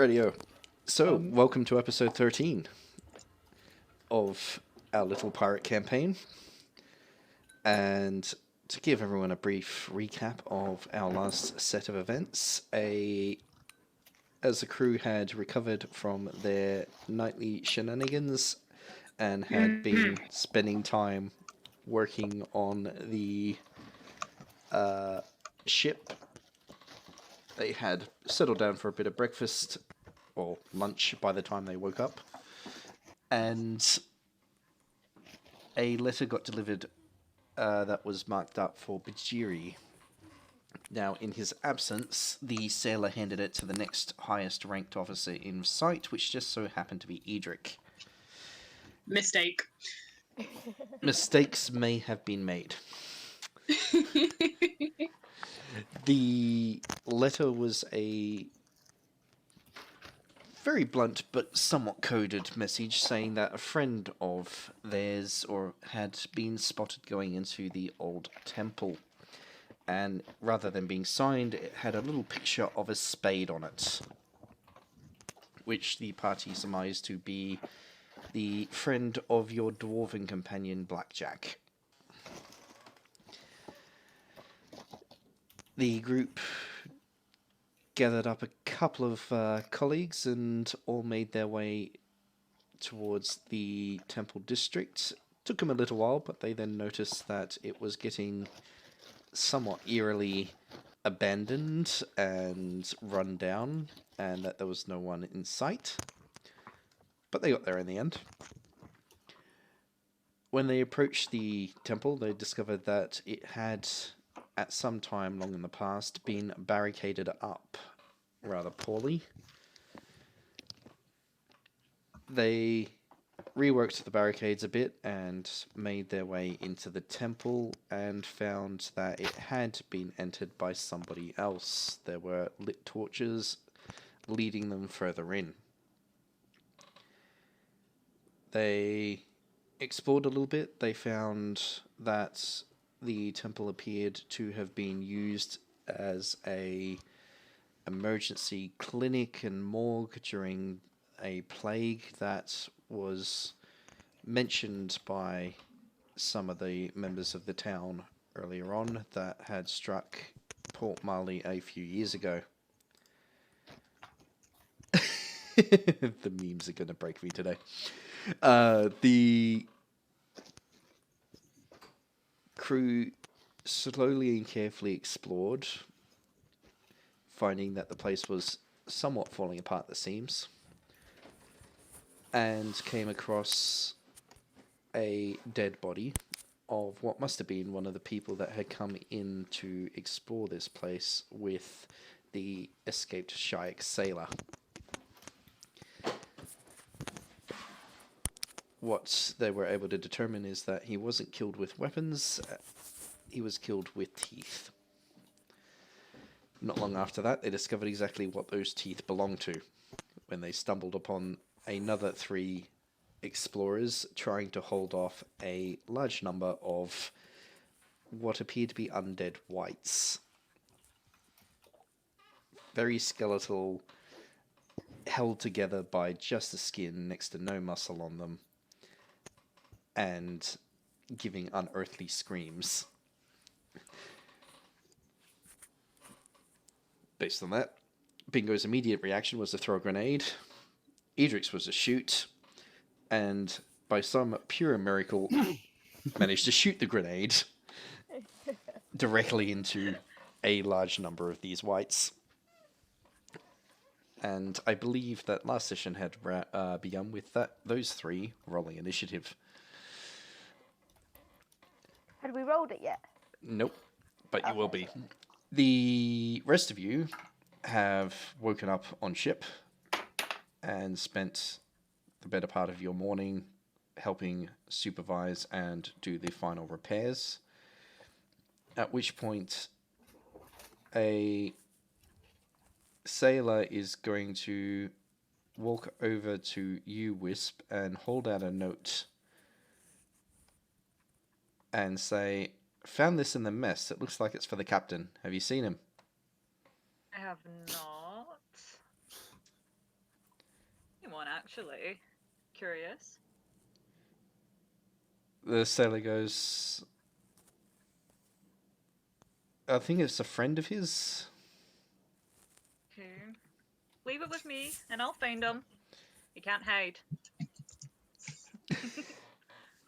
Radio. So, Um, welcome to episode 13 of our little pirate campaign. And to give everyone a brief recap of our last set of events, as the crew had recovered from their nightly shenanigans and had been spending time working on the ship, they had settled down for a bit of breakfast or lunch by the time they woke up. And a letter got delivered that was marked up for Bajiri. Now, in his absence, the sailor handed it to the next highest ranked officer in sight, which just so happened to be Edric. Mistake. Mistakes may have been made. The letter was a very blunt but somewhat coded message saying that a friend of theirs had been spotted going into the old temple. And rather than being signed, it had a little picture of a spade on it, which the party surmised to be the friend of your dwarven companion, Blackjack. The group gathered up a couple of colleagues and all made their way towards the temple district. Took them a little while, but they then noticed that it was getting somewhat eerily abandoned and run down, and that there was no one in sight. But they got there in the end. When they approached the temple, they discovered that it had, at some time long in the past, been barricaded up rather poorly. They reworked the barricades a bit and made their way into the temple and found that it had been entered by somebody else. There were lit torches leading them further in. They explored a little bit. They found that the temple appeared to have been used as a emergency clinic and morgue during a plague that was mentioned by some of the members of the town earlier on that had struck Port Marley a few years ago. The memes are going to break me today. The crew slowly and carefully explored, finding that the place was somewhat falling apart at the seams, and came across a dead body of what must have been one of the people that had come in to explore this place with the escaped Shaik sailor. What they were able to determine is that he wasn't killed with weapons, he was killed with teeth. Not long after that, they discovered exactly what those teeth belonged to when they stumbled upon another 3 explorers trying to hold off a large number of what appeared to be undead wights. Very skeletal, held together by just the skin, next to no muscle on them, and giving unearthly screams. Based on that, Bingo's immediate reaction was to throw a grenade. Edric's was to shoot, and by some pure miracle, managed to shoot the grenade directly into a large number of these wights. And I believe that last session had begun with those 3 rolling initiative. Had we rolled it yet? Nope, but you will be. The rest of you have woken up on ship and spent the better part of your morning helping supervise and do the final repairs. At which point, a sailor is going to walk over to you, Wisp, and hold out a note and say, "Found this in the mess. It looks like it's for the captain. Have you seen him?" I have not. one, actually. Curious. The sailor goes, I think it's a friend of his. Okay. Leave it with me, and I'll find him. You can't hide.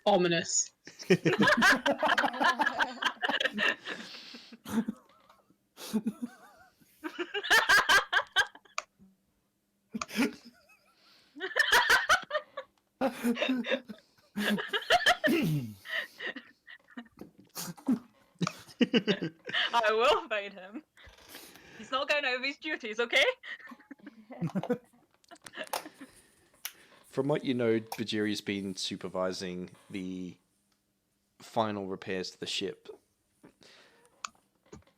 Ominous. I will find him. He's not going out of his duties, okay? From what you know, Bajiri's been supervising the final repairs to the ship.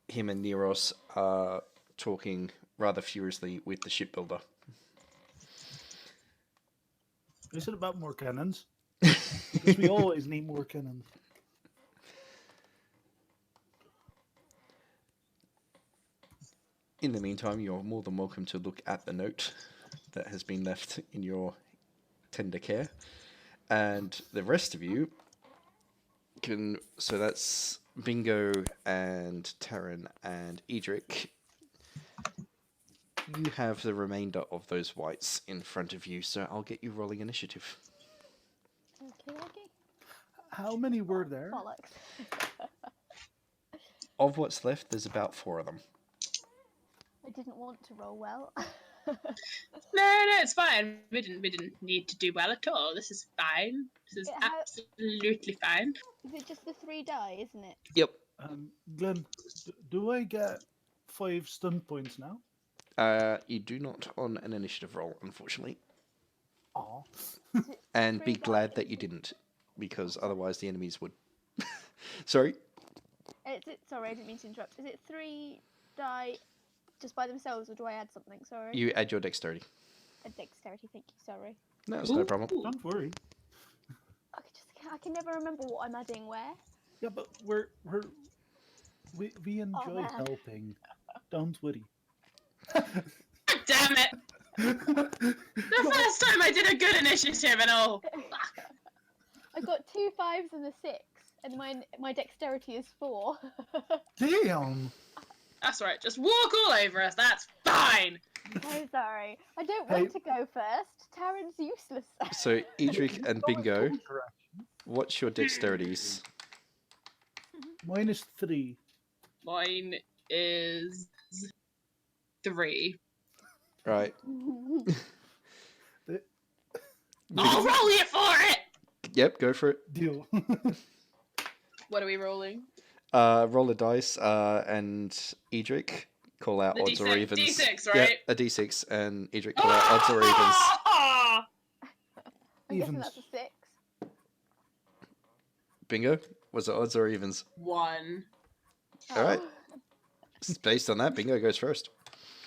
Him and Neros are talking rather furiously with the shipbuilder. Is it about more cannons? Because we always need more cannons. In the meantime, you're more than welcome to look at the note that has been left in your tender care. And the rest of you can... So that's Bingo and Taryn and Edric. You have the remainder of those whites in front of you, so I'll get you rolling initiative. Okay. How many were there? Bollocks. Of what's left, there's about 4 of them. I didn't want to roll well. No, it's fine. We didn't need to do well at all. This is fine. This is Yeah, absolutely fine. Is it just the 3 die, isn't it? Yep. Glenn, do I get 5 stun points now? You do not on an initiative roll, unfortunately. Aw. Is it And be 3 glad die? that you didn't, because otherwise the enemies would. Sorry? Sorry, I didn't mean to interrupt. Is it 3 die just by themselves, or do I add something? Sorry. You add your dexterity. A dexterity, thank you, sorry. No, it's no problem. Ooh. Don't worry. I can never remember what I'm adding where. Yeah, but we enjoy man. helping. Don't worry. Damn it! The first time I did a good initiative and all. I got 2 5s and a 6, and my dexterity is 4. Damn! That's right. Just walk all over us. That's fine. So sorry. I don't Hey. want to go first. Taryn's useless. So, Edric and Bingo, Correct. what's your dexterities? Mine is 3. Mine is 3. Right. I'll roll you for it. Yep, go for it. Deal. What are we rolling? Roll a dice, and Edric, call out The odds or D6, evens. D6, Yeah, right? a d6, and Edric, call out odds or evens. Ah! I'm guessing Evens. that's a 6. Bingo, was it odds or evens? 1. All right. Oh. Based on that, Bingo goes first.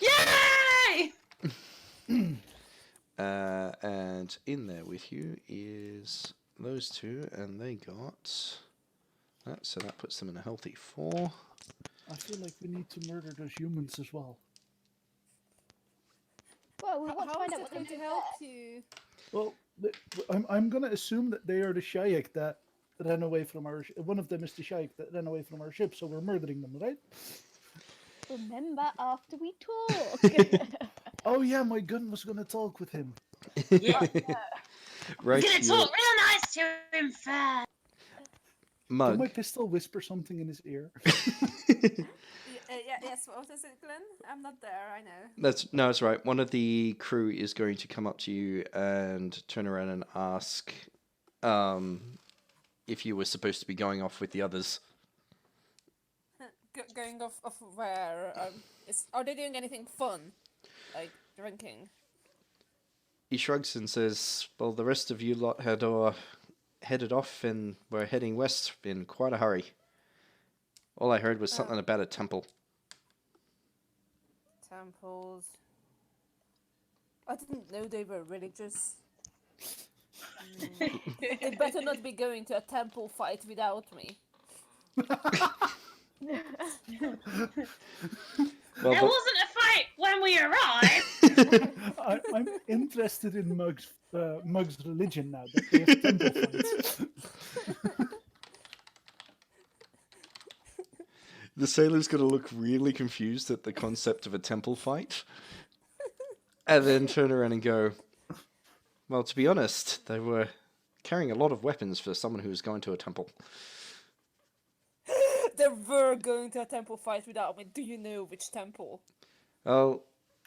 Yay! And in there with you is those 2, and they got that, so that puts them in a healthy 4. I feel like we need to murder those humans as well. Well, we want to How find is out it what going they to do help there. you? Well, I'm gonna assume that they are the Shayak that ran away from our. One of them is the Shayak that ran away from our ship, so we're murdering them, right? Remember after we talk. Oh yeah, my gun was gonna talk with him. Yeah. Right, He's gonna your talk real nice to him first. Did my mug. pistol whisper something in his ear? Yes, what is it, Glenn? I'm not there, I know. That's right. One of the crew is going to come up to you and turn around and ask if you were supposed to be going off with the others. Going off of where? Are they doing anything fun? Like drinking? He shrugs and says, well, the rest of you lot had headed off and were heading west in quite a hurry. All I heard was something about a temple. Temples. I didn't know they were religious. They better not be going to a temple fight without me. Well, There wasn't a fight when we arrived. I'm interested in Mug's religion now that they have temple fights. The sailor's going to look really confused at the concept of a temple fight. And then turn around and go, well, to be honest, they were carrying a lot of weapons for someone who was going to a temple. They were going to a temple fight without me. Do you know which temple? Well,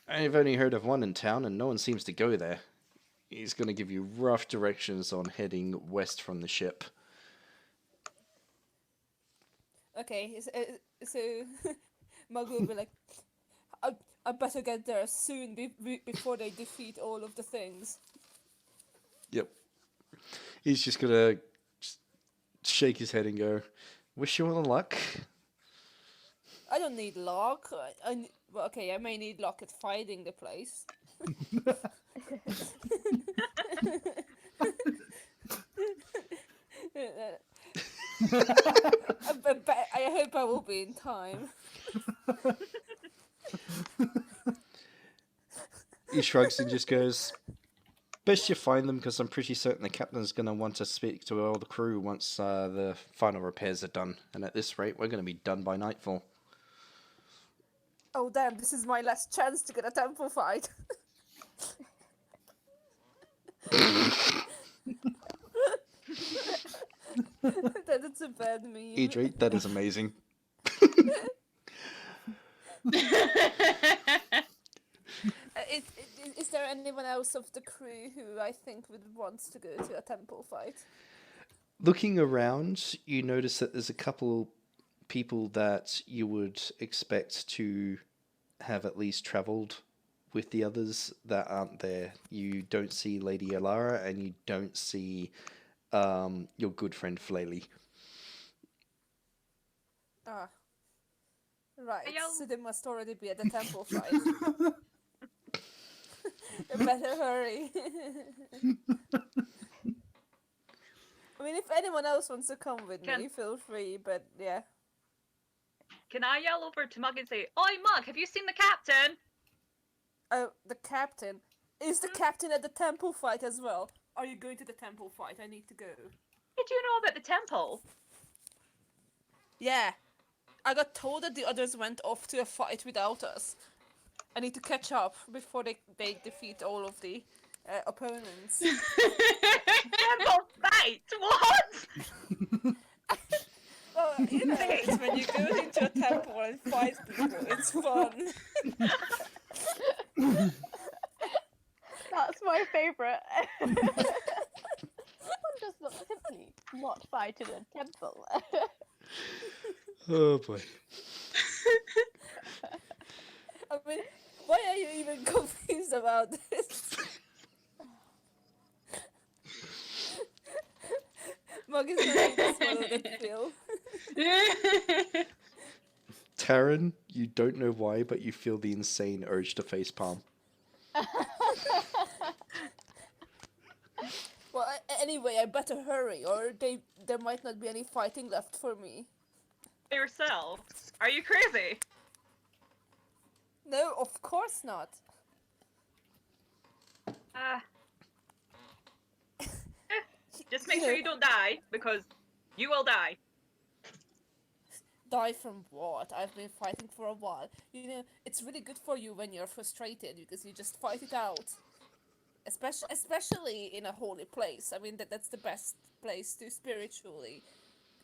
I've only heard of one in town, and no one seems to go there. He's going to give you rough directions on heading west from the ship. Okay, so Mug will be like, I better get there soon before they defeat all of the things. Yep. He's just going to shake his head and go, wish you all the luck. I don't need luck. Well, okay, I may need luck at finding the place. I hope I will be in time. He shrugs and just goes, best you find them, because I'm pretty certain the captain's going to want to speak to all the crew once the final repairs are done. And at this rate, we're going to be done by nightfall. Oh damn, this is my last chance to get a temple fight. That's a bad meme. Idri, that is amazing. Is there anyone else of the crew who I think would want to go to a temple fight? Looking around, you notice that there's a couple people that you would expect to have at least travelled with the others that aren't there. You don't see Lady Alara, and you don't see your good friend Flaley. Ah. Right, Ayo. so they must already be at the temple fight. You better hurry. I mean, if anyone else wants to come with me, feel free, but yeah. Can I yell over to Mug and say, "Oi, Mug, have you seen the captain?" Oh, the captain. Is the captain at the temple fight as well? Are you going to the temple fight? I need to go. Did you know about the temple? Yeah. I got told that the others went off to a fight without us. I need to catch up before they defeat all of the opponents. Temple fight? What? Well, you know, it's when you go into a temple and fight people, it's fun. That's my favourite. One does not simply not fight in a temple. Oh boy. I mean, why are you even confused about this? Mug is going to swallow the pill. Taryn, you don't know why, but you feel the insane urge to facepalm. Well, anyway, I better hurry, or there might not be any fighting left for me. Yourself? Are you crazy? No, of course not. Just make sure you don't die, because you will die. Die from what? I've been fighting for a while. You know, it's really good for you when you're frustrated, because you just fight it out. Especially in a holy place. I mean, that's the best place to spiritually,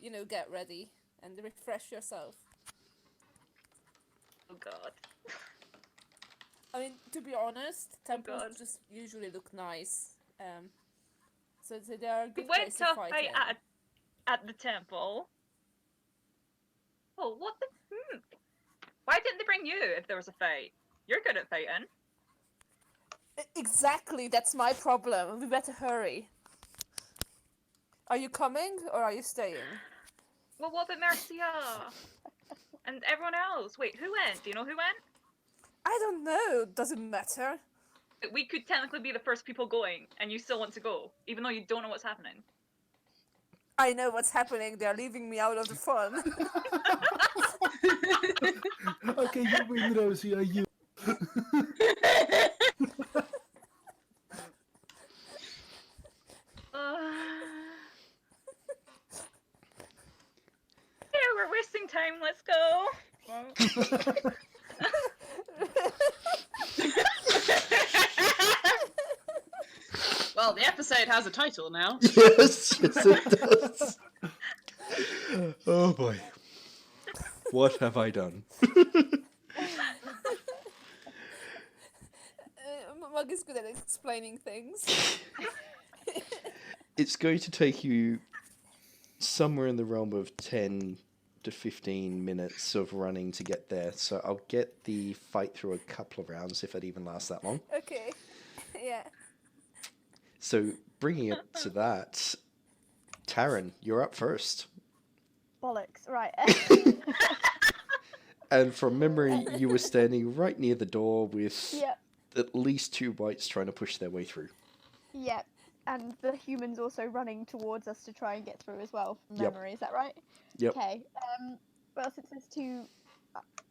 you know, get ready and refresh yourself. Oh god. I mean, to be honest, temples God. just usually look nice. So they are a We good went place to to a fight fight in. at the temple. Oh, what the? Why didn't they bring you if there was a fight? You're good at fighting. Exactly, that's my problem. We better hurry. Are you coming or are you staying? Well, what about Marcia? And everyone else? Wait, who went? Do you know who went? I don't know. Doesn't matter. We could technically be the first people going, and you still want to go, even though you don't know what's happening. I know what's happening. They're leaving me out of the fun. Okay, you win, Rosie. Are you? time. Let's go. Well, the episode has a title now. Yes, yes, it does. Oh boy. What have I done? Mug is good at explaining things. It's going to take you somewhere in the realm of 10 to 15 minutes of running to get there. So I'll get the fight through a couple of rounds if it even lasts that long. Okay. Yeah. So bringing it to that, Taryn, you're up first. Bollocks. Right. And from memory, you were standing right near the door with Yep. at least 2 wights trying to push their way through. Yep. And the humans also running towards us to try and get through as well, from Yep. memory. Is that right? Yep. Okay. Well, since there's two,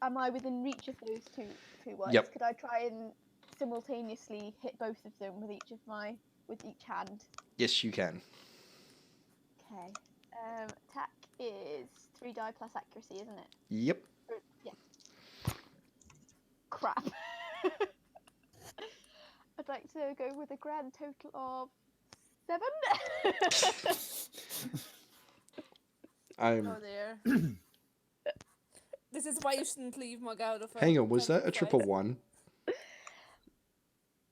am I within reach of those two ones? Yep. Could I try and simultaneously hit both of them with each hand? Yes, you can. Okay. Attack is 3 die plus accuracy, isn't it? Yep. Yeah. Crap. I'd like to go with a grand total of 7. I'm. Oh dear. This is why you shouldn't leave Mug out of. Hang on, was that a fight. triple 1?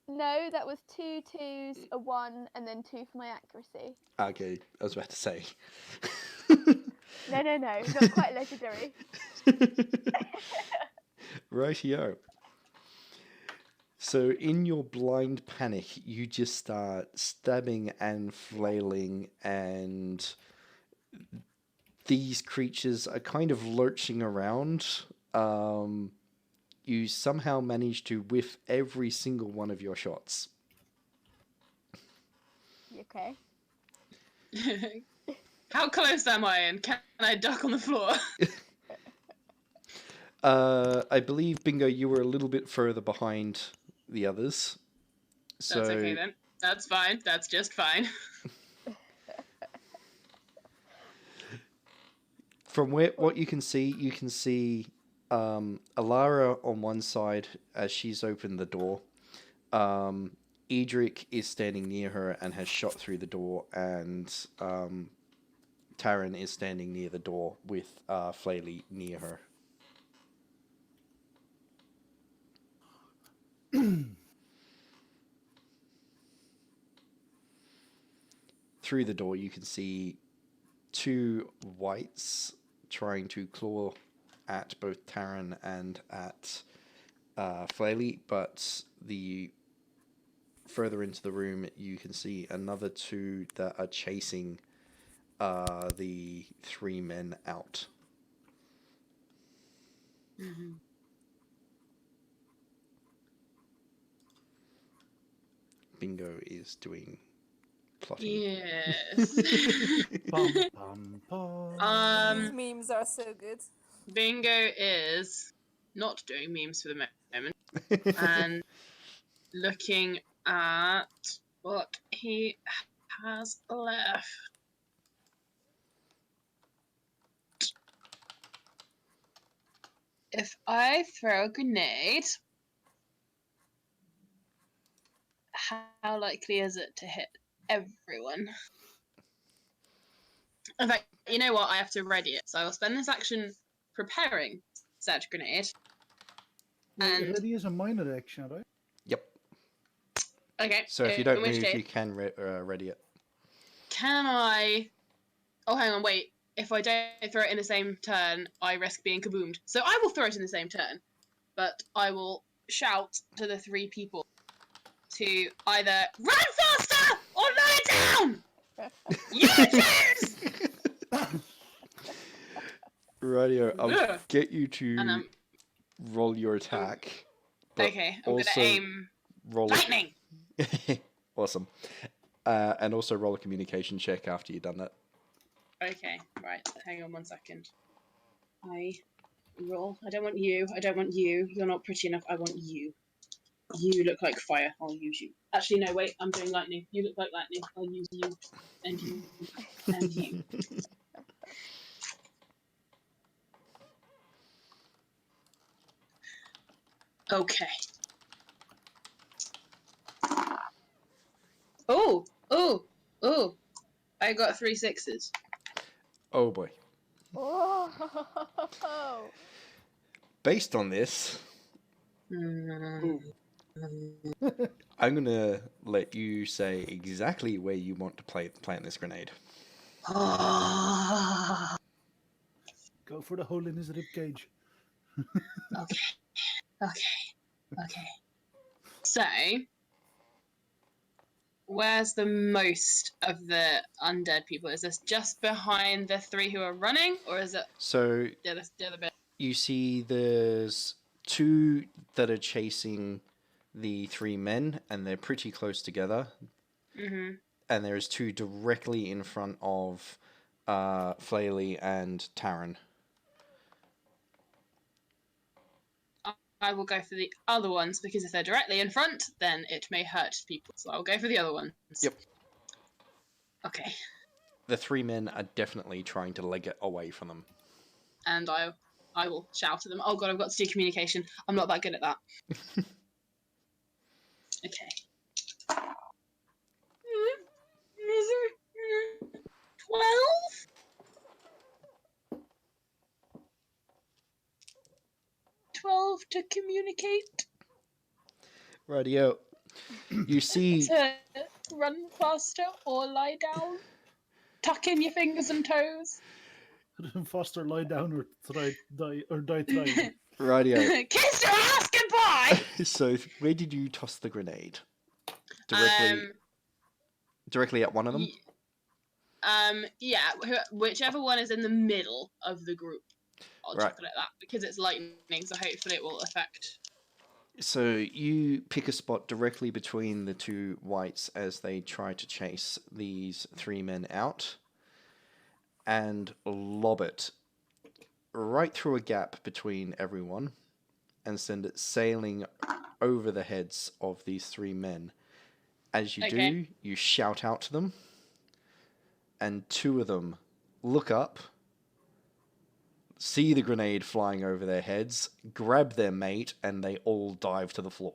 No, that was 2 2s, a 1, and then 2 for my accuracy. Okay, I was about to say. No, not quite legendary. Rightio. So in your blind panic, you just start stabbing and flailing, and these creatures are kind of lurching around. You somehow manage to whiff every single one of your shots. You okay? How close am I, and can I duck on the floor? I believe, Bingo, you were a little bit further behind the others. So That's okay then. That's fine. That's just fine. from what you can see Alara on one side as she's opened the door. Edric is standing near her and has shot through the door, and Taryn is standing near the door with Flaley near her. Through the door, you can see 2 wights trying to claw at both Taryn and at Flaley, but the further into the room, you can see another 2 that are chasing the 3 men out. Mm-hmm. Bingo is doing plotting. Yes. Bum, bum, bum. These memes are so good. Bingo is not doing memes for the moment and looking at what he has left. If I throw a grenade, how likely is it to hit everyone? In fact, you know what? I have to ready it, so I will spend this action preparing said grenade. And Ready is a minor action, right? Yep. okay. So if you in don't which move, case, you can ready it. can I? Oh, hang on, wait. If I don't throw it in the same turn, I risk being kaboomed. So I will throw it in the same turn, but I will shout to the 3 people to either run faster or lie down. You choose. Radio, I'll Ugh. get you to And roll your attack. but okay, I'm also gonna aim roll lightning. Awesome. And also roll a communication check after you've done that. Okay, right. Hang on 1 second. I roll. I don't want you. I don't want you. You're not pretty enough. I want you. You look like fire. I'll use you. Actually, no, wait. I'm doing lightning. You look like lightning. I'll use you. And you. And you. Okay. Oh, oh, oh! I got 3 6s. Oh boy. Oh. Based on this, Mm. I'm gonna let you say exactly where you want to plant this grenade. Go for the hole in his rib cage. Okay, okay, okay. So, where's the most of the undead people? Is this just behind the 3 who are running, or is it So the other bit? you see there's 2 that are chasing the 3 men, and they're pretty close together. Mm-hmm. And there's 2 directly in front of Flaley and Taryn. I will go for the other ones because if they're directly in front, then it may hurt people. So I'll go for the other ones. Yep. Okay. The 3 men are definitely trying to leg it away from them. And I will shout at them. Oh god, I've got to do communication. I'm not that good at that. Okay. 12? 12 to communicate. Radio. You see To run faster or lie down. Tuck in your fingers and toes. Foster, lie down or die trying. radio. Kiss your ass goodbye! So where did you toss the grenade? Um, Directly at one of them? Yeah, whichever one is in the middle of the group. I'll Right. chuck it at that because it's lightning, so hopefully it will affect. So you pick a spot directly between the 2 whites as they try to chase these 3 men out and lob it right through a gap between everyone and send it sailing over the heads of these 3 men. As you Okay. do, you shout out to them, and 2 of them look up, see the grenade flying over their heads, grab their mate, and they all dive to the floor.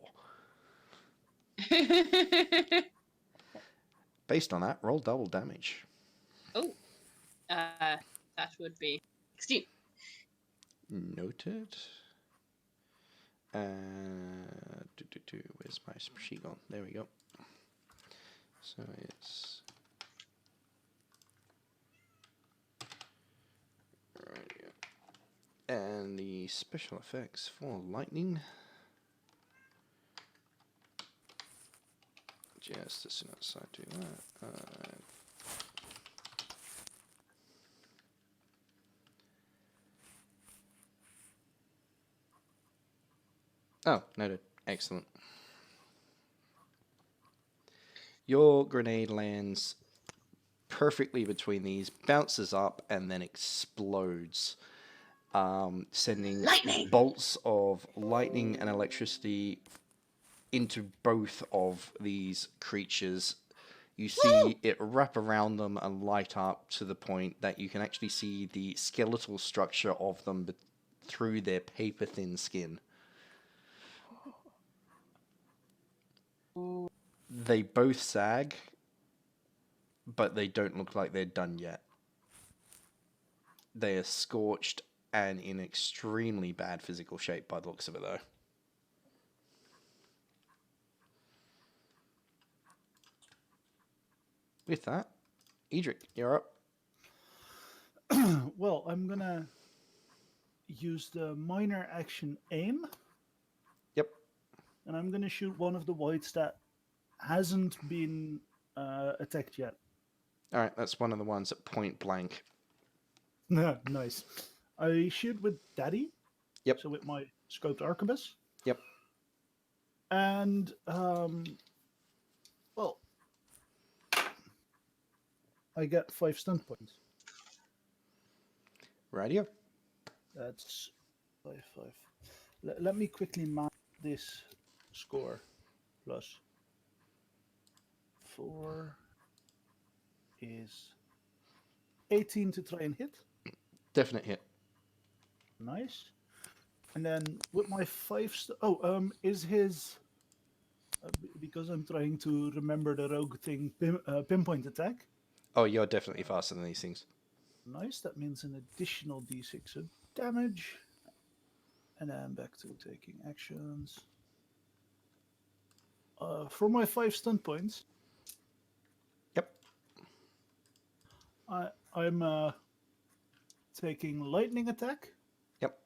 Based on that, roll double damage. Oh, that would be 16. Noted. Where's my sheet gone? There we go. So it's right here. And the special effects for lightning. Just as soon as I do that. Oh, noted. Excellent. Your grenade lands perfectly between these, bounces up, and then explodes, sending Lightning! bolts of lightning and electricity into both of these creatures. You see it wrap around them and light up to the point that you can actually see the skeletal structure of them through their paper-thin skin. They both sag, but they don't look like they're done yet. They are scorched and in extremely bad physical shape by the looks of it, though. With that, Edric, you're up. Well, I'm gonna use the minor action aim. Yep. And I'm gonna shoot one of the whites that hasn't been attacked yet. All right, that's one of the ones at point blank. Nice. I shoot with Daddy. Yep. So with my scoped arquebus. Yep. And well, I get 5 stunt points. Radio. That's 5. Let me quickly map this score. Plus 4 is 18 to try and hit. Definite hit. Nice. And then with my is his because I'm trying to remember the rogue thing pinpoint attack. Oh, you're definitely faster than these things. Nice. That means an additional d6 of damage. And then back to taking actions. For my 5 stun points, Yep. I'm taking lightning attack, Yep.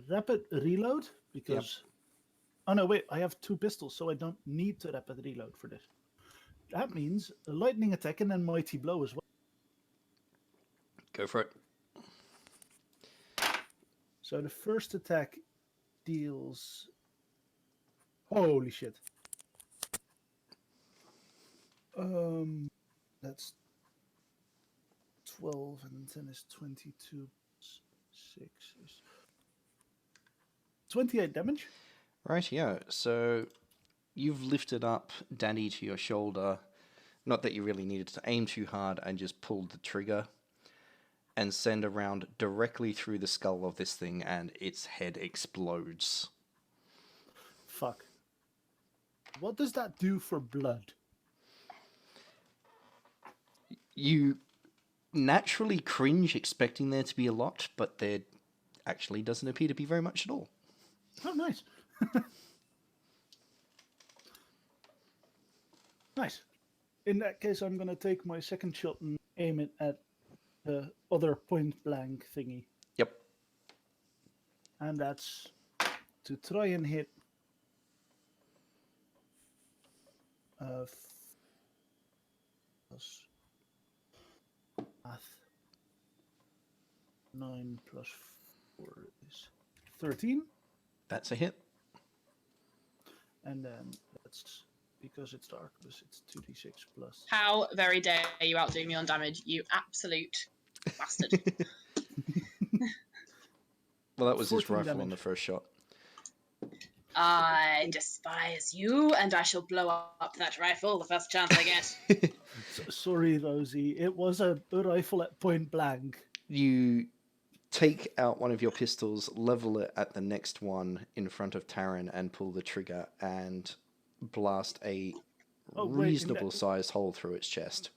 rapid reload because. Oh no, wait! I have 2 pistols, so I don't need to rapid reload for this. That means a lightning attack and then mighty blow as well. Go for it. So the first attack deals. Holy shit! That's 12, and 10 is 22. 6 is 28 damage. Right, yeah. So you've lifted up Danny to your shoulder. Not that you really needed to aim too hard, and just pulled the trigger and send a round directly through the skull of this thing, and its head explodes. Fuck. What does that do for blood? You naturally cringe expecting there to be a lot, but there actually doesn't appear to be very much at all. Oh, nice. Nice. In that case, I'm going to take my second shot and aim it at the other point blank thingy. Yep. And that's to try and hit plus math. 9 plus 4 is 13. That's a hit. And then that's because it's darkness, it's 2d6 plus. How very dare you outdo me on damage, you absolute bastard. Well, that was his 14 rifle on damage. the first shot. I despise you, and I shall blow up that rifle the first chance I get. Sorry, Rosie. It was a rifle at point blank. You take out one of your pistols, level it at the next one in front of Taryn, and pull the trigger and blast a Oh, wait, reasonable sized hole through its chest.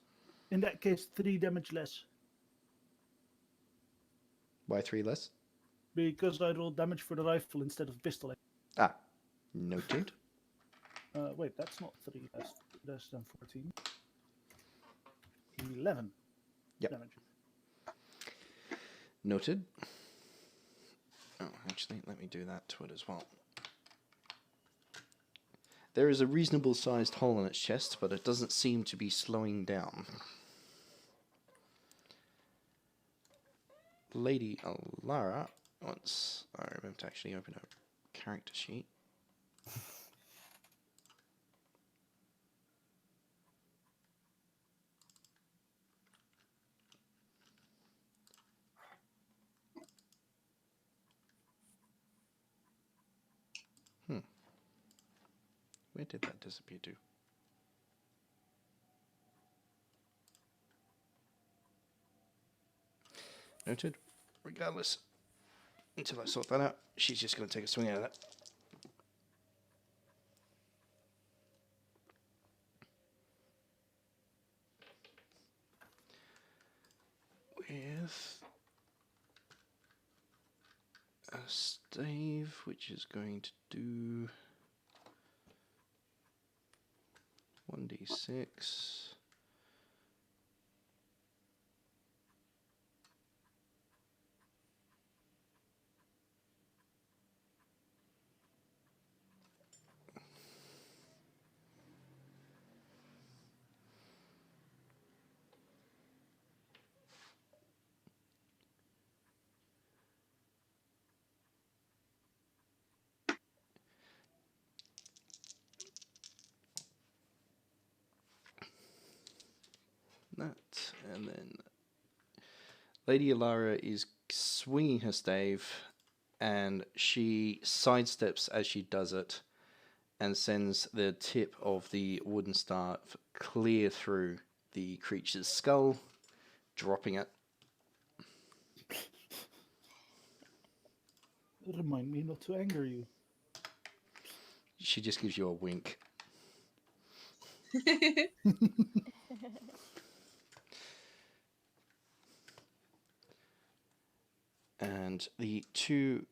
In that case, 3 damage less. Why 3 less? Because I rolled damage for the rifle instead of pistol. Ah, noted. Wait, that's not 3 less than 14. 11 Yep. damage. Noted. Oh, actually, let me do that to it as well. There is a reasonable sized hole in its chest, but it doesn't seem to be slowing down. Lady Alara, once I remember to actually open her character sheet. Where did that disappear to? Noted. Regardless, until I sort that out, she's just going to take a swing at it. With a stave, which is going to do 1d6. That, and then Lady Alara is swinging her stave, and she sidesteps as she does it, and sends the tip of the wooden staff clear through the creature's skull, dropping it. Remind me not to anger you. She just gives you a wink. And the two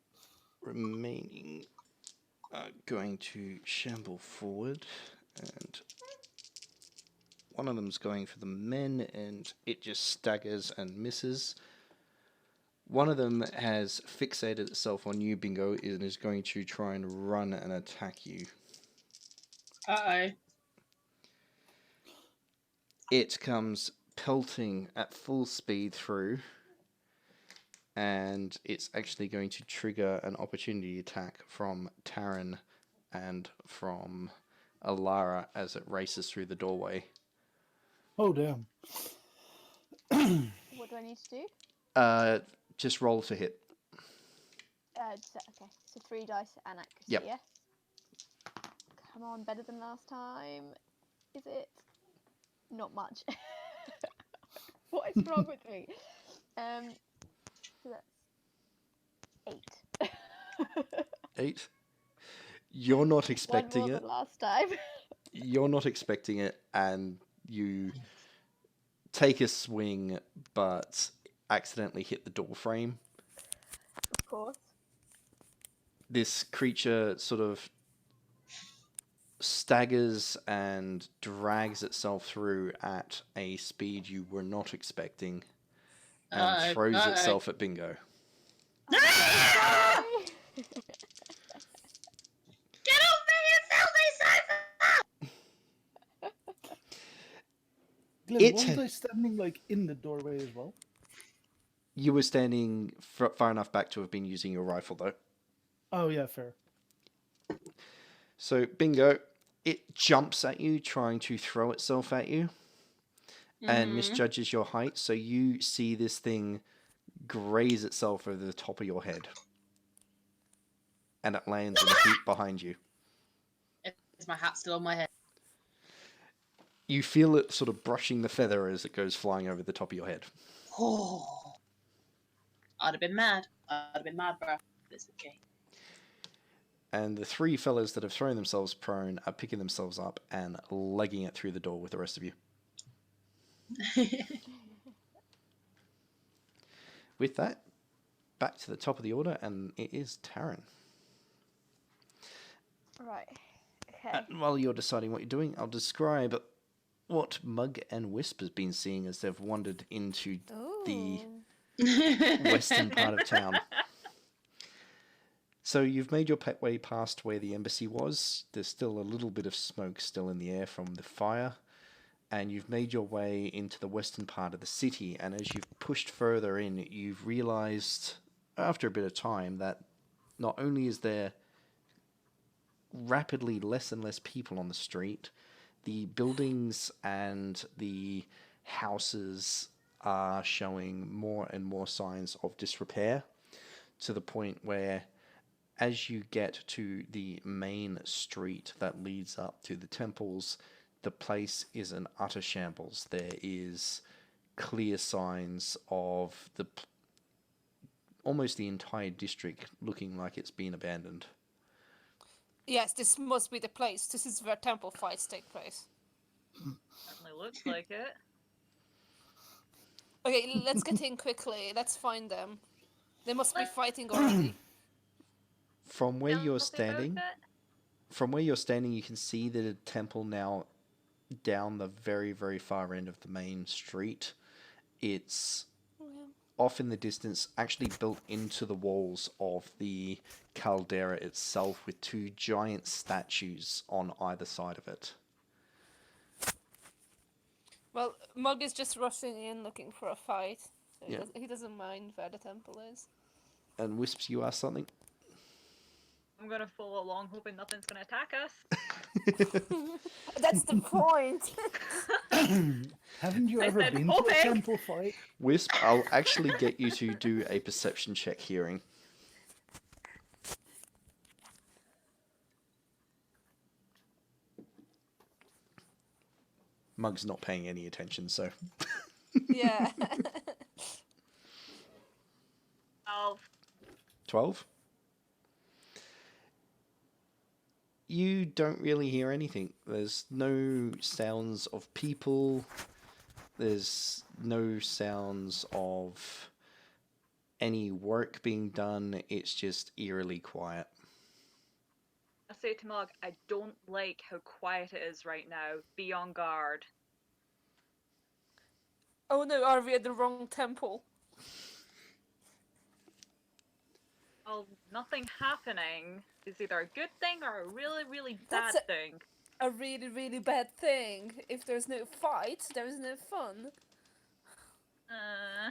remaining are going to shamble forward, and one of them's going for the men, and it just staggers and misses. One of them has fixated itself on you, Bingo, and is going to try and run and attack you. Uh-oh. It comes pelting at full speed through, and it's actually going to trigger an opportunity attack from Taryn and from Alara as it races through the doorway. Oh, damn. What do I need to do? Just roll to hit. Okay, so 3 dice and accuracy, Yep. yeah? Come on, better than last time. Is it? Not much. What is wrong with me? So that's 8. 8. You're not One expecting more it. than last time. You're not expecting it, and you take a swing, but accidentally hit the door frame. Of course. This creature sort of staggers and drags itself through at a speed you were not expecting, and Uh-oh, throws uh-oh. itself at Bingo. Get off me, you filthy sofa! Glenn, It- wasn't I standing like in the doorway as well? You were standing far enough back to have been using your rifle, though. Oh yeah, fair. So, Bingo, it jumps at you, trying to throw itself at you, and Mhm. misjudges your height, so you see this thing graze itself over the top of your head. And it lands in a heap behind you. Is my hat still on my head? You feel it sort of brushing the feather as it goes flying over the top of your head. Oh. I'd have been mad. I'd have been mad, bro. But it's okay. And the 3 fellas that have thrown themselves prone are picking themselves up and legging it through the door with the rest of you. With that, back to the top of the order, and it is Taryn. Right. Okay. And while you're deciding what you're doing, I'll describe what Mug and Wisp has been seeing as they've wandered into the western part of town. So you've made your way past where the embassy was. There's still a little bit of smoke still in the air from the fire. And you've made your way into the western part of the city. And as you've pushed further in, you've realized, after a bit of time, that not only is there rapidly less and less people on the street, the buildings and the houses are showing more and more signs of disrepair, to the point where as you get to the main street that leads up to the temples, the place is an utter shambles. There is clear signs of almost the entire district looking like it's been abandoned. Yes, this must be the place. This is where temple fights take place. Certainly looks like it. Okay, let's get in quickly. Let's find them. They must be fighting already. From where you're Stealthy about standing, it? you can see the temple now down the very, very far end of the main street. It's off in the distance, actually built into the walls of the caldera itself, with 2 giant statues on either side of it. Well, Mug is just rushing in looking for a fight. So Yeah. he doesn't mind where the temple is. And Wisps, you asked something? I'm gonna follow along, hoping nothing's gonna attack us. That's the point! Haven't you I ever said been to a hoping. temple fight? Wisp, I'll actually get you to do a perception check hearing. Mug's not paying any attention, so... Yeah. 12. 12? You don't really hear anything. There's no sounds of people. There's no sounds of any work being done. It's just eerily quiet. I say to Mog, I don't like how quiet it is right now. Be on guard. Oh no, are we at the wrong temple? Well, nothing happening is either a good thing or a really, really bad That's a- thing. A really, really bad thing. If there's no fight, there's no fun.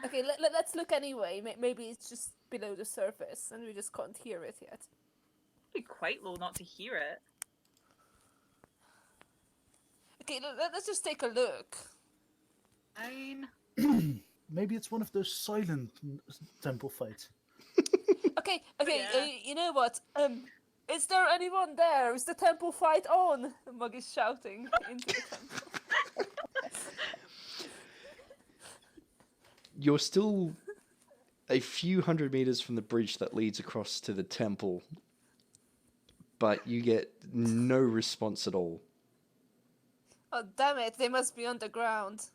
Okay, let's look anyway. Maybe it's just below the surface and we just can't hear it yet. Be quite low not to hear it. Okay, let's just take a look. Fine. Maybe it's one of those silent temple fights. Okay, Yeah. you know what? Is there anyone there? Is the temple fight on? Mug is shouting into the temple. You're still a few hundred meters from the bridge that leads across to the temple, but you get no response at all. Oh damn it! They must be underground.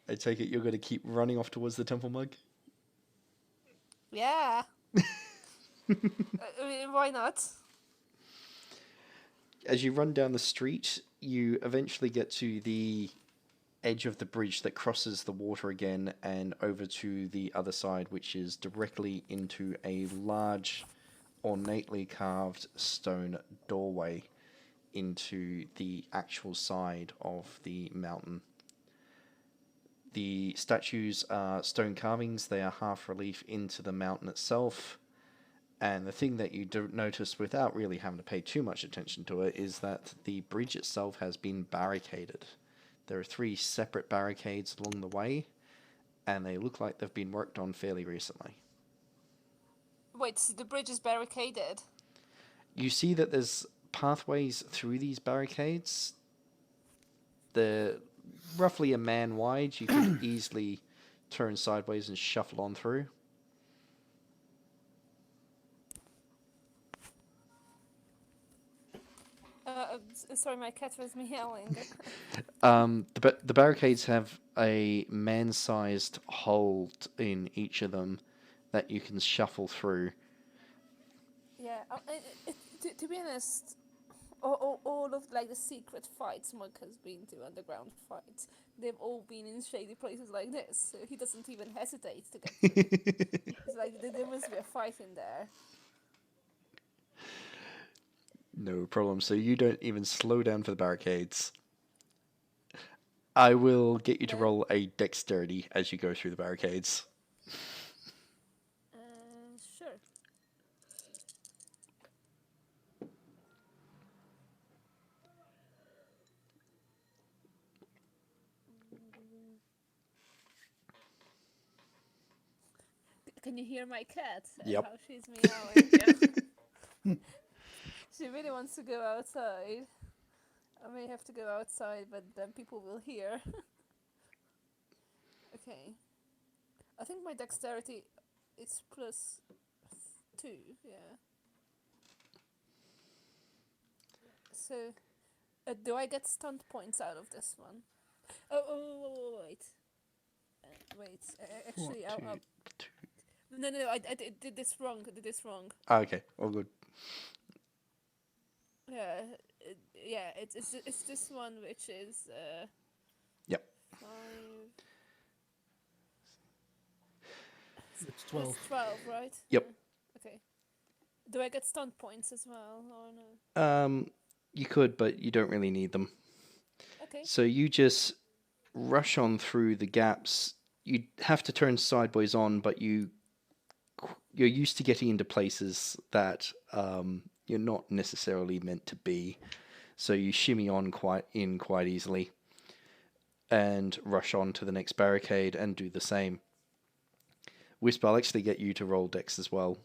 I take it you're going to keep running off towards the temple, Mug? Yeah. Why not? As you run down the street, you eventually get to the edge of the bridge that crosses the water again and over to the other side, which is directly into a large, ornately carved stone doorway into the actual side of the mountain. The statues are stone carvings. They are half relief into the mountain itself. And the thing that you don't notice without really having to pay too much attention to it is that the bridge itself has been barricaded. There are 3 separate barricades along the way, and they look like they've been worked on fairly recently. Wait, so the bridge is barricaded? You see that there's pathways through these barricades. They're roughly a man wide. You could easily turn sideways and shuffle on through. Sorry, my cat was meowing. The barricades have a man-sized hole in each of them that you can shuffle through. Yeah, to be honest, all of like the secret fights Mug has been to, underground fights, they've all been in shady places like this, so he doesn't even hesitate to get through. It's like there must be a fight in there. No problem. So you don't even slow down for the barricades. I will get you to Okay. roll a dexterity as you go through the barricades. Sure. Can you hear my cat? Yep. How she's meowing. She really wants to go outside. I may have to go outside, but then people will hear. Okay. I think my dexterity is +2, yeah. So, do I get stunt points out of this one? Wait. Actually, One, I'll... two. No, I did this wrong. Okay, all good. Yeah, it's this one which is Yep. 5. It's 12. It's 12, right? Yep. Okay. Do I get stunt points as well, or no? You could, but you don't really need them. Okay. So you just rush on through the gaps. You have to turn sideways on, but you're used to getting into places that you're not necessarily meant to be. So you shimmy on quite easily and rush on to the next barricade and do the same. Wisp, I'll actually get you to roll dex as well.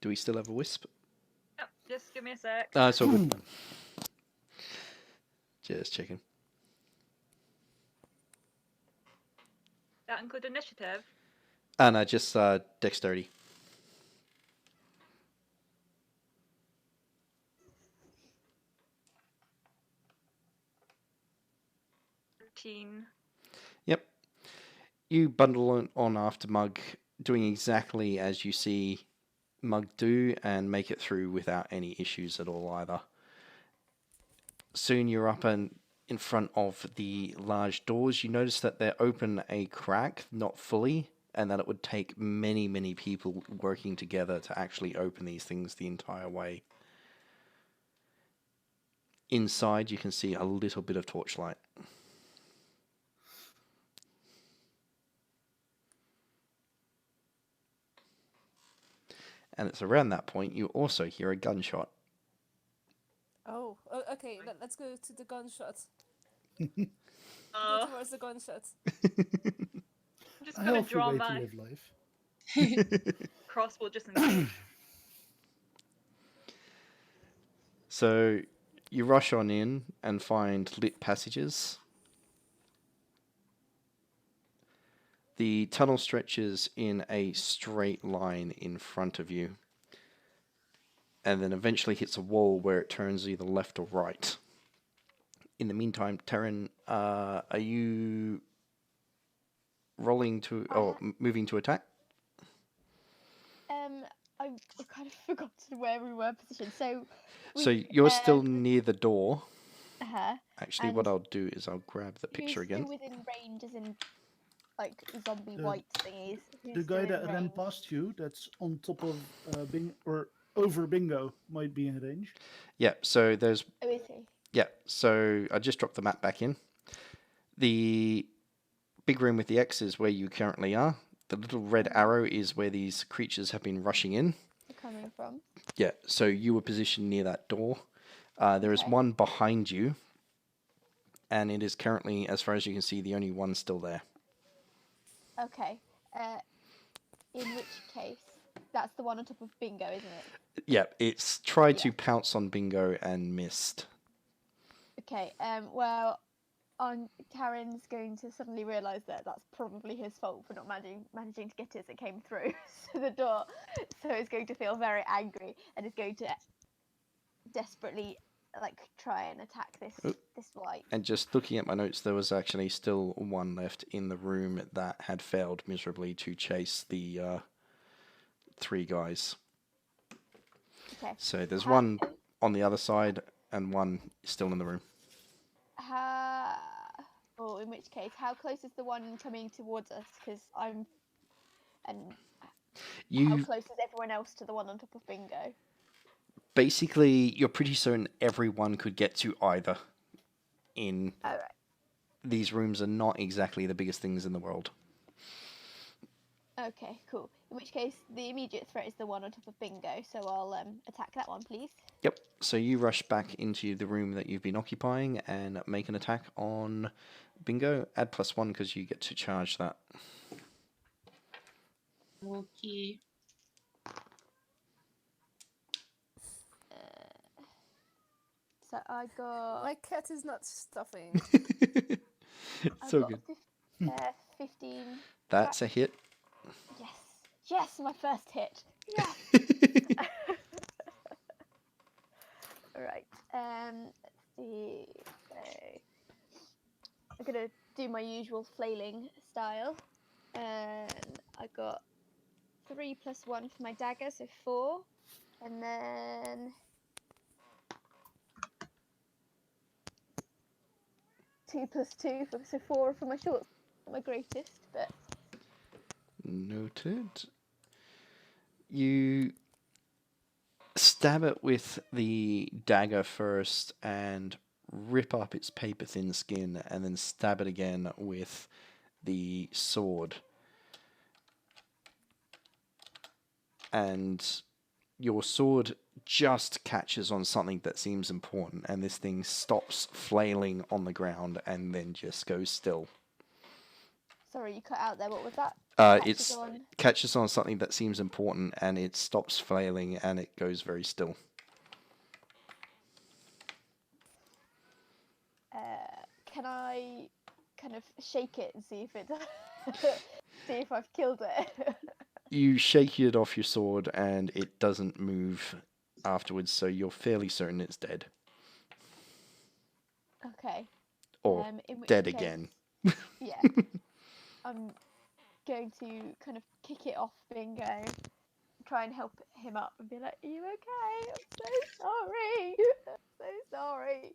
Do we still have a Wisp? Yep, just give me a sec. It's all good. Just checking. That include initiative? No, just dexterity. Teen. Yep. You bundle on after Mug, doing exactly as you see Mug do, and make it through without any issues at all either. Soon you're up and in front of the large doors. You notice that they're open a crack, not fully, and that it would take many, many people working together to actually open these things the entire way. Inside, you can see a little bit of torchlight. And it's around that point you also hear a gunshot. Oh, okay. Let's go to the gunshot. Go Oh, towards the gunshot. I'm just A gonna healthy draw way to my live life. crossbow just in case. So you rush on in and find lit passages. The tunnel stretches in a straight line in front of you, and then eventually hits a wall where it turns either left or right. In the meantime, Terran, are you rolling to moving to attack? I kind of forgotten where we were positioned. So, So you're still near the door. Actually, what and I'll do is I'll grab the picture who's again. still within range, as in like zombie The- white thingies? The Who's guy still in that ran range? past you, that's on top of or over Bingo, might be in range. Yeah, so there's Oh, is he? Yeah, so I just dropped the map back in. The big room with the X is where you currently are. The little red arrow is where these creatures have been rushing in. Coming from? Yeah, so you were positioned near that door. There is Okay. one behind you, and it is currently, as far as you can see, the only one still there. Okay. In which case, that's the one on top of Bingo, isn't it? Yeah, it's tried Yeah. to pounce on Bingo and missed. Okay. Well, Karen's going to suddenly realise that that's probably his fault for not managing to get it as it came through to the door. So he's going to feel very angry and is going to desperately try and attack this white. And just looking at my notes, there was actually still one left in the room that had failed miserably to chase the 3 guys. Okay. So there's How- one on the other side and one still in the room. Or in which case, how close is the one coming towards us? Because how You close is everyone else to the one on top of Bingo? basically, you're pretty certain everyone could get to either. In All right. these rooms are not exactly the biggest things in the world. Okay, cool. In which case, the immediate threat is the one on top of Bingo, so I'll attack that one, please. Yep. So you rush back into the room that you've been occupying and make an attack on Bingo. Add +1 because you get to charge that. Okay. So I got. My cat is not stuffing. I So got good. 15. That's a hit. Yes. Yes, my first hit. Yes. Right. Let's see. So I'm gonna do my usual flailing style, and I got 3 + 1 for my dagger, so 4, and then 2 + 2, so 4 for my short. Not my greatest, but Noted. You stab it with the dagger first and rip up its paper thin skin, and then stab it again with the sword. And your sword just catches on something that seems important, and this thing stops flailing on the ground and then just goes still. sorry, you cut out there. What was that? It's Catches on. catches on something that seems important, and it stops flailing, and it goes very still. I kind of shake it and see if it see if I've killed it? You shake it off your sword and it doesn't move afterwards, so you're fairly certain it's dead. Okay. Or In which dead case, again. Yeah. I'm going to kind of kick it off Bingo, try and help him up and be like, "Are you okay? I'm so sorry. I'm so sorry."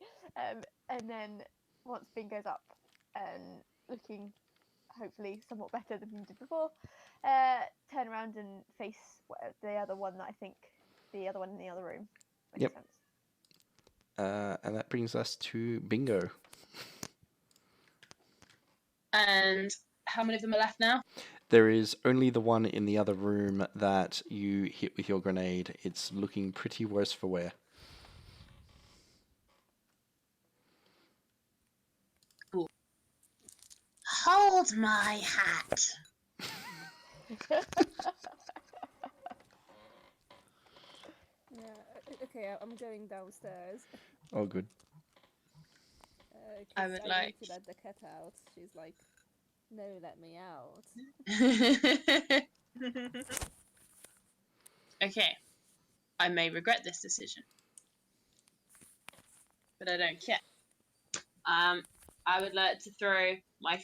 And then once Bingo's up and looking hopefully somewhat better than he did before, turn around and face the other one that I think, the other one in the other room. Makes Yep. sense. And that brings us to Bingo. And how many of them are left now? There is only the one in the other room that you hit with your grenade. It's looking pretty worse for wear. Hold my hat. Yeah. Okay, I'm going downstairs. Oh, good. I 'Cause would I like- need to let the cat out. She's like, "No, let me out." Okay. I may regret this decision, but I don't care. I would like to throw my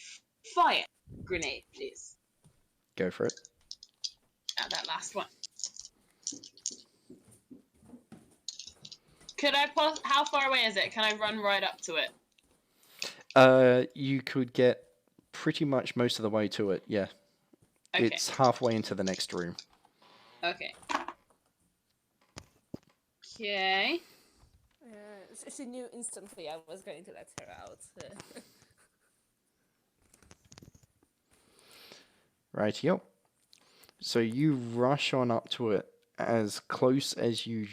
fire grenade, please. Go for it. At that last one. Could I how far away is it? Can I run right up to it? You could get pretty much most of the way to it, yeah. Okay. It's halfway into the next room. Okay. Okay. She knew instantly I was going to let her out. Rightio. So you rush on up to it as close as you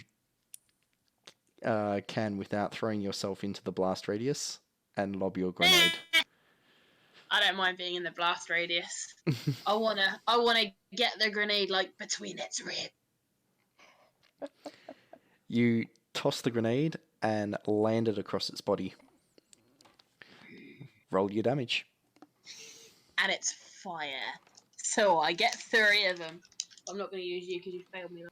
can without throwing yourself into the blast radius and lob your grenade. I don't mind being in the blast radius. I wanna get the grenade like between its ribs. You toss the grenade and land it across its body. Roll your damage. And it's fire. So I get 3 of them. I'm not going to use you because you failed me.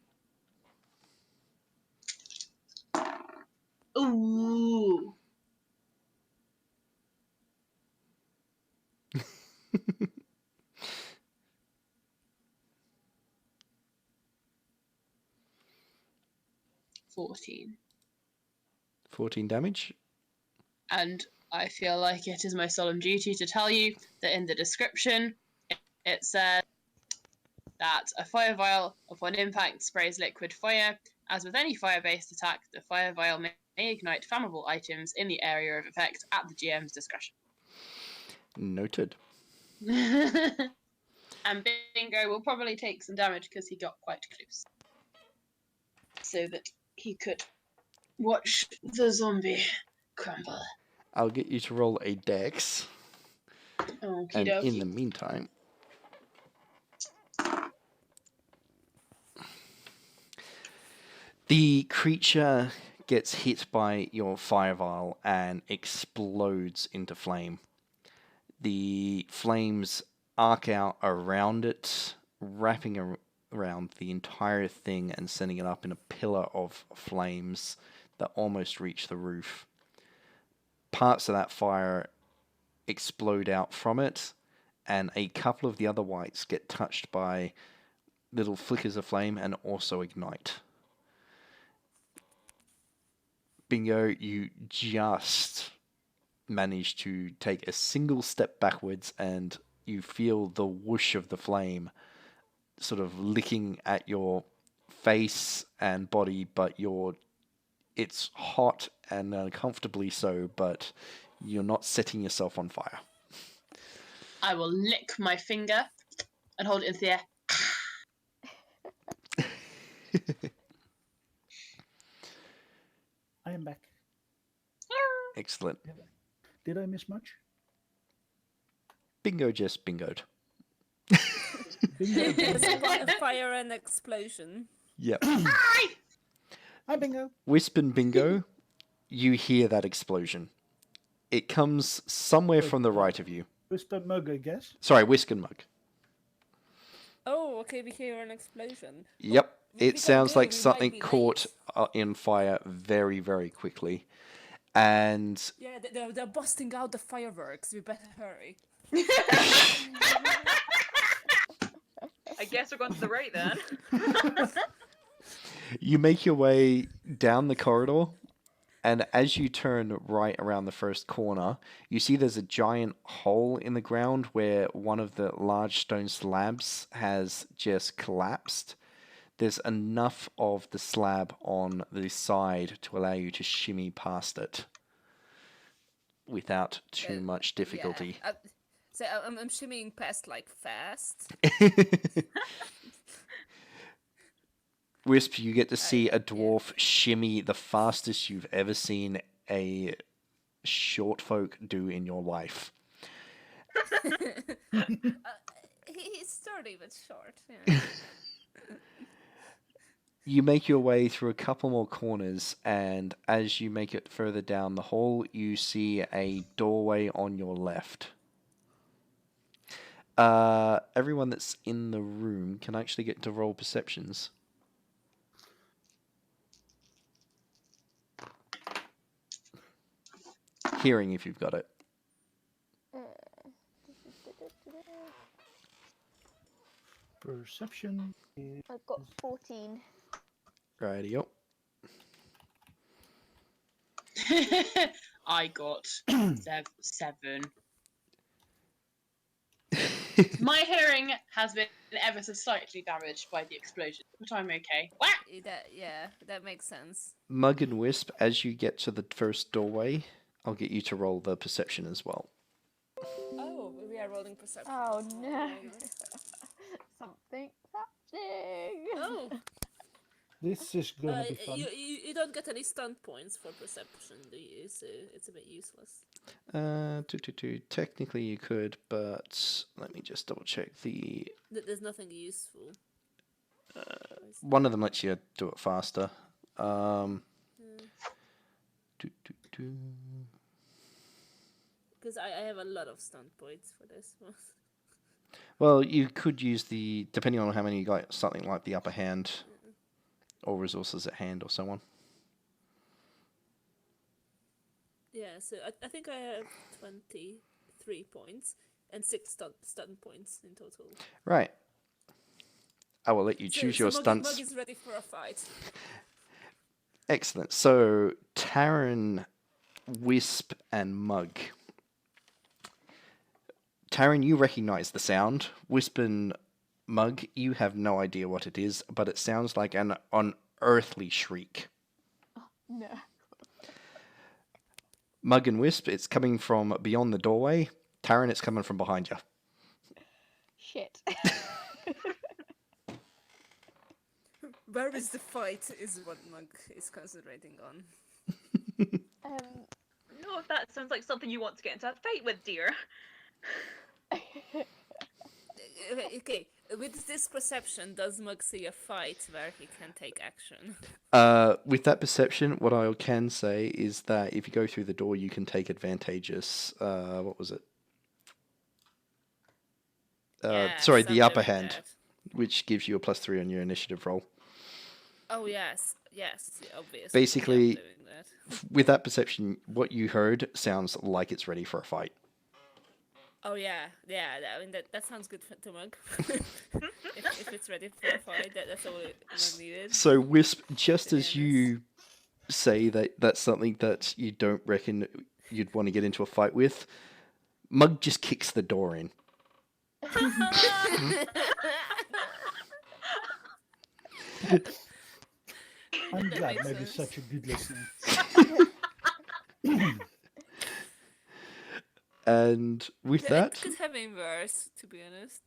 Ooh. $14. 14 damage. And I feel like it is my solemn duty to tell you that in the description it says that a fire vial upon impact sprays liquid fire. As with any fire-based attack, the fire vial may ignite flammable items in the area of effect at the GM's discretion. Noted. And Bingo will probably take some damage because he got quite close. So that he could watch the zombie crumble. I'll get you to roll a dex. Okie And dokie. in the meantime, the creature gets hit by your fire vial and explodes into flame. The flames arc out around it, wrapping around the entire thing and sending it up in a pillar of flames that almost reach the roof. Parts of that fire explode out from it, and a couple of the other wights get touched by little flickers of flame and also ignite. Bingo, you just manage to take a single step backwards and you feel the whoosh of the flame sort of licking at your face and body, but it's hot and uncomfortably so, but you're not setting yourself on fire. I will lick my finger and hold it into the air. I am back. Excellent. Did I miss much? Bingo just bingoed. Bingo. Fire and explosion. Yep. Hi, Bingo. Wisp and Bingo, you hear that explosion. It comes somewhere Wait, from the what? right of you. Whisper Mug, I guess. Sorry, Whisk and Mug. Oh, okay, we hear an explosion. Yep. We It got sounds good, like we might something be caught late. in fire very, very quickly. And Yeah, they're busting out the fireworks. We better hurry. I guess we're going to the right then. you make your way down the corridor, and as you turn right around the first corner, you see there's a giant hole in the ground where one of the large stone slabs has just collapsed. There's enough of the slab on the side to allow you to shimmy past it without too much difficulty. Yeah. So I'm shimmying past like fast. Wisp, you get to see a dwarf shimmy the fastest you've ever seen a short folk do in your life. He's sturdy but short. Yeah. You make your way through a couple more corners, and as you make it further down the hall, you see a doorway on your left. Everyone that's in the room can actually get to roll perceptions. Hearing if you've got it. Perception. I've got 14. Rightio. I got 7. My hearing has been ever so slightly damaged by the explosion, but I'm okay. Wah! That makes sense. Mug and Wisp, as you get to the first doorway, I'll get you to roll the perception as well. Oh, we are rolling perception. Oh no. Something's happening. Oh, This is gonna be fun. you don't get any stunt points for perception, do you? So it's a bit useless. Technically you could, but let me just double check the... There's nothing useful. One of them lets you do it faster. Because I have a lot of stunt points for this one. Well, you could use the... Depending on how many you got, something like the upper hand, or resources at hand, or so on. Yeah, so I think I have 23 points and 6 stun points in total. Right. I will let you choose your stunts. Mug is ready for a fight. Excellent. So, Taryn, Wisp, and Mug. Taryn, you recognize the sound. Wisp and Mug, you have no idea what it is, but it sounds like an unearthly shriek. No. Mug and Wisp, it's coming from beyond the doorway. Taryn, it's coming from behind you. Shit. Where is the fight is what Mug is concentrating on. No, that sounds like something you want to get into a fight with, dear. Okay, with this perception, does Mug see a fight where he can take action? With that perception, what I can say is that if you go through the door, you can take advantageous. What was it? Sorry, the upper hand, that. which gives you a +3 on your initiative roll. Oh yes, obviously. Basically, I'm doing that. With that perception, what you heard sounds like it's ready for a fight. Oh yeah. I mean that sounds good to Mug. if it's ready for a fight, that's all Mug needed. So Wisp, just as you say that that's something that you don't reckon you'd want to get into a fight with, Mug just kicks the door in. I'm That glad makes Meg is sense. such a good listener. And with It that, could have been worse, to be honest.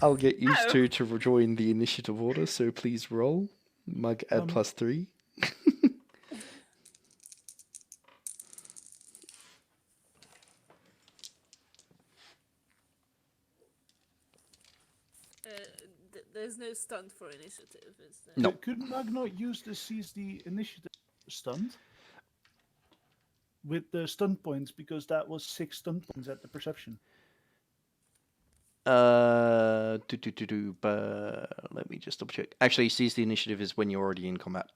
I'll get used Oh. to rejoin the initiative order, so please roll. Mug add +3. There's no stunt for initiative, is there? No. Could Mag not use the seize the initiative stunt? with the stunt points because that was 6 stunt points at the perception. But let me just double check. Actually, seize the initiative is when you're already in combat.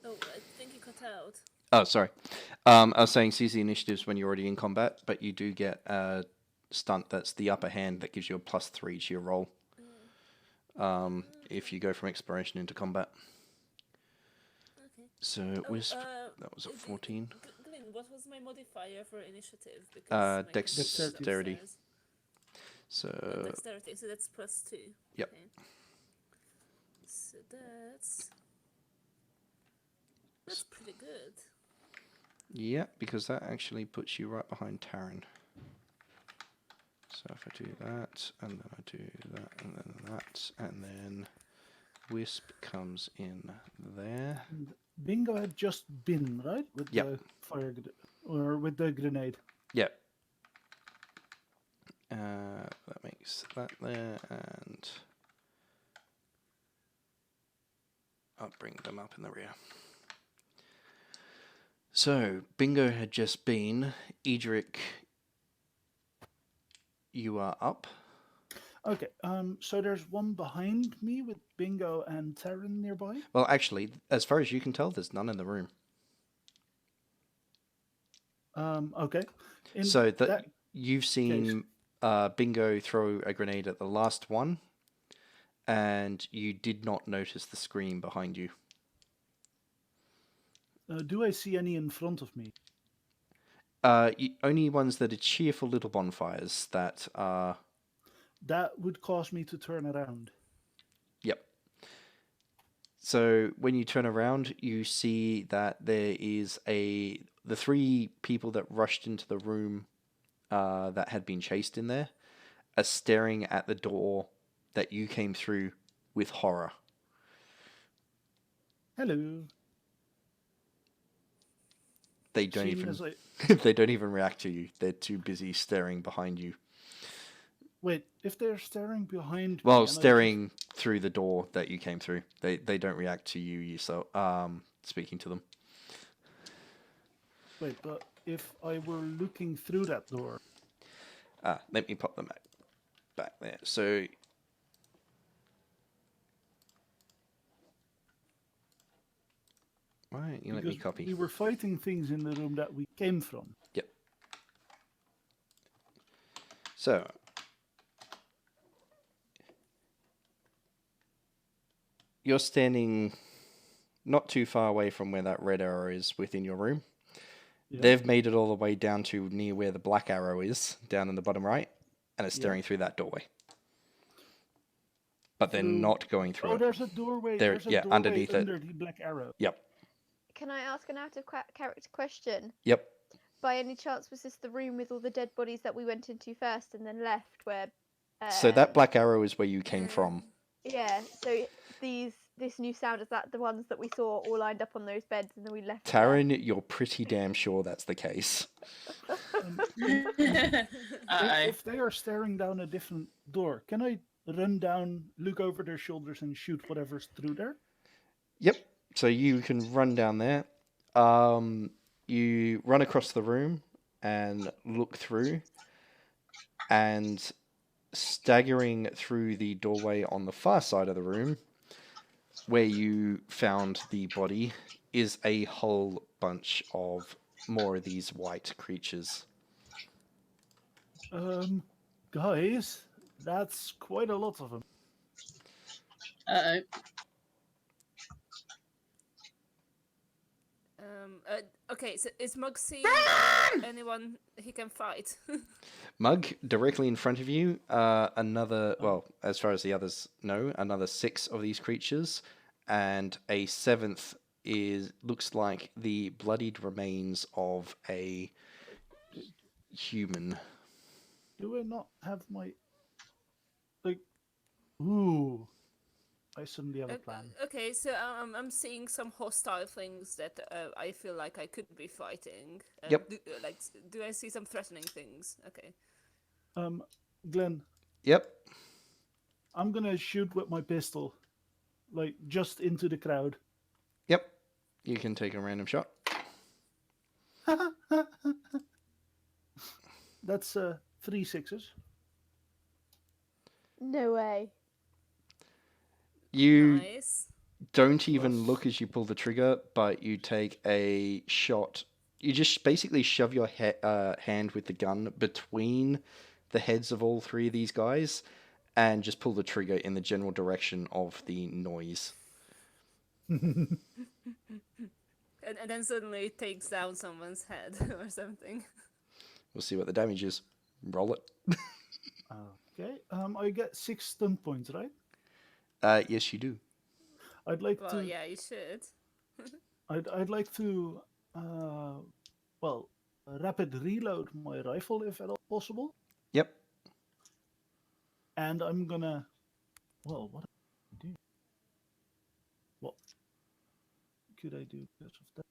Oh, I think you cut out. Oh, sorry. I was saying seize the initiatives when you're already in combat, but you do get a stunt that's the upper hand that gives you a +3 to your roll. If you go from exploration into combat. Okay. So Wisp, that was a 14. Glenn, what was my modifier for initiative? Because my computer's Dexterity. upstairs. So Dexterity, so that's +2. Yep. Okay. So that's pretty good. yeah, because that actually puts you right behind Taryn. So if I do that, and then I do that, and then that, and then Wisp comes in there. Bingo had just been, right? With Yep. the fire or with the grenade. Yeah. That makes that there, and I'll bring them up in the rear. So, Bingo had just been. Edric, you are up. Okay, so there's one behind me with Bingo and Taryn nearby. Well, actually, as far as you can tell, there's none in the room. Okay. In So that you've seen Bingo throw a grenade at the last one, and you did not notice the screen behind you. do I see any in front of me? Only ones that are cheerful little bonfires that are... That would cause me to turn around. Yep. So when you turn around, you see that there is the 3 people that rushed into the room that had been chased in there are staring at the door that you came through with horror. Hello. They don't Seeing even as I- they don't even react to you. They're too busy staring behind you. Wait, if they're staring behind me, Well, and I staring through the door that you came through. They don't react to you yourself speaking to them. Wait, but if I were looking through that door, Let me pop them back there. So why don't you let me because copy? we were fighting things in the room that we came from. Yep. So you're standing not too far away from where that red arrow is within your room. Yeah. They've made it all the way down to near where the black arrow is, down in the bottom right, and it's staring through that doorway. But they're Through- not going through Oh, it. there's a doorway. There- There's a yeah, doorway underneath it. under the black arrow. Yep. Can I ask an out of character question? Yep. By any chance, was this the room with all the dead bodies that we went into first and then left? Where? So that black arrow is where you came from. Yeah. So this new sound, is that the ones that we saw all lined up on those beds and then we left? Taryn, you're pretty damn sure that's the case. If they are staring down a different door, can I run down, look over their shoulders, and shoot whatever's through there? Yep. So you can run down there. You run across the room and look through, and staggering through the doorway on the far side of the room, where you found the body, is a whole bunch of more of these white creatures. Guys, that's quite a lot of them. Uh-oh. Okay, so is Mug seeing anyone he can fight? Mug, directly in front of you, another, well, as far as the others know, another 6 of these creatures, and a 7th looks like the bloodied remains of a human. Do I not have my... Ooh. I suddenly have a plan. Okay, so I'm seeing some hostile things that I feel like I could be fighting. Yep. Do I see some threatening things? Okay. Glenn, Yep. I'm gonna shoot with my pistol. Just into the crowd. Yep. You can take a random shot. That's 3 6s. No way. You Nice. don't even look as you pull the trigger, but you take a shot. You just basically shove your hand with the gun between the heads of all three of these guys and just pull the trigger in the general direction of the noise. And then suddenly it takes down someone's head or something. We'll see what the damage is. Roll it. Okay. I get 6 stun points, right? Yes, you do. I'd like Well, to. yeah, you should. I'd like to. Rapid reload my rifle if at all possible, Yep. and I'm gonna. Well, what do I do? What could I do because of that?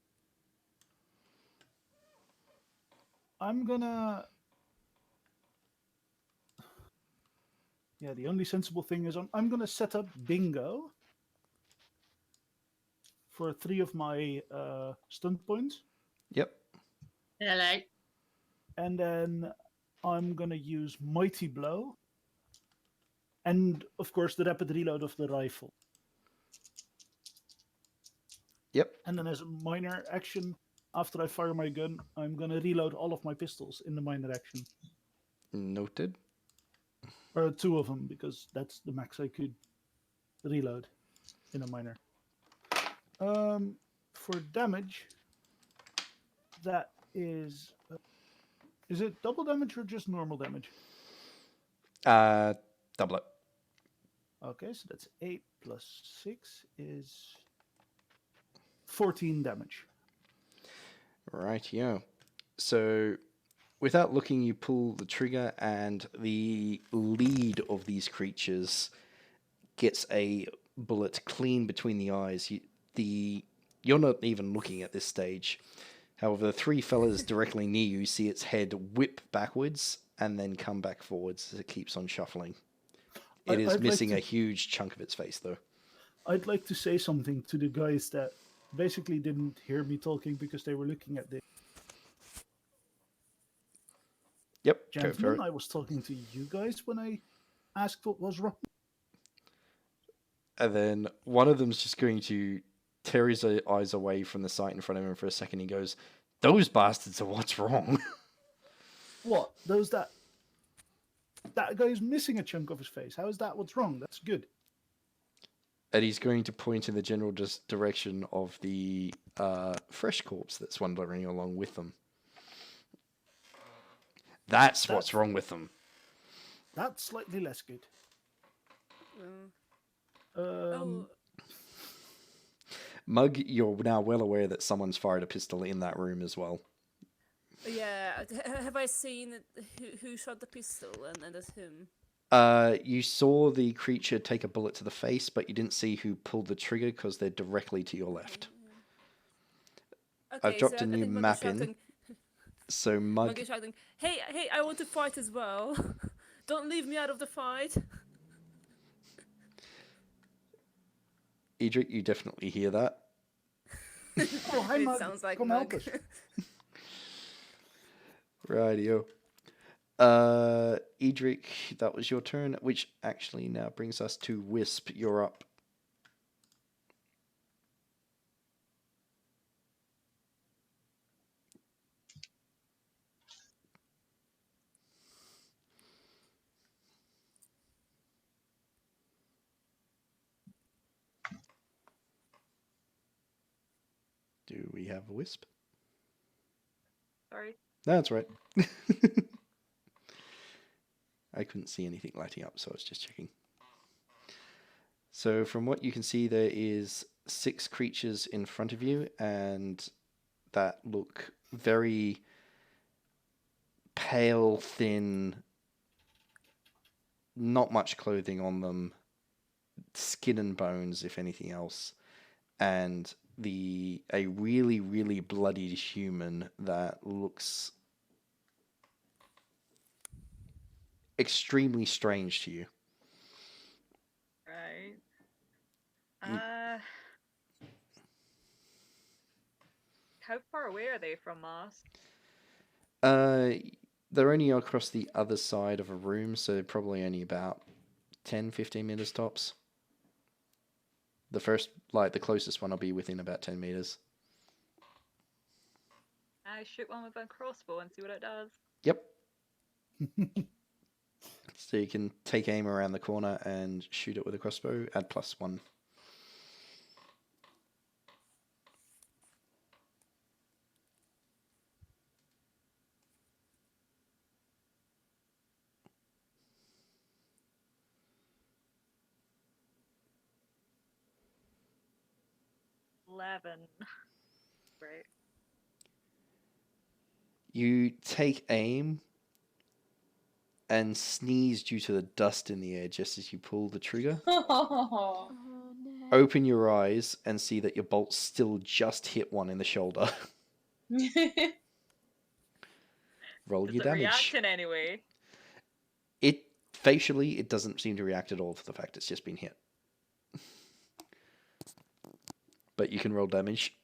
I'm gonna. Yeah, the only sensible thing is I'm gonna set up bingo for 3 of my stun points, Yep. Hello. and then I'm gonna use mighty blow, and of course the rapid reload of the rifle. Yep. And then as a minor action, after I fire my gun, I'm gonna reload all of my pistols in the minor action. Noted. Or 2 of them, because that's the max I could reload in a minor. For damage, that is it double damage or just normal damage? Double it. Okay, so that's 8 plus 6 is 14 damage. Rightio. So, without looking, you pull the trigger, and the lead of these creatures gets a bullet clean between the eyes. You're not even looking at this stage. However, the 3 fellas directly near you see its head whip backwards and then come back forwards as it keeps on shuffling. It is I'd like missing to- a huge chunk of its face, though. I'd like to say something to the guys that basically didn't hear me talking because they were looking at the Yep. Go for gentleman. it. I was talking to you guys when I asked what was wrong. And then one of them's just going to tear his eyes away from the sight in front of him for a second. He goes, "Those bastards are what's wrong." What? That guy's missing a chunk of his face. How is that what's wrong? That's good. And he's going to point in the general direction of the fresh corpse that's wandering along with them. That's what's wrong with them. That's slightly less good. Uh, oh, Mug, you're now well aware that someone's fired a pistol in that room as well. yeah. Have I seen who shot the pistol and at whom? You saw the creature take a bullet to the face, but you didn't see who pulled the trigger because they're directly to your left. Okay, I've dropped so a I new think Mug is map in. shouting- So Mug Mug, is shouting, hey, I want to fight as well. Don't leave me out of the fight. Edric, you definitely hear that. Oh, hi, It Mug. sounds like Come Mug. help us. Rightio. Edric, that was your turn, which actually now brings us to Wisp. You're up. Do we have a Wisp? Sorry. No, that's right. I couldn't see anything lighting up, so I was just checking. So from what you can see, there is 6 creatures in front of you, and that look very pale, thin, not much clothing on them, skin and bones, if anything else, and a really, really bloodied human that looks extremely strange to you. Right. You- how far away are they from us? They're only across the other side of a room, so probably only about 10, 15 meters tops. The closest one will be within about 10 meters. I shoot one with a crossbow and see what it does. Yep. So you can take aim around the corner and shoot it with a crossbow, add +1. $11. Right. You take aim and sneeze due to the dust in the air just as you pull the trigger. Oh no. Open your eyes and see that your bolt still just hit one in the shoulder. Roll Does your it damage. react in any way? It facially, it doesn't seem to react at all for the fact it's just been hit. But you can roll damage.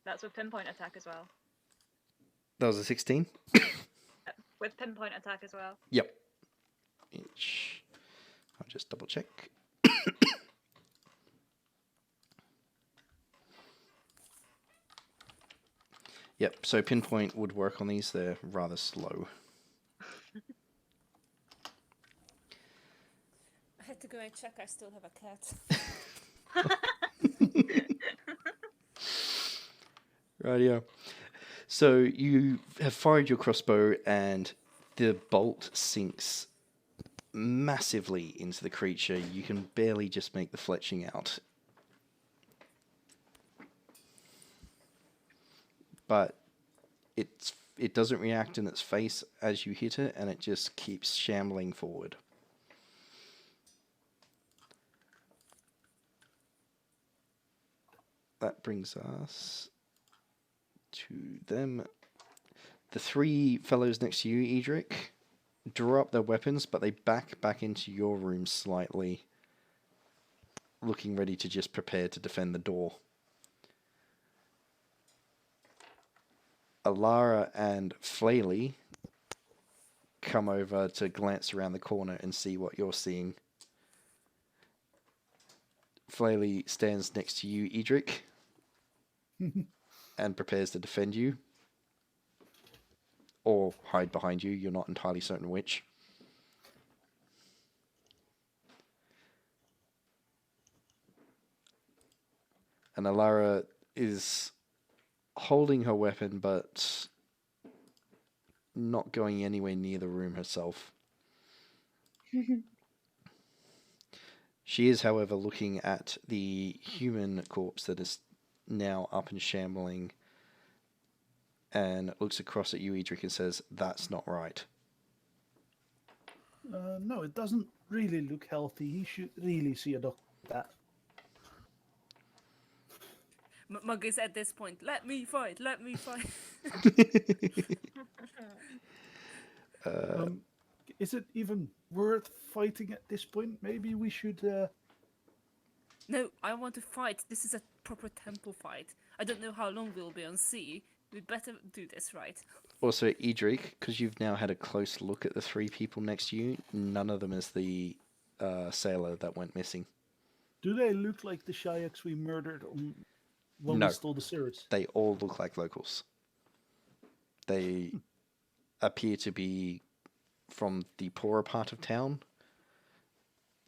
That's with pinpoint attack as well. That was a 16. With pinpoint attack as well. Yep. Each. I'll just double check. Yep, so pinpoint would work on these. They're rather slow. I had to go and check. I still have a cat. Rightio. So you have fired your crossbow and the bolt sinks massively into the creature. You can barely just make the fletching out. But it doesn't react in its face as you hit it, and it just keeps shambling forward. That brings us to them. The three fellows next to you, Edric, draw up their weapons, but they back into your room slightly, looking ready to just prepare to defend the door. Alara and Flaley come over to glance around the corner and see what you're seeing. Flaley stands next to you, Edric, and prepares to defend you. Or hide behind you, you're not entirely certain which. And Alara is holding her weapon, but not going anywhere near the room herself. She is, however, looking at the human corpse that is now up and shambling, and looks across at you, Edric, and says, "That's not right." No, it doesn't really look healthy. He should really see a doctor for that. Mug is at this point. Let me fight. Let me fight. Is it even worth fighting at this point? Maybe we should... No, I want to fight. This is a proper temple fight. I don't know how long we'll be on sea. We better do this right. Also, Edric, because you've now had a close look at the three people next to you, none of them is the sailor that went missing. Do they look like the Shayaks we murdered when No. we stole the Cirrus? They all look like locals. They appear to be from the poorer part of town.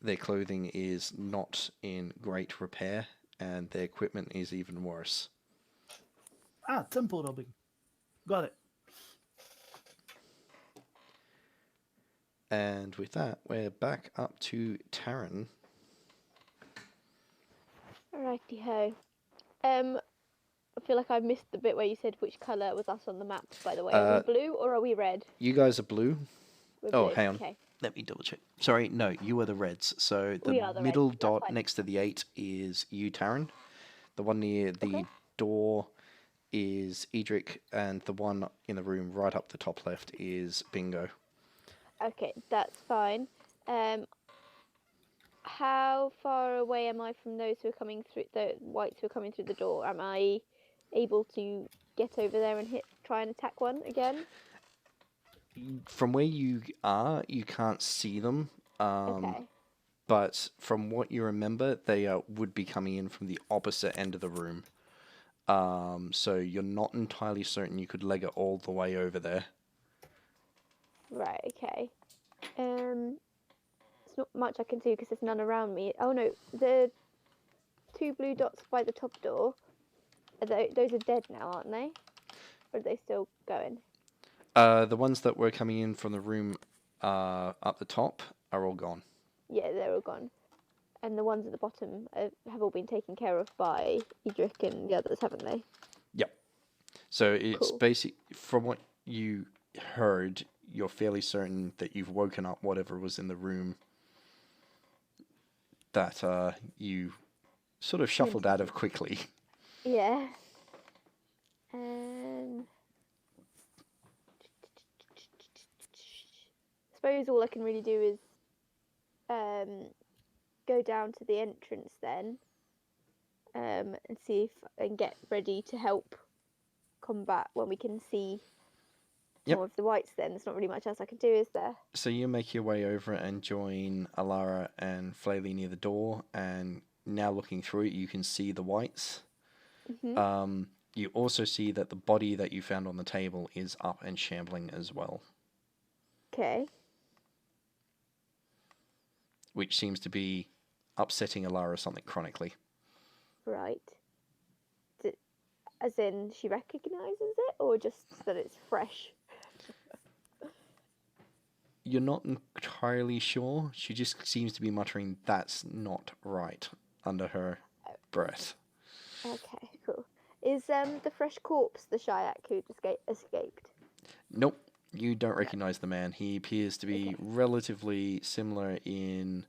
Their clothing is not in great repair, and their equipment is even worse. Ah, temple robbing. Got it. And with that, we're back up to Taryn. Righty ho. I feel like I missed the bit where you said which colour was us on the map, by the way. Are we blue or are we red? You guys are blue. We're Oh, blue. hang on. Okay. Let me double check. Sorry, no, you are the reds. So the We are the middle reds, that's dot fine. next to the 8 is you, Taryn. The one near the Okay. door is Edric, and the one in the room right up the top left is Bingo. Okay, that's fine. How far away am I from those who are coming through, the whites who are coming through the door? Am I able to get over there and try and attack one again? From where you are, you can't see them. Okay. But from what you remember, they would be coming in from the opposite end of the room. So you're not entirely certain you could leg it all the way over there. Right, okay. It's not much I can do because there's none around me. Oh no, the 2 blue dots by the top door, those are dead now, aren't they? Or are they still going? The ones that were coming in from the room up the top are all gone. Yeah, they're all gone. And the ones at the bottom have all been taken care of by Edric and the others, haven't they? Yep. So it's Cool. basic. From what you heard, you're fairly certain that you've woken up whatever was in the room that you sort of shuffled out of quickly. Yeah. Suppose all I can really do is go down to the entrance then, and see if and get ready to help combat when we can see Yep. more of the whites. Then there's not really much else I can do, is there? So you make your way over and join Alara and Flaley near the door, and now looking through it, you can see the whites. Hmm. You also see that the body that you found on the table is up and shambling as well, Okay. which seems to be upsetting Alara something chronically. Right. As in she recognises it, or just that it's fresh? You're not entirely sure. She just seems to be muttering, "That's not right," under her breath. Okay, cool. Is the fresh corpse the Shayak who escaped? Nope, you don't recognize the man. He appears to be Okay. relatively similar in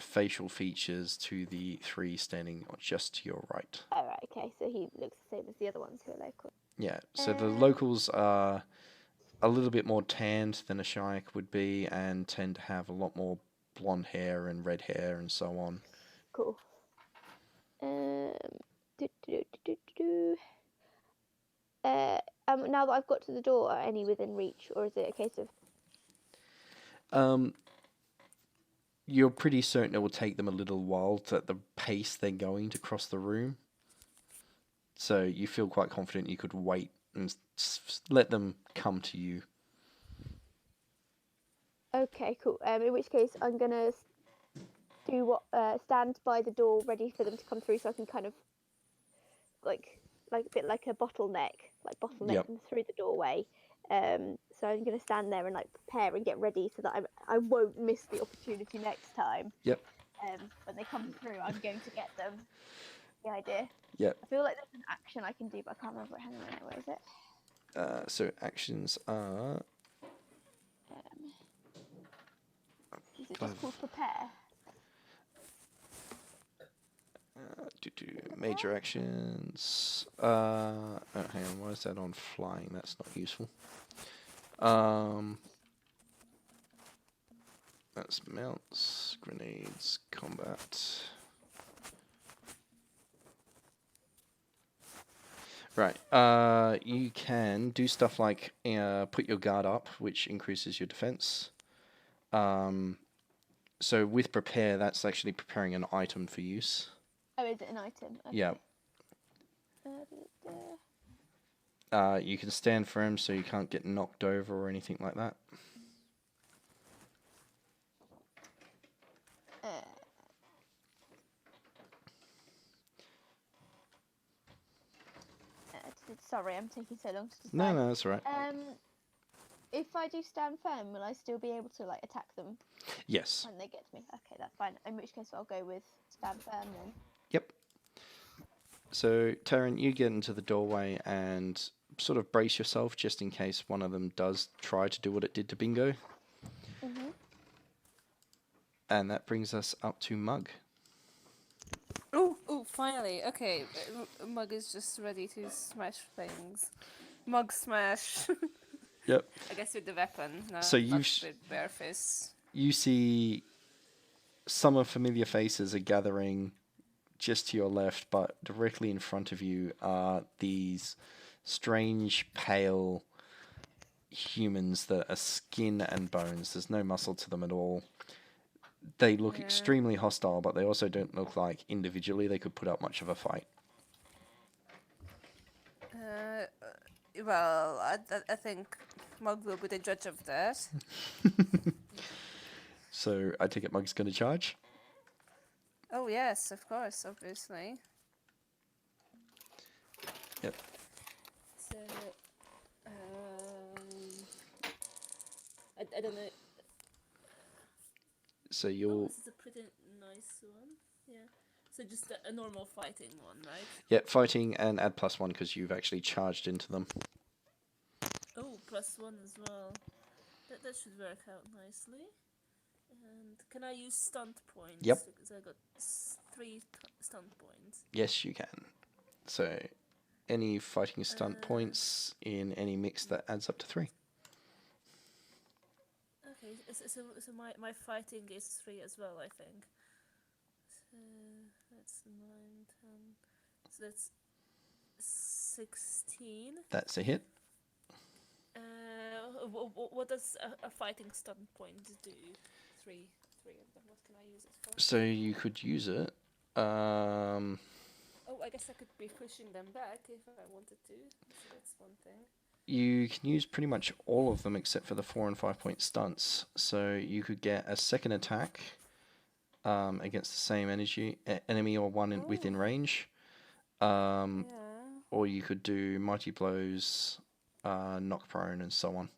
facial features to the 3 standing just to your right. Oh, right, okay, so he looks the same as the other ones who are local. Yeah, so the Um, locals are a little bit more tanned than a Shayak would be and tend to have a lot more blonde hair and red hair and so on. Cool. Do, do, do, do, do, do. Now that I've got to the door, are any within reach, or is it a case of... You're pretty certain it will take them a little while at the pace they're going to cross the room. So you feel quite confident you could wait and let them come to you. Okay, cool. In which case, I'm gonna do stand by the door, ready for them to come through, so I can kind of like a bit like a bottleneck, Yep. them through the doorway. So I'm gonna stand there and prepare and get ready so that I won't miss the opportunity next time. Yep. When they come through, I'm going to get them. The idea. Yep. I feel like there's an action I can do, but I can't remember it. Hang on a minute, where is it? So actions are... Is it just called prepare? major actions. Oh, hang on, why is that on flying? That's not useful. That's mounts, grenades, combat. Right. You can do stuff like put your guard up, which increases your defense. So with prepare, that's actually preparing an item for use. Oh, is it an item? Okay. Yeah. You can stand firm so you can't get knocked over or anything like that. Sorry, I'm taking so long to decide. No, that's all right. If I do stand firm, will I still be able to attack them Yes. when they get to me? Okay, that's fine. In which case, I'll go with stand firm then. Yep. So, Taryn, you get into the doorway and sort of brace yourself just in case one of them does try to do what it did to Bingo. And that brings us up to Mug. Oh, finally. Okay, Mug is just ready to smash things. Mug smash. Yep. I guess with the weapon, So not you with bare fists. You see some of familiar faces are gathering just to your left, but directly in front of you are these strange, pale humans that are skin and bones. There's no muscle to them at all. They look Yeah. extremely hostile, but they also don't look like individually they could put up much of a fight. Well, I think Mug will be the judge of that. So I take it Mug's going to charge. Oh yes, of course, obviously. Yep. So, I don't know. So Oh, you'll this is a pretty nice one. Yeah. So just a normal fighting one, right? fighting and add +1 because you've actually charged into them. Oh, +1 as well. That should work out nicely. And can I use stunt points? Yep. Because I got 3 stunt points. Yes, you can. So any fighting stunt Uh, points in any mix that adds up to 3. Okay, so my fighting is 3 as well, I think. So that's 9, 10. So that's 16. That's a hit. What does a fighting stunt point do? 3 of them. What can I use it for? So you could use it. Oh, I guess I could be pushing them back if I wanted to. So that's one thing. You can use pretty much all of them except for the 4 and 5 point stunts. So you could get a second attack against the same enemy or one within range. Yeah. Or you could do mighty blows, knock prone, and so on.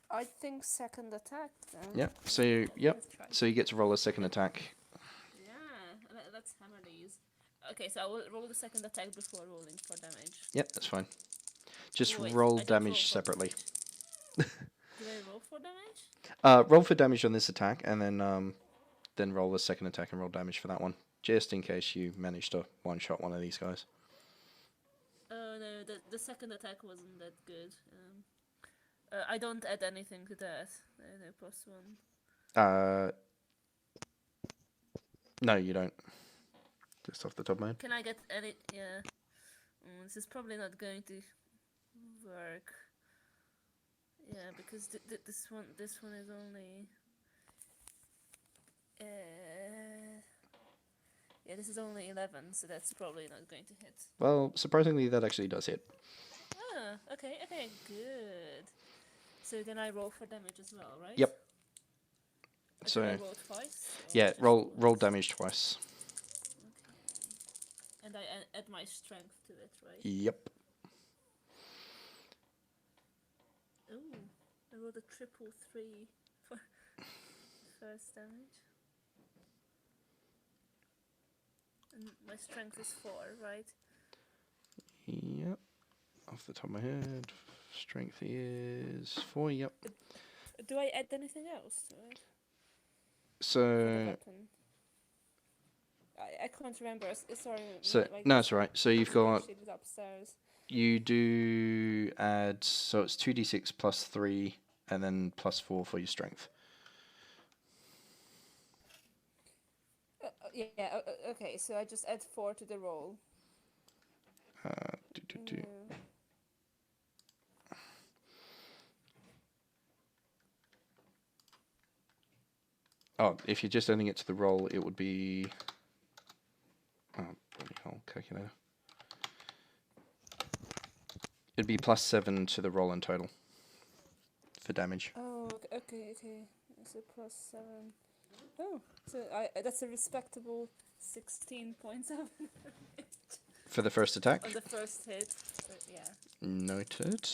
I think second attack then. Yep. So Let's try. So you get to roll a second attack. Yeah, let's hammer these. Okay, so I will roll the second attack before rolling for damage. Yep, that's fine. Just Wait, roll I don't damage roll for separately. damage. Did I roll for damage? Roll for damage on this attack, and then roll the second attack and roll damage for that one, just in case you manage to one-shot one of these guys. Oh no, the second attack wasn't that good. I don't add anything to that. No +1. No, you don't. Just off the top of my head. Can I get any? Yeah. This is probably not going to work. Yeah, because this one is only. Yeah, this is only 11, so that's probably not going to hit. Well, surprisingly, that actually does hit. Ah, okay, good. So then I roll for damage as well, right? Yep. Did So I roll twice? Or yeah, just roll once? damage twice. Okay. And I add my strength to it, right? Yep. Ooh, I rolled a triple 3 for first damage. And my strength is 4, right? Yep. Off the top of my head, strength is 4. Yep. Do I add anything else to it? For the So weapon? I can't remember. Sorry. no, it's all right. So you've got sheet is upstairs. you do add, so it's 2d6 plus 3, and then plus 4 for your strength. Yeah. Okay. So I just add 4 to the roll. Do. No. Oh, if you're just adding it to the roll, it would be. Oh, bloody hell, calculator. It'd be +7 to the roll in total for damage. Oh, okay. So +7. Oh, so that's a respectable 16.7 For the first attack. on the first hit. Yeah. Noted.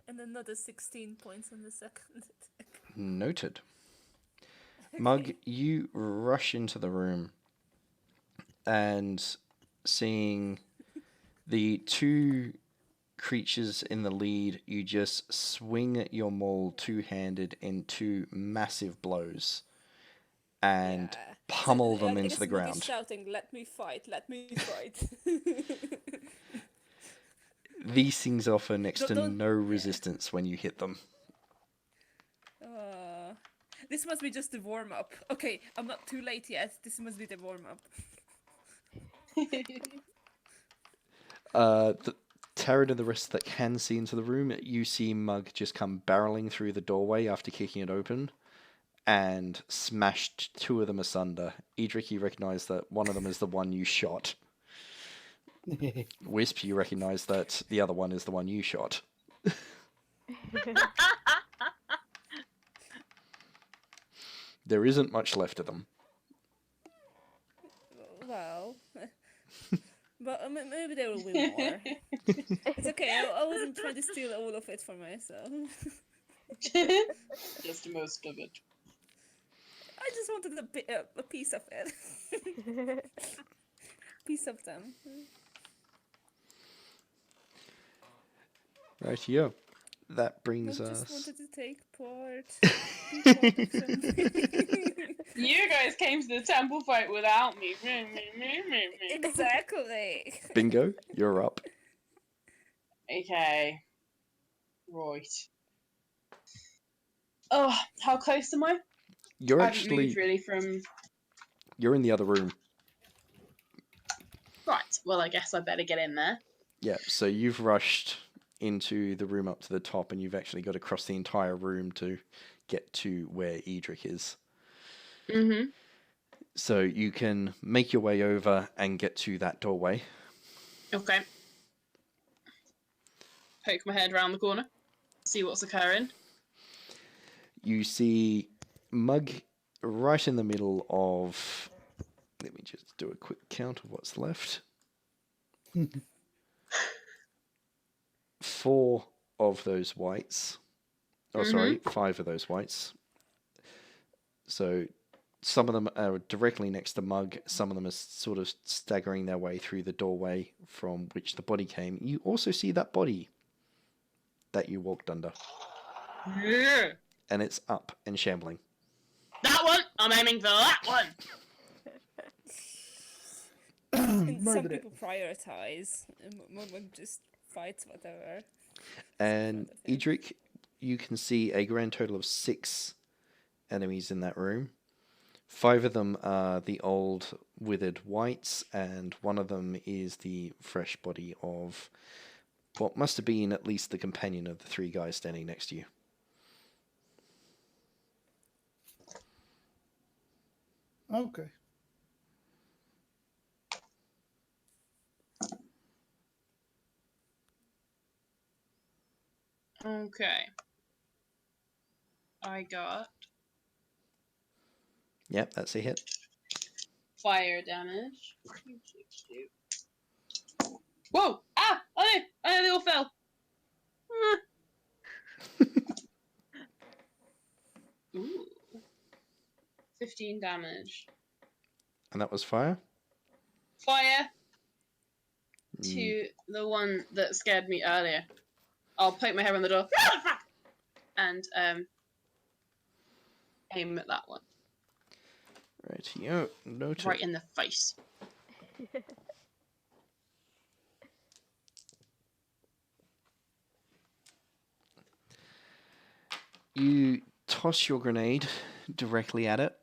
And, And another 16 points on the second attack. Noted. Mug, you rush into the room and seeing the two creatures in the lead, you just swing your maul two-handed in two massive blows and Yeah. pummel So, them I into guess the Mug is ground. shouting, "Let me fight! Let me fight!" These things offer next to Don't- no yeah. resistance when you hit them. This must be just the warm up. Okay, I'm not too late yet. This must be the warm up. Taryn and the rest that can see into the room, you see Mug just come barreling through the doorway after kicking it open and smashed two of them asunder. Edric, you recognize that one of them is the one you shot. Wisp, you recognize that the other one is the one you shot. There isn't much left of them. Well, but maybe there will be more. It's okay. I wasn't trying to steal all of it for myself. Just most of it. I just wanted a piece of it. Piece of them. Rightio. That I brings just us... wanted to take part. Be part of something. You guys came to the temple fight without me. Exactly. Bingo, you're up. Okay. Right. Oh, how close am I? You're I haven't moved actually... really from... You're in the other room. Right, well I guess I better get in there. Yeah, so you've rushed into the room up to the top and you've actually got to cross the entire room to get to where Edric is. Mm-hmm. So you can make your way over and get to that doorway. Okay. Poke my head around the corner. See what's occurring. You see Mug right in the middle of... Let me just do a quick count of what's left. 4 of those whites. Oh, sorry, 5 of those whites. So some of them are directly next to Mug. Some of them are sort of staggering their way through the doorway from which the body came. You also see that body that you walked under. Yeah. And it's up and shambling. That one! I'm aiming for that one! And some Murder it. people prioritize. One just fights whatever. And front of him. Edric, you can see a grand total of 6 enemies in that room. 5 of them are the old withered whites, and one of them is the fresh body of what must have been at least the companion of the 3 guys standing next to you. Okay. Okay. I got Yep, that's a hit. fire damage. Whoa! Ah! Oh no! Oh no, they all fell! Ah. Ooh. 15 damage. And that was fire? Fire Mm, to the one that scared me earlier. I'll poke my head on the door. And aim at that one. Rightio, noted. Right in the face. You toss your grenade directly at it,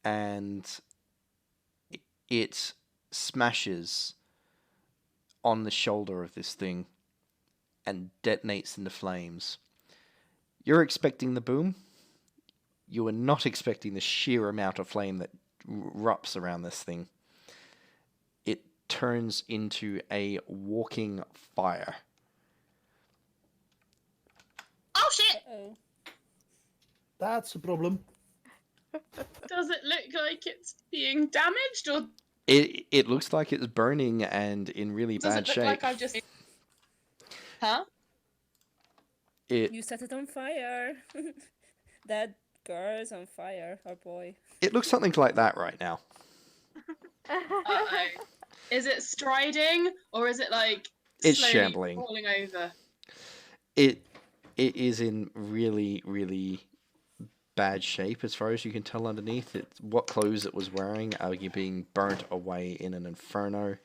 and it smashes on the shoulder of this thing and detonates into flames. You're expecting the boom. You are not expecting the sheer amount of flame that erupts around this thing. It turns into a walking fire. Oh shit! Oh. That's a problem. Does it look like it's being damaged, or It looks like it's burning and in really does bad it look shape. like I've just... Huh? It You set it on fire. That girl is on fire, or boy. it looks something like that right now. Uh-oh. Is it striding or is it like It's slowly shambling. falling over? It is in really, really bad shape as far as you can tell underneath. What clothes it was wearing are being burnt away in an inferno,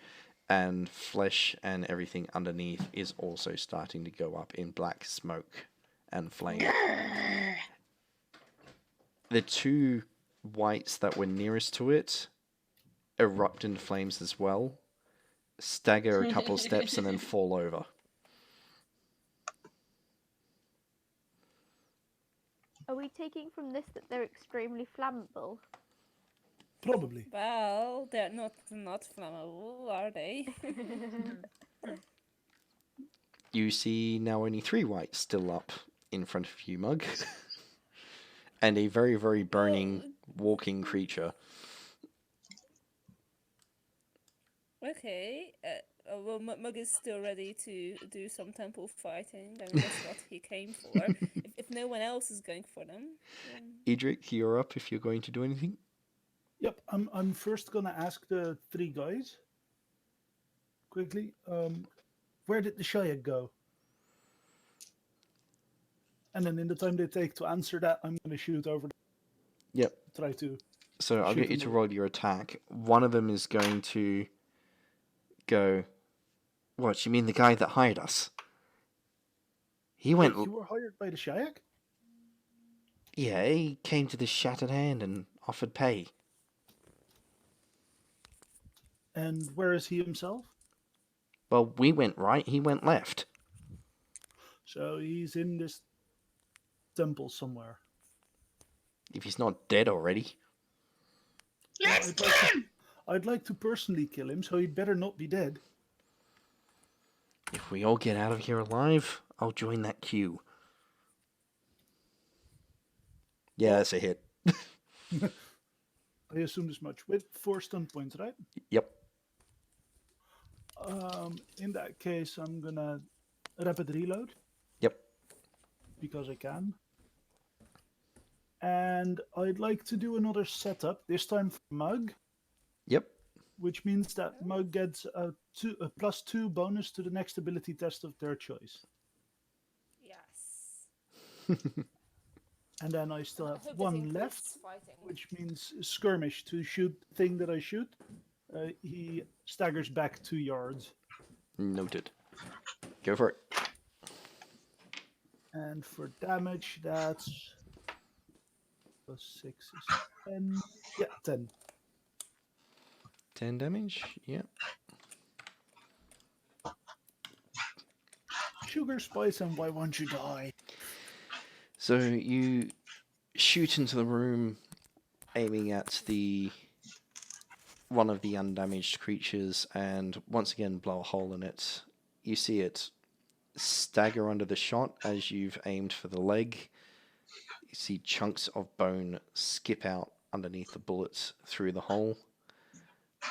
and flesh and everything underneath is also starting to go up in black smoke and flame. The two whites that were nearest to it erupt into flames as well, stagger a couple of steps, and then fall over. Are we taking from this that they're extremely flammable? Probably. Well, they're not flammable, are they? You see now only 3 whites still up in front of you, Mug. And a very, very burning walking creature. Okay. Well, Mug is still ready to do some temple fighting. I mean, that's what he came for. If no one else is going for them, then... Edric, you're up if you're going to do anything. Yep, I'm first gonna ask the 3 guys quickly. Where did the Shayak go? And then in the time they take to answer that, I'm gonna shoot over. Yep. Try to. So I'll Shoot get you them to all. roll your attack. One of them is going to go... What, you mean the guy that hired us? He Wait, went... you were hired by the Shayak? Yeah, he came to this Shattered Hand and offered pay. And where is he himself? Well, we went right, he went left. So he's in this temple somewhere. If he's not dead already. Let's I'd kill like to- him! I'd like to personally kill him, so he'd better not be dead. If we all get out of here alive, I'll join that queue. Yeah, that's a hit. I assume as much. With 4 stun points, right? Yep. In that case, I'm gonna rapid reload. Yep. Because I can. And I'd like to do another setup, this time for Mug, Yep. which means that Mug gets a +2 bonus to the next ability test of their choice. Yes. And then I still I have hope this 1 includes left, fighting. which means skirmish. To shoot thing that I shoot, he staggers back 2 yards. Noted. Go for it. And for damage, that's +6 is 10. Yeah, 10. 10 damage. Yep. Sugar, spice, and why won't you die? So you shoot into the room, aiming at one of the undamaged creatures, and once again blow a hole in it. You see it stagger under the shot as you've aimed for the leg. You see chunks of bone skip out underneath the bullets through the hole,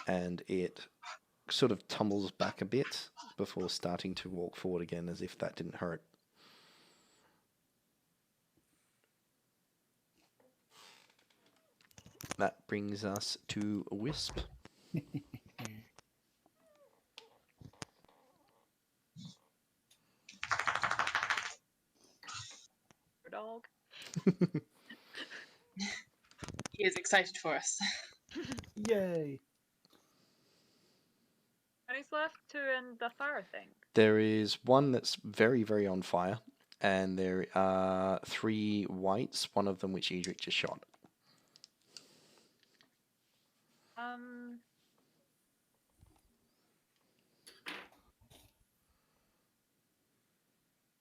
and it sort of tumbles back a bit before starting to walk forward again as if that didn't hurt. That brings us to Wisp. Dog. He is excited for us. Yay! And he's left 2 in the fire thing. There is one that's very, very on fire, and there are 3 whites, one of them which Edric just shot.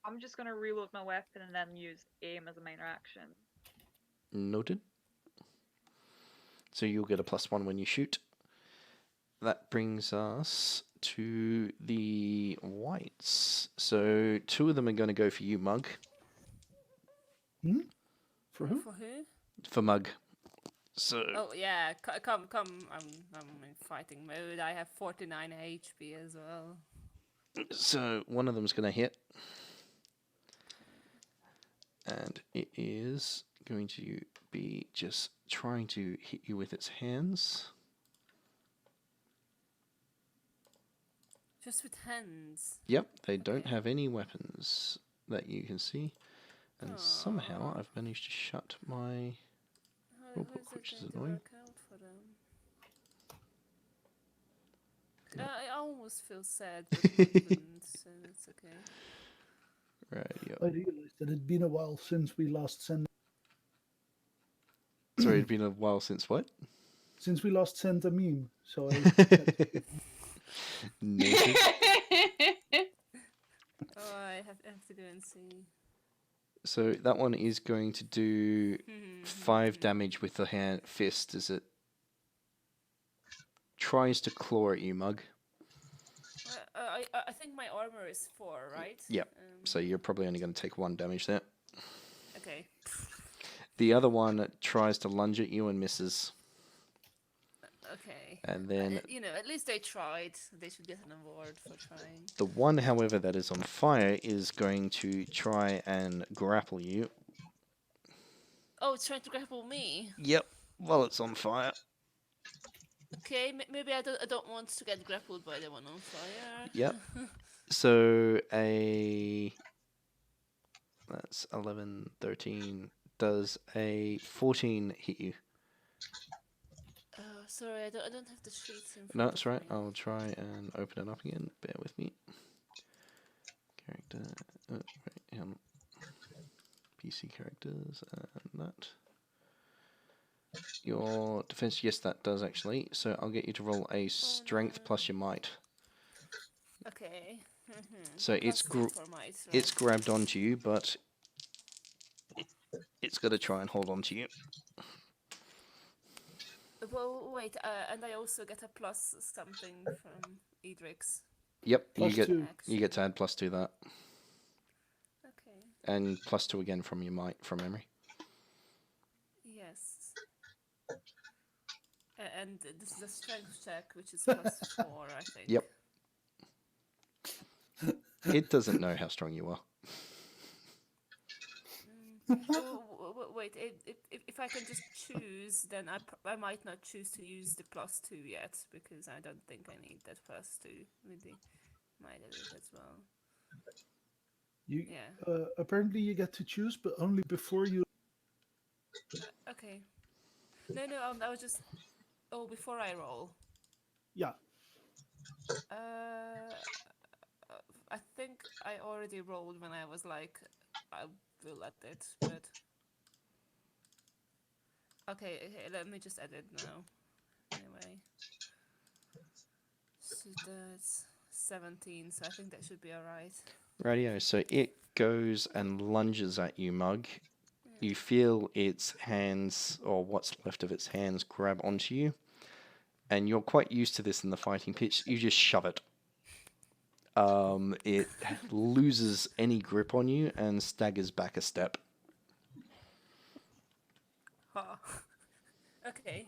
I'm just gonna reload my weapon and then use aim as a minor action. Noted. So you'll get a +1 when you shoot. That brings us to the whites. So 2 of them are going to go for you, Mug. For who? For who? For Mug. So Oh yeah, come! I'm in fighting mode. I have 49 HP as well. So one of them's going to hit. and it is going to be just trying to hit you with its hands. Just with hands. Yep, they don't Okay. have any weapons that you can see. And somehow Aw. I've managed to shut my How rulebook, is it which is going to annoying. work out for them? I almost feel sad, but it couldn't, so it's okay. Right, I realized that it'd been a while since we last sent Sorry, it's been a while since what? a meme. So I Noted. Oh, I have to go and see. So that one is going to do 5 damage with the fist as it tries to claw at you, Mug. I think my armor is 4, right? Yep. So you're probably only going to take 1 damage there. Okay. The other one tries to lunge at you and misses. Okay. And then You know, at least they tried. They should get an award for trying. the one, however, that is on fire is going to try and grapple you. Oh, it's trying to grapple me. Yep, while it's on fire. Okay, maybe I don't want to get grappled by the one on fire. Yep. So that's 11, 13. Does a 14 hit you? Sorry, I don't have the sheets in front. No, that's of right. me. I'll try and open it up again. Bear with me. Character. Oh, right, PC characters and that. Your defense, yes, that does actually. So I'll get you to roll a strength plus your might. Okay. So it's Plus 2 for might, it's right? grabbed onto you, but it's got to try and hold on to you. Well, wait, and I also get a plus something from Edrix. Yep, Plus you 2. get to add plus to that, Okay. and plus 2 again from your might from memory. Yes. And this is a strength check, which is plus 4, I think. Yep. It doesn't know how strong you are. Wait, if I can just choose, then I might not choose to use the plus 2 yet, because I don't think I need that plus 2 with the might edit as well. Yeah. Apparently you get to choose, but only before you. Okay. No, I was just... Oh, before I roll. Yeah. I think I already rolled when I was like, I will at it, but... Okay, let me just edit now. Anyway. So that's 17, so I think that should be alright. Radio. So it goes and lunges at you, Mug. You feel its hands, or what's left of its hands, grab onto you. And you're quite used to this in the fighting pitch. You just shove it. It loses any grip on you and staggers back a step. Huh. Okay.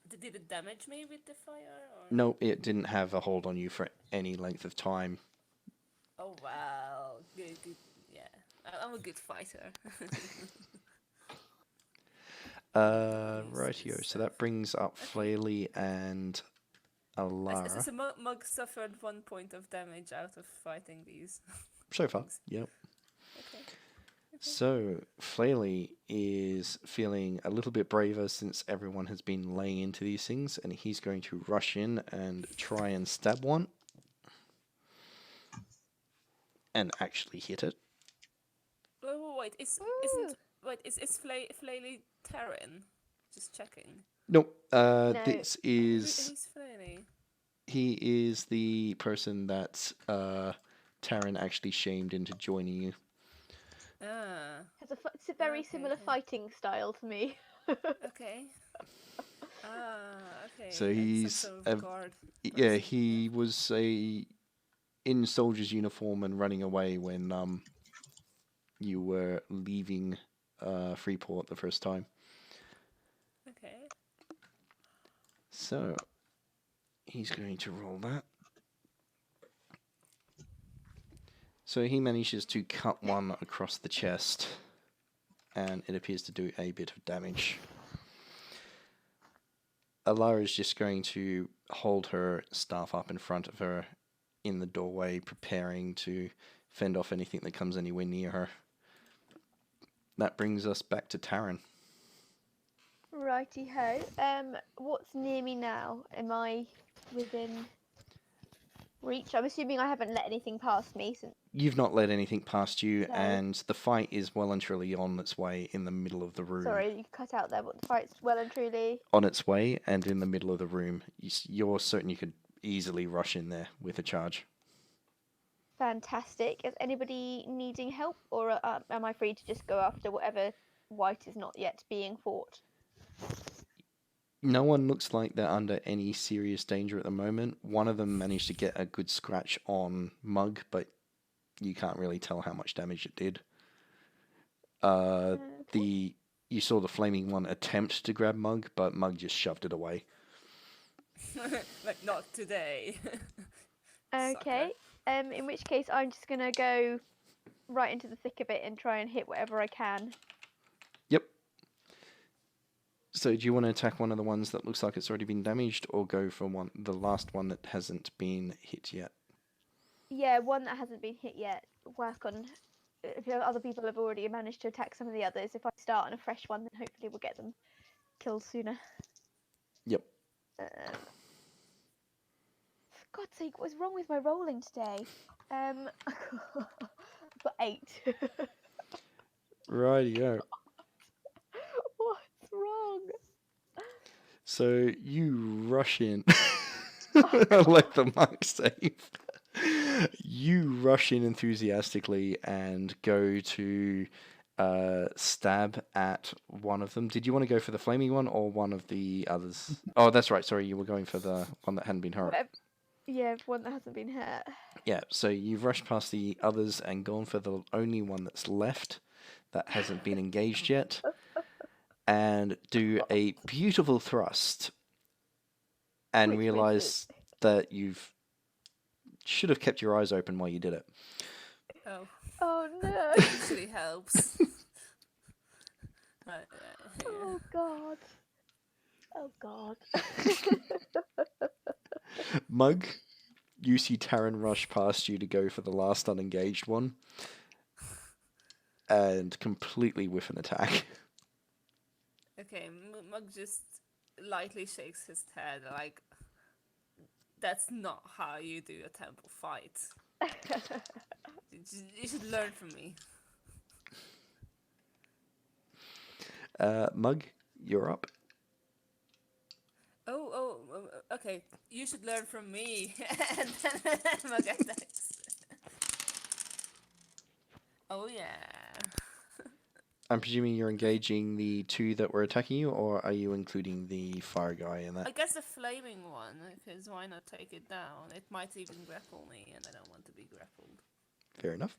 Did it damage me with the fire? Or? No, it didn't have a hold on you for any length of time. Oh, wow. Good. Yeah. I'm a good fighter. Rightio. So that brings up Flaley and Alara. So Mug suffered 1 point of damage out of fighting these. So far, yep. Okay. So Flaley is feeling a little bit braver since everyone has been laying into these things, and he's going to rush in and try and stab one. And actually hit it. Oh, wait, is Flaley Terran? Just checking. Nope. No. This is... Who's Flaley? He is the person that Taryn actually shamed into joining you. Ah, It's a very Okay, similar okay. fighting style to me. okay. Okay. So like some he's sort of guard yeah, person, he was in soldier's uniform and running away when you were leaving Freeport the first time. Okay. So he's going to roll that. So he manages to cut one across the chest. and it appears to do a bit of damage. Alara is just going to hold her staff up in front of her in the doorway, preparing to fend off anything that comes anywhere near her. That brings us back to Taryn. Righty ho. What's near me now? Am I within reach? I'm assuming I haven't let anything past me since. You've not let anything past you, No. and the fight is well and truly on its way in the middle of the room. Sorry, you cut out there. But the fight's well and truly. On its way and in the middle of the room. You're certain you could easily rush in there with a charge. Fantastic. Is anybody needing help, or am I free to just go after whatever white is not yet being fought? No one looks like they're under any serious danger at the moment. One of them managed to get a good scratch on Mug, but you can't really tell how much damage it did. You saw the flaming one attempt to grab Mug, but Mug just shoved it away. Like, not today. Okay. In which case, I'm just gonna go right into the thick of it and try and hit whatever I can. Yep. So do you want to attack one of the ones that looks like it's already been damaged, or go for the last one that hasn't been hit yet? Yeah, one that hasn't been hit yet. Work on. If other people have already managed to attack some of the others, if I start on a fresh one, then hopefully we'll get them killed sooner. Yep. For God's sake, what's wrong with my rolling today? Got 8. Rightio. What's wrong? So you rush in. I like the mark save. You rush in enthusiastically and go to stab at one of them. Did you want to go for the flaming one or one of the others? Oh, that's right. Sorry, you were going for the one that hadn't been hurt. Yeah, one that hasn't been hurt. Yeah, so you've rushed past the others and gone for the only one that's left that hasn't been engaged yet. And do a beautiful thrust. And Which realize that you've should have kept your eyes open while you did it. Oh, Oh no! usually helps. Right, here. Oh god! Oh god! Mug, you see Taryn rush past you to go for the last unengaged one. And completely whiff an attack. Okay, Mug just lightly shakes his head like, that's not how you do a temple fight. You should learn from me. Mug, you're up. Okay. You should learn from me. And then Mug attacks. Oh yeah. I'm presuming you're engaging the two that were attacking you, or are you including the fire guy in I that? guess the flaming one, because why not take it down? It might even grapple me, and I don't want to be grappled. Fair enough.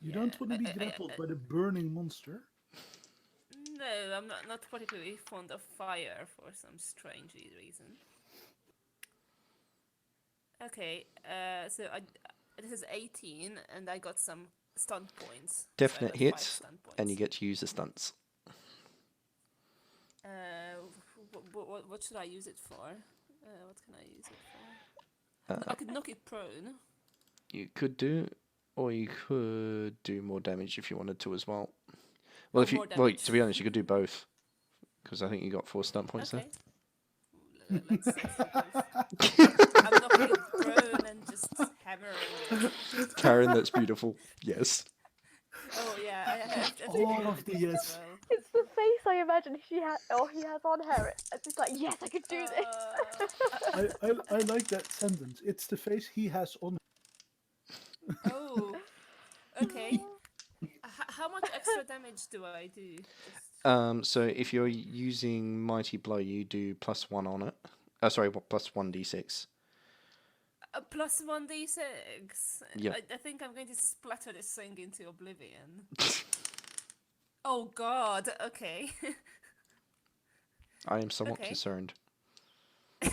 You don't want to be I- grappled by the burning monster. No, I'm not particularly fond of fire for some strange reason. Okay, so this is 18, and I got some stunt points. So I Definite got 5 hits, stunt and you points. get to use the stunts. What should I use it for? What can I use it for? I could knock it prone. You could do, or you could do more damage if you wanted to as well. Well, More well, damage. to be honest, you could do both, because I think you got 4 stunt points Okay. there. Let's do both. I'm knocking it prone and just hammering it. Karen, that's beautiful. Yes. Oh yeah, I All think of the as yes. well. It's the face I imagine he has on her. It's just like, yes, I could do this. I like that sentence. It's the face he has on. Oh, okay. How much extra damage do I do? So if you're using Mighty Blow, you do +1 on it. Sorry, +1d6. Plus 1d6. Yeah. I think I'm going to splatter this thing into oblivion. Oh god, okay. I am somewhat Okay. concerned. I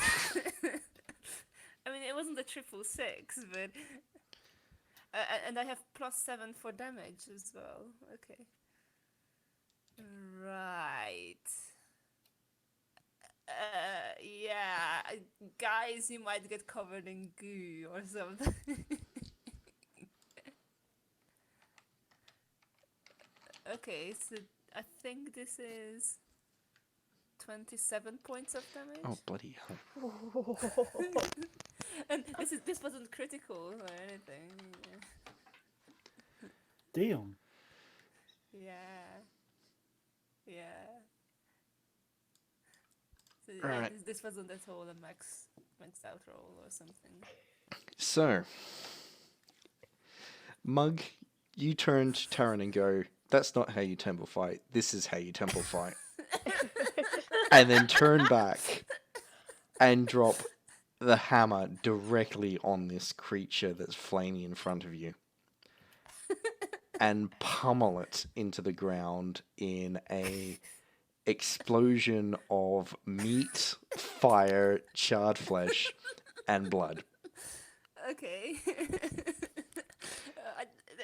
mean, it wasn't a 666, but... and I have +7 for damage as well. Okay. guys, you might get covered in goo or something. Okay, so I think this is 27 points of damage. Oh, bloody hell. And this wasn't critical or anything. Damn. Yeah. Yeah. So Alright. this wasn't at all a maxed out roll or something. So, Mug, you turn to Taryn and go, "That's not how you temple fight. This is how you temple fight." And then turn back and drop the hammer directly on this creature that's flaming in front of you. And pummel it into the ground in a explosion of meat, fire, charred flesh, and blood. Okay.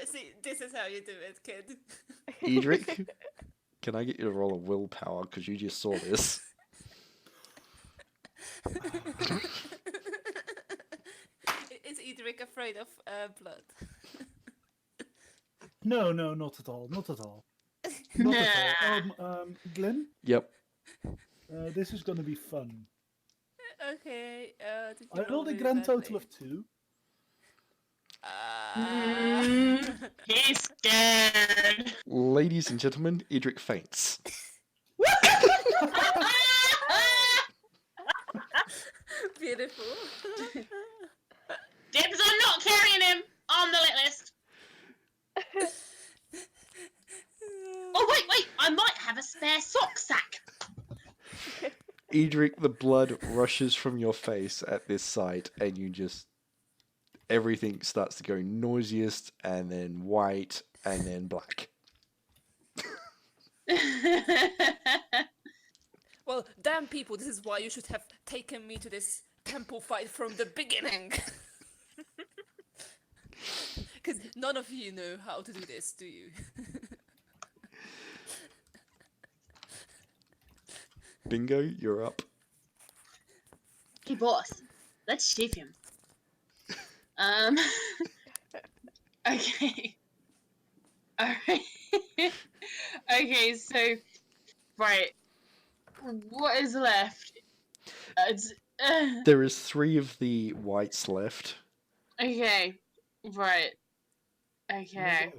See, this is how you do it, kid. Edric, can I get you to roll a willpower because you just saw this? Is Edric afraid of blood? No, not at all. Not at all. Not at all. Glenn, Yep. this is going to be fun. Okay. Did I you roll rolled a really grand total badly? of 2. He's scared. Ladies and gentlemen, Edric faints. Beautiful. Dibs on not carrying him on the lit list. Oh wait, I might have a spare sock sack. Edric, the blood rushes from your face at this sight, and you just... everything starts to go noisiest, and then white, and then black. Well, damn people, this is why you should have taken me to this temple fight from the beginning. Because none of you know how to do this, do you? Bingo, you're up. Hey boss, let's shave him. Okay. Alright. Okay, so right. What is left? There is 3 of the whites left. Okay. Right. Okay.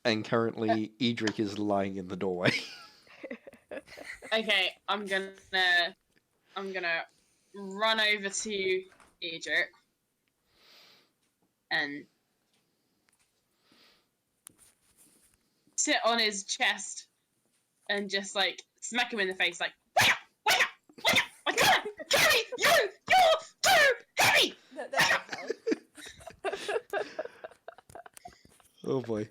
And currently, Edric is lying in the doorway. Okay, I'm gonna run over to Edric and sit on his chest and just like smack him in the face like wake up! Wake up! Wake up! I can't carry you! You're too heavy! That's Oh boy.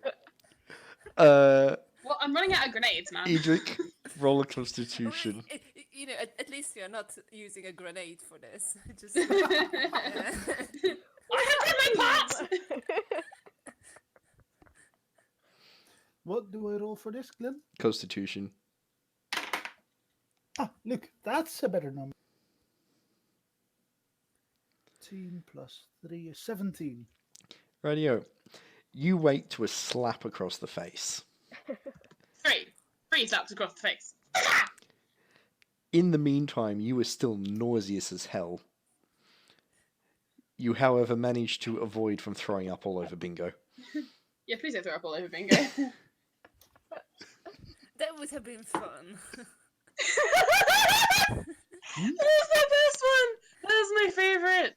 Well, I'm running out of grenades, man. Edric, roll a constitution. You know, at least you're not using a grenade for this. Just I have done my part! What do I roll for this, Glenn? Constitution. Ah, look, that's a better number. 18 plus 3 is 17. Radio. You wait to a slap across the face. Three slaps across the face. In the meantime, you are still nauseous as hell. You, however, manage to avoid from throwing up all over Bingo. Yeah, please don't throw up all over Bingo. that would have been fun. That was my best one. That was my favorite.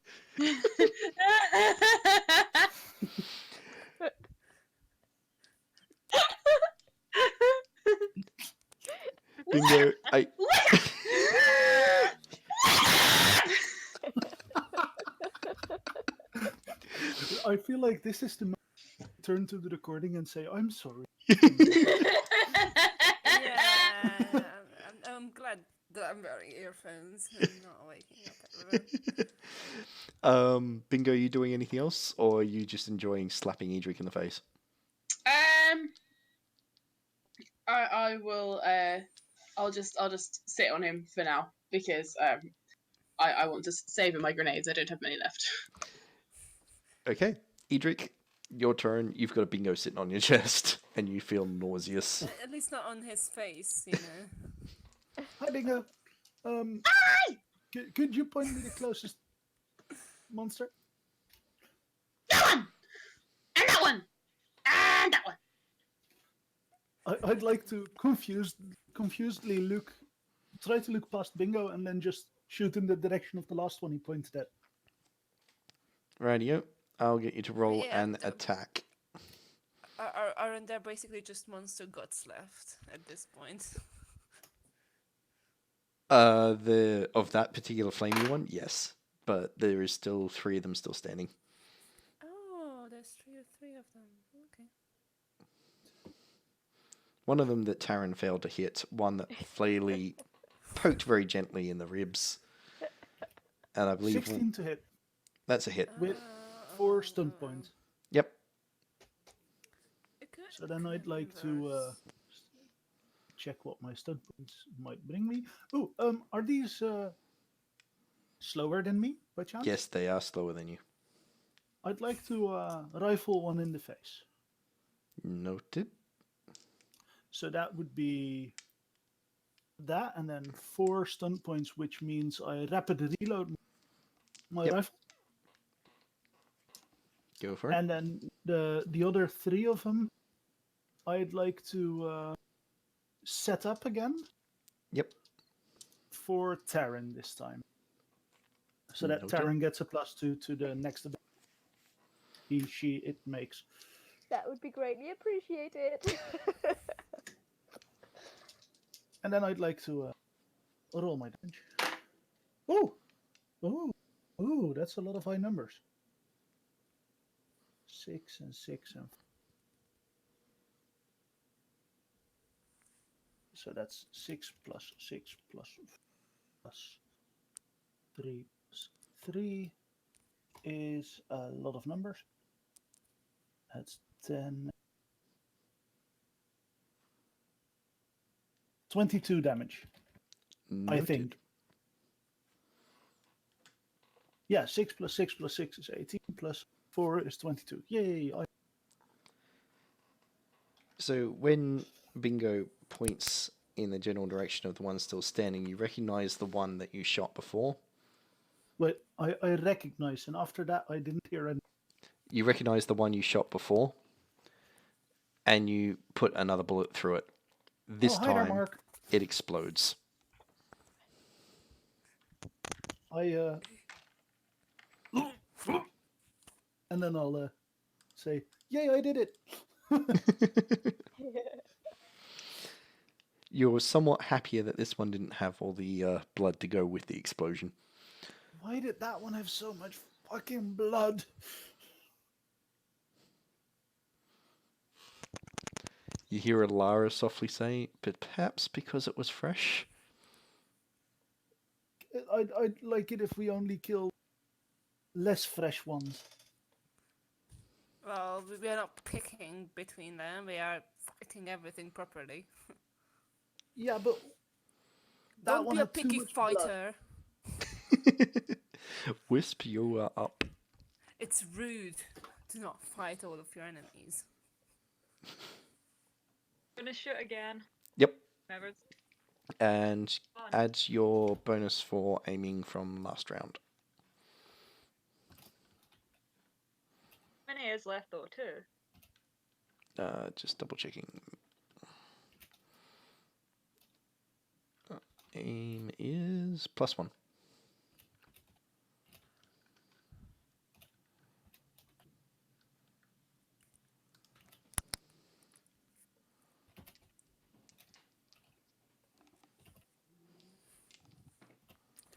Bingo, I feel like this is the moment to turn to the recording and say, I'm sorry. Yeah, I'm glad that I'm wearing earphones and not waking up everyone. Bingo, you doing anything else, or are you just enjoying slapping Edric in the face? I will I'll just sit on him for now because I want to save my grenades. I don't have many left. Okay, Edric, your turn. You've got a bingo sitting on your chest, and you feel nauseous. At least not on his face, you know. Hi, Bingo. Could you point me the closest monster? That one, and that one, and that one. I'd like to confusedly try to look past Bingo and then just shoot in the direction of the last one he pointed at. Radio, I'll get you to roll Yeah, an attack. Aren't there basically just monster guts left at this point? Of that particular flamey one, yes, but there is still 3 of them still standing. Oh, there's three of them. Okay. One of them that Taryn failed to hit, one that Flaley poked very gently in the ribs, and I believe 16 to hit that's a hit. with 4 stun points. Yep. Good, So then I'd like to converse. check what my stun points might bring me. Oh, are these slower than me by chance? Yes, they are slower than you. I'd like to rifle one in the face. Noted. So that would be that, and then 4 stun points, which means I rapid reload my Yep. rifle. Go for it. And then the other 3 of them, I'd like to set up again Yep. for Terran this time. So that Noted. Terran gets a +2 to the next ability it makes. That would be greatly appreciated. And then I'd like to roll my damage. Oh, that's a lot of high numbers. 6 and 6 and. So that's 6 plus 6 plus 3 plus 3 is a lot of numbers. That's 10. 22 damage, I Noted. think. Yeah, 6 plus 6 plus 6 is 18, plus 4 is 22. Yay! So when Bingo points in the general direction of the one still standing, you recognize the one that you shot before. But I recognize, and after that, I didn't hear any. You recognize the one you shot before, and you put another bullet through it. This Hi there, time, Mark. it explodes. And then I'll say, "Yay, I did it!" You're somewhat happier that this one didn't have all the blood to go with the explosion. Why did that one have so much fucking blood? You hear Alara softly say, but perhaps because it was fresh? I'd like it if we only kill less fresh ones. Well, we are not picking between them. We are fighting everything properly. Yeah, but that Don't one be a had too picky much blood. fighter. Wisp, you are up. It's rude to not fight all of your enemies. Gonna shoot again. Yep. Remember, And fun. add your bonus for aiming from last round. How many is left though? 2. Just double checking. Aim is +1.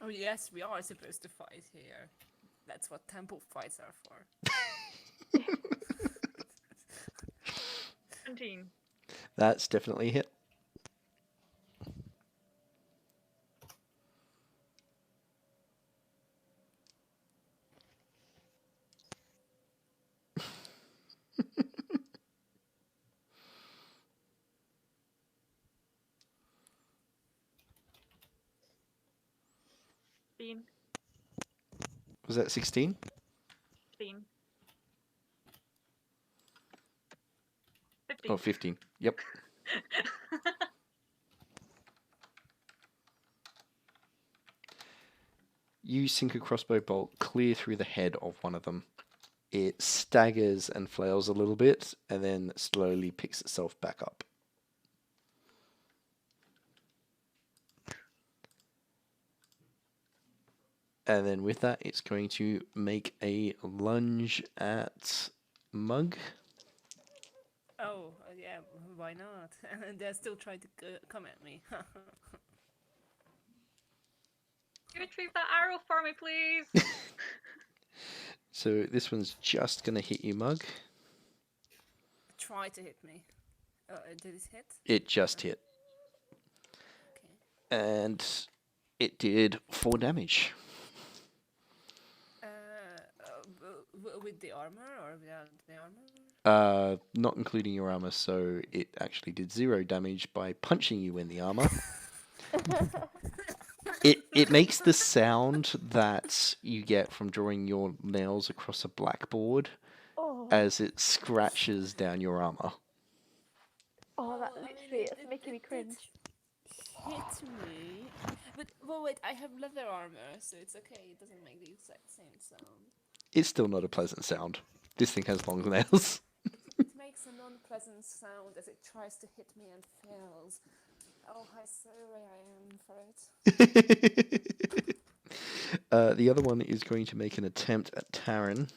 Oh yes, we are supposed to fight here. That's what temple fights are for. 17. That's definitely a hit. 15. Was that 16? 15. 15. Oh, 15. Yep. You sink a crossbow bolt clear through the head of one of them. It staggers and flails a little bit, and then slowly picks itself back up. And then with that, it's going to make a lunge at Mug. Oh, yeah, why not? And they're still trying to come at me. You retrieve that arrow for me, please. So this one's just going to hit you, Mug. Try to hit me. Did it hit? It just hit. Okay. And it did 4 damage. With the armor or without the armor? Not including your armor, so it actually did 0 damage by punching you in the armor. It makes the sound that you get from drawing your nails across a blackboard Oh, as it scratches down your armor. oh, that I mean, literally, it's making me it cringe. hit me. But, well, wait, I have leather armor, so it's okay. It doesn't make the exact same sound. It's still not a pleasant sound. This thing has long nails. It makes a non-pleasant sound as it tries to hit me and fails. Oh, how sorry I am for it. The other one is going to make an attempt at Taryn,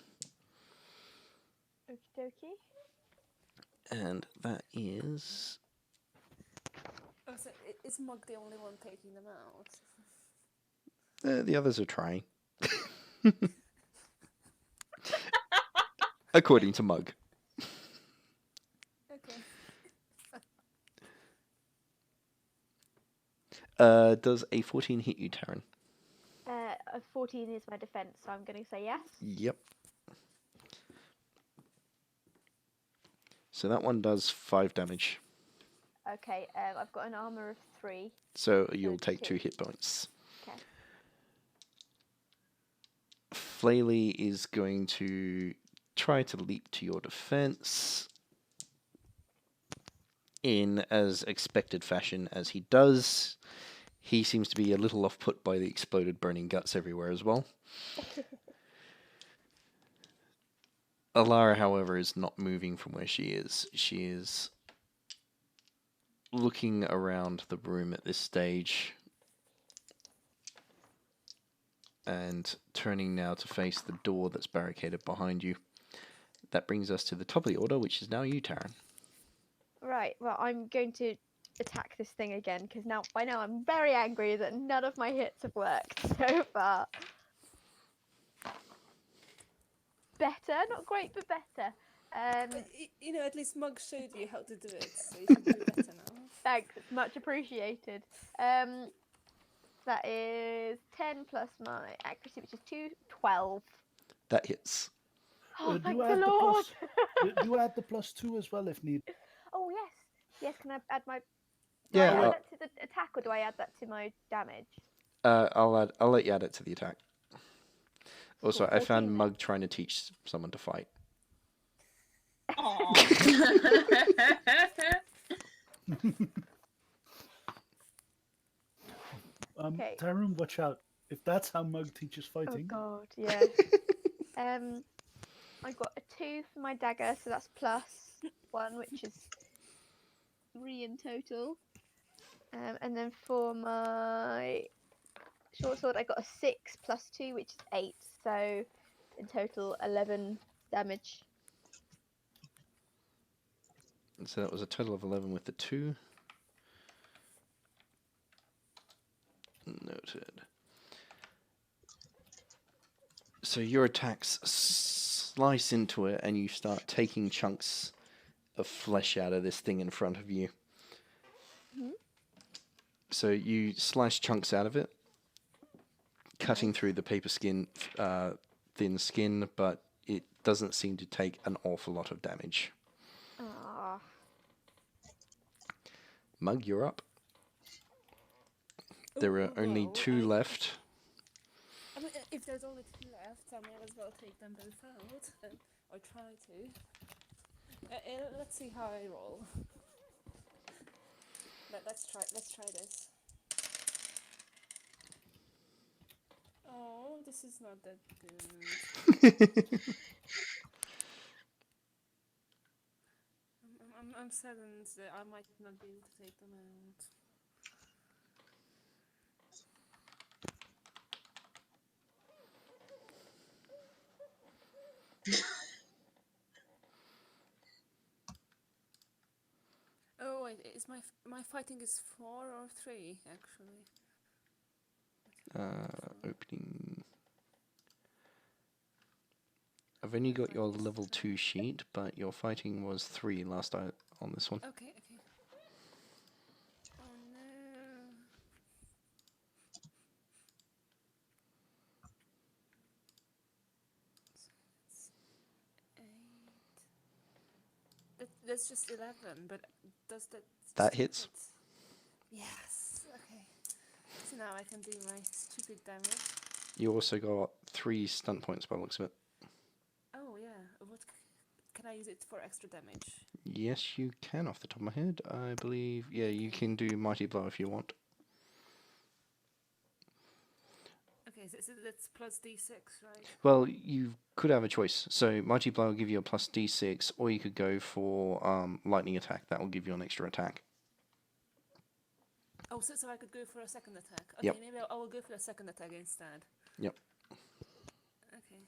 Okie dokie. and that is... Oh, so is Mug the only one taking them out? the others are trying. According to Mug. Okay. Does a 14 hit you, Taryn? A 14 is my defense, so I'm going to say yes. Yep. So that one does 5 damage. Okay, I've got an armor of 3. So you'll take 2 two. hit points. Okay. Flaley is going to try to leap to your defense in as expected fashion as he does. He seems to be a little off-put by the exploded burning guts everywhere as well. Alara, however, is not moving from where she is. She is looking around the room at this stage and turning now to face the door that's barricaded behind you. That brings us to the top of the order, which is now you, Taryn. Right, well, I'm going to attack this thing again, because by now I'm very angry that none of my hits have worked so far. Better, not great, but better. But, you know, at least Mug showed you how to do it, so you should do better now. Thanks, it's much appreciated. That is 10 plus my accuracy, which is 2, 12. That hits. Oh, do thank you the add the Lord! do you add the +2 as well if need? Oh, yes. Yes, can I add my... Yeah, Do I add that to the attack, or do I add that to my damage? I'll let you add it to the attack. Also, Cool, I found 14 then. Mug trying to teach someone to fight. Okay. Taryn, watch out. If that's how Mug teaches Oh fighting, god, yeah. I got a 2 for my dagger, so that's +1, which is 3 in total. And then for my short sword, I got a 6 plus 2, which is 8. So in total, 11 damage. And so that was a total of 11 with the 2. Noted. So your attacks slice into it, and you start taking chunks of flesh out of this thing in front of you. Mhm. So you slice chunks out of it, cutting through the paper skin, thin skin, but it doesn't seem to take an awful lot of damage. Ah, Mug, you're up. There are only 2 left. If there's only 2 left, I might as well take them both out, or try to. Let's see how I roll. Let's try this. Oh, this is not that good. I'm saddened that I might not be able to take them out. Oh wait, is my fighting is 4 or 3 actually? Opening. I've only got your level 2 sheet, but your fighting was 3 last on this one. Okay. Oh no. So it's 8. That's just 11, but does that... That hits. Yes, okay. So now I can do my stupid damage. You also got 3 stunt points by the looks of it. Oh yeah, can I use it for extra damage? Yes, you can off the top of my head. I believe, yeah, you can do Mighty Blow if you want. Okay, so that's plus d6, right? Well, you could have a choice. So Mighty Blow will give you a plus d6, or you could go for Lightning Attack. That will give you an extra attack. Oh, so I could go for a second attack. Okay, Yep. maybe I will go for a second attack instead. Yep. Okay.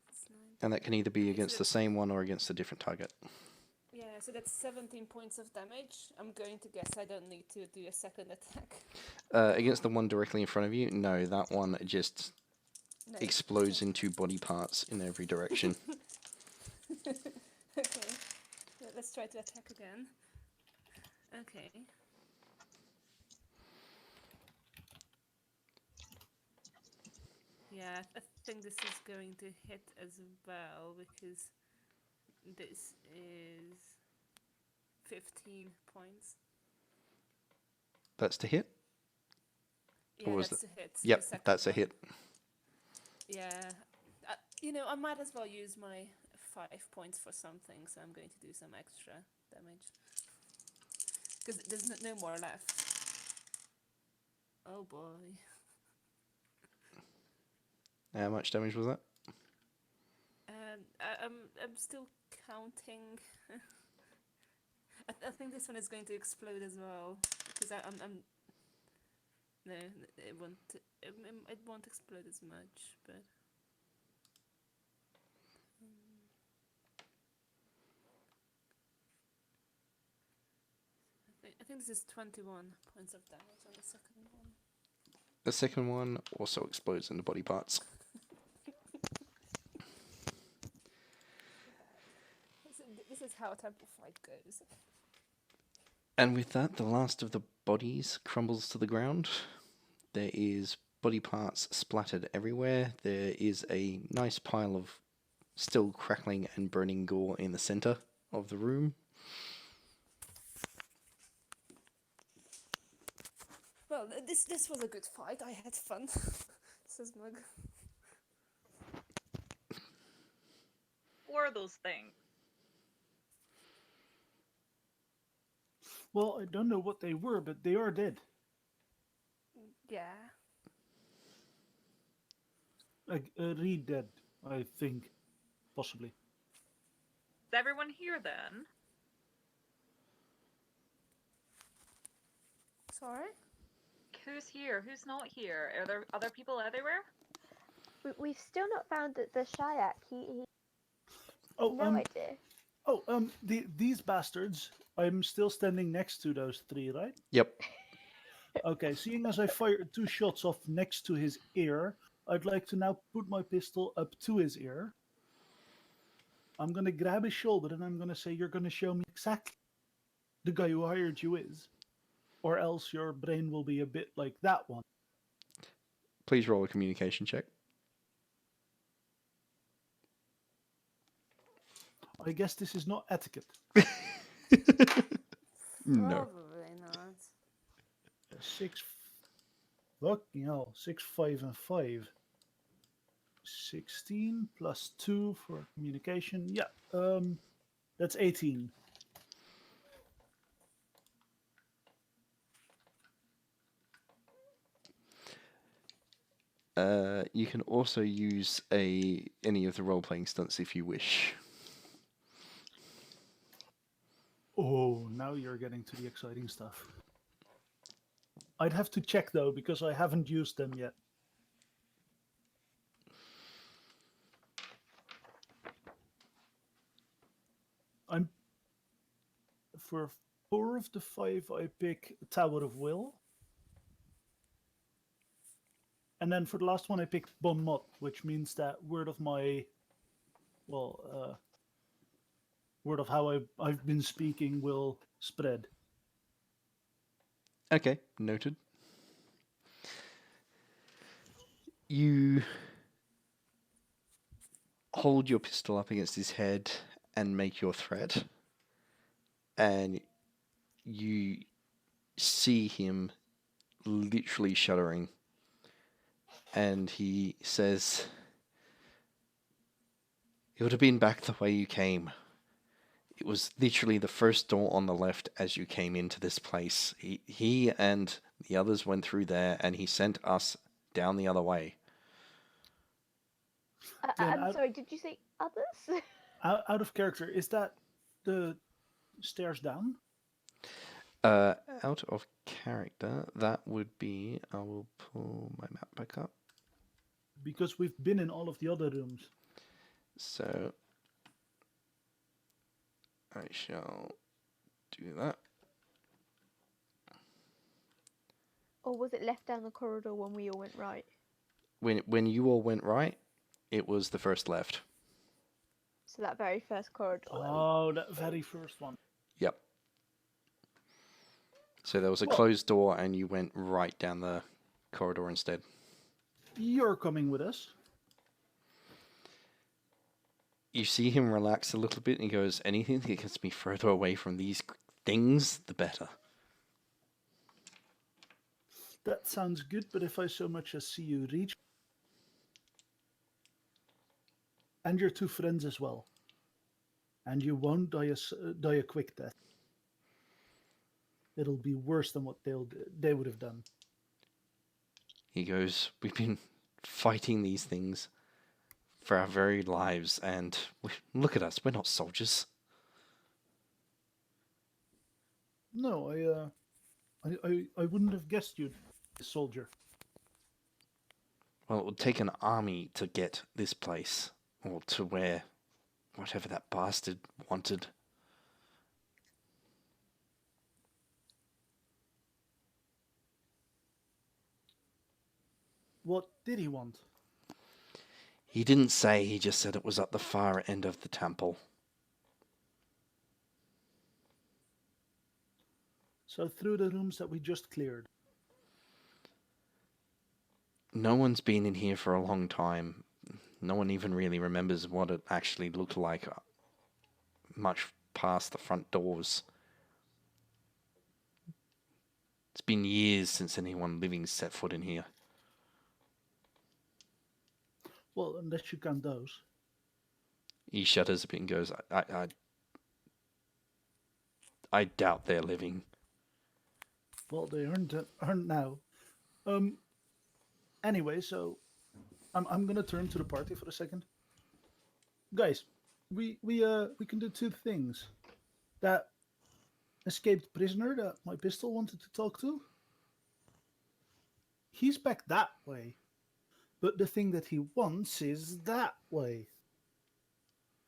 That's 9. And that can either be Okay, so against the that's- same one or against a different target. Yeah, so that's 17 points of damage. I'm going to guess I don't need to do a second attack. Against the one directly in front of you, no, that one just No. explodes into body parts in every direction. Okay. Let's try to attack again. Okay. Yeah, I think this is going to hit as well because this is 15 points. That's to hit? Yeah, was that's a hit. the Yep, second that's a one. hit. Yeah. You know, I might as well use my 5 points for something, so I'm going to do some extra damage. Because there's no more left. Oh boy. How much damage was that? I'm still counting. I think this one is going to explode as well because I'm. No, it won't. It won't explode as much, but. I think this is 21 points of damage on the second one. The second one also explodes into body parts. This is how a temple fight goes. And with that, the last of the bodies crumbles to the ground. There is body parts splattered everywhere. There is a nice pile of still crackling and burning gore in the center of the room. Well, this was a good fight. I had fun. Says Mug. What are those things? Well, I don't know what they were, but they are dead. Yeah. Like, re-dead, I think. Possibly. Is everyone here then? Sorry? Who's here? Who's not here? Are there other people everywhere? We've still not found the Shayak. He Oh, no idea. these bastards. I'm still standing next to those 3, right? Yep. Okay, seeing as I fired 2 shots off next to his ear, I'd like to now put my pistol up to his ear. I'm gonna grab his shoulder and I'm gonna say, "You're gonna show me exactly the guy who hired you is, or else your brain will be a bit like that one." Please roll a communication check. I guess this is not etiquette. No. Probably not. 6, fucking hell, 6, 5, and 5. 16 plus 2 for communication. Yeah, that's 18. You can also use any of the role-playing stunts if you wish. Oh, now you're getting to the exciting stuff. I'd have to check though, because I haven't used them yet. I'm for 4 of the 5 I pick Tower of Will. And then for the last one I picked Bon Mot, which means that word of my word of how I've been speaking will spread. Okay, noted. You hold your pistol up against his head and make your threat, and you see him literally shuddering, and he says, "It would have been back the way you came. It was literally the first door on the left as you came into this place. He and the others went through there, and he sent us down the other way." Then I'm sorry, did you say others? Out of character, is that the stairs down? Out of character, that would be. I will pull my map back up. Because we've been in all of the other rooms. So I shall do that. Or was it left down the corridor when we all went right? When you all went right, it was the first left. So that very first corridor. Oh, that very first one. Yep. So there was a Well- closed door, and you went right down the corridor instead. You're coming with us. You see him relax a little bit, and he goes, "Anything that gets me further away from these things, the better." That sounds good, but if I so much as see you reach... And your 2 friends as well. And you won't die a quick death. It'll be worse than what they would have done. He goes, "We've been fighting these things for our very lives, and look at us, we're not soldiers." No, I wouldn't have guessed you'd be a soldier. Well, it would take an army to get this place, or to where whatever that bastard wanted. What did he want? He didn't say, he just said it was at the far end of the temple. So through the rooms that we just cleared. No one's been in here for a long time. No one even really remembers what it actually looked like, much past the front doors. It's been years since anyone living set foot in here. Well, unless you count those. He shudders a bit and goes, I doubt they're living. Well, they aren't now. Anyway, so I'm gonna turn to the party for a second. Guys, we can do 2 things. That escaped prisoner that my pistol wanted to talk to, he's back that way. But the thing that he wants is that way.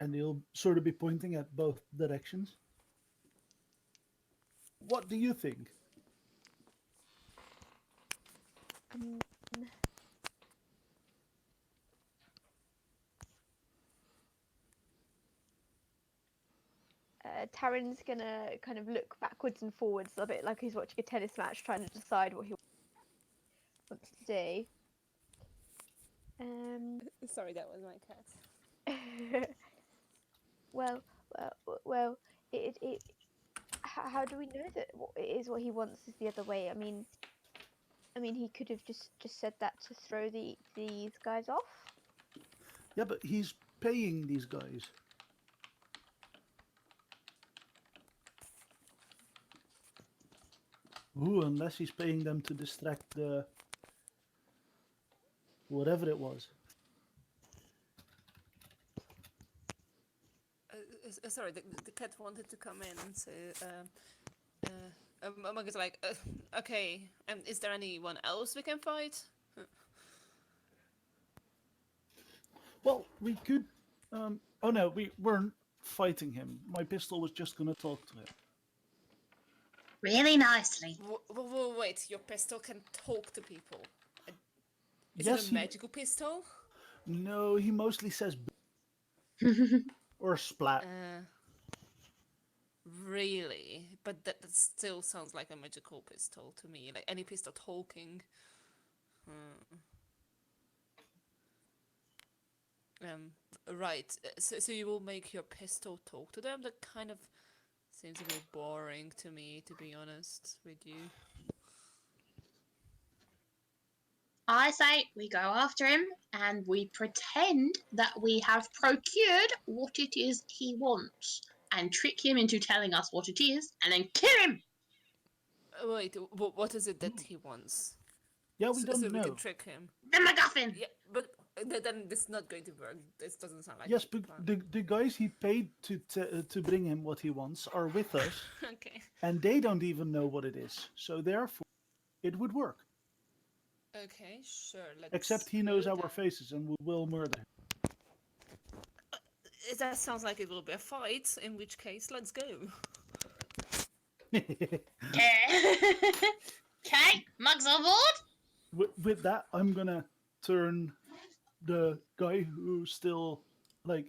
And he'll sort of be pointing at both directions. What do you think? Taryn's gonna kind of look backwards and forwards a bit like he's watching a tennis match, trying to decide what he wants to do. Sorry, that was my cat. well, how do we know that what it is what he wants is the other way? I mean, he could have just said that to throw these guys off. Yeah, but he's paying these guys. Ooh, unless he's paying them to distract the whatever it was. Sorry, the cat wanted to come in, so Mug is like, okay, is there anyone else we can fight? Well, we could. Oh no, we weren't fighting him. My pistol was just gonna talk to him. Really nicely. Wait, your pistol can talk to people. Is Yes, it a he- magical pistol? No, he mostly says or splat. Really? But that still sounds like a magical pistol to me. Like any pistol talking. Right. So you will make your pistol talk to them? That kind of seems a bit boring to me, to be honest with you. I say we go after him and we pretend that we have procured what it is he wants and trick him into telling us what it is and then kill him. Wait, what is it that he wants? Yeah, we So don't we can know. trick him. The MacGuffin. Yeah, but then this is not going to work. This doesn't sound like Yes, a but plan. the guys he paid to bring him what he wants are with us, Okay. and they don't even know what it is. So therefore, it would work. Okay, sure. Let's Except he knows our faces, and we will murder him. That sounds like it will be a fight. In which case, let's go. Okay. Okay, Mug's on board. With that, I'm gonna turn the guy who still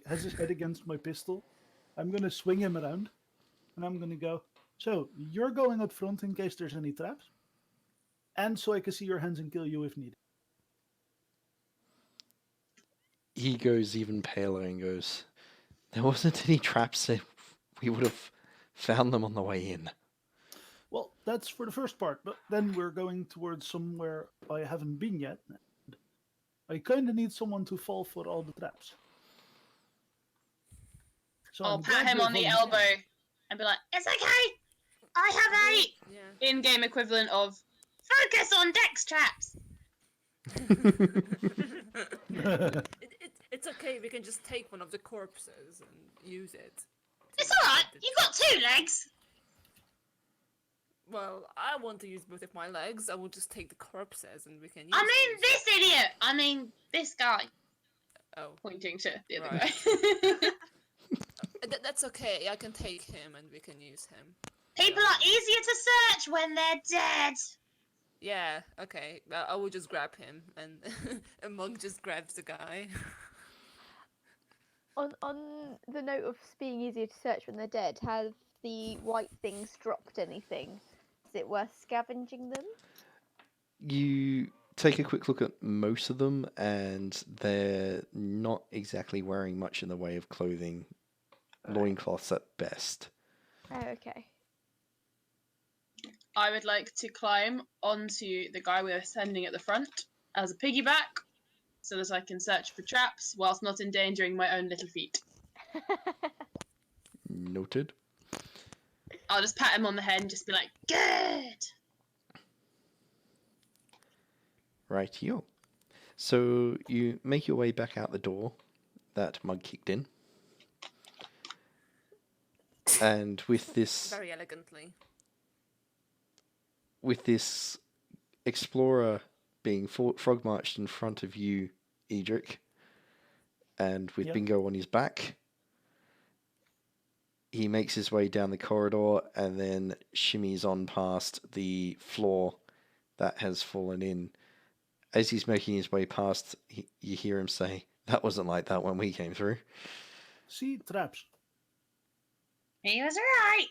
has his head against my pistol. I'm gonna swing him around, and I'm gonna go. So you're going up front in case there's any traps, and so I can see your hands and kill you if needed. He goes even paler and goes, "There wasn't any traps. We would have found them on the way in." Well, that's for the first part, but then we're going towards somewhere I haven't been yet. I kind of need someone to fall for all the traps. So I'll I'm pat glad him you're on the volunteering. elbow and be like, "It's okay. I have a Yeah. in-game equivalent of focus on dex traps." It's okay. We can just take one of the corpses and use it. It's alright. You've got 2 legs. Well, I want to use both of my legs. I will just take the corpses and we can use I mean, these. this idiot. I mean, this guy. Oh, Pointing to the other Right. guy. that's okay. I can take him and we can use him. People are easier to search when they're dead. Yeah, okay. I will just grab him and a monk just grabs the guy. On the note of being easier to search when they're dead, have the white things dropped anything? Is it worth scavenging them? You take a quick look at most of them, and they're not exactly wearing much in the way of clothing. Loincloths at best. Oh, okay. I would like to climb onto the guy we're sending at the front as a piggyback so that I can search for traps whilst not endangering my own little feet. Noted. I'll just pat him on the head and just be like, "Good!" Rightio. So you make your way back out the door that Mug kicked in. And with this Very elegantly. explorer being frog marched in front of you, Edric, and with Yep. Bingo on his back, he makes his way down the corridor and then shimmies on past the floor that has fallen in. As he's making his way past, you hear him say, "That wasn't like that when we came through." See, traps. He was right.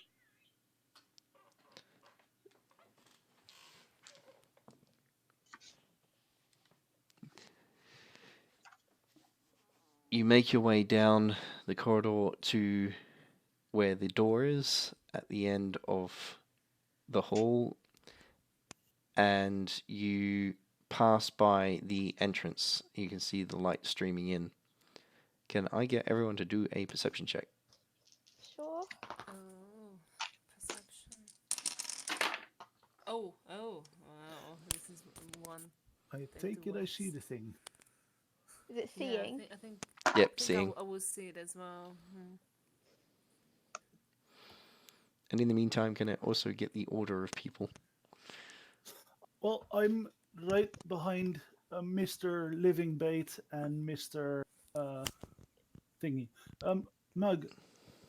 You make your way down the corridor to where the door is at the end of the hall, and you pass by the entrance. You can see the light streaming in. can I get everyone to do a perception check? Sure. Oh, perception. Oh, wow. This is one. I Think take the it I see worst. the thing. Is it Yeah, seeing? I think Yep, I seeing. I will see it as well. And in the meantime, can I also get the order of people? Well, I'm right behind Mr. Living Bait and Mr. Thingy. Mug,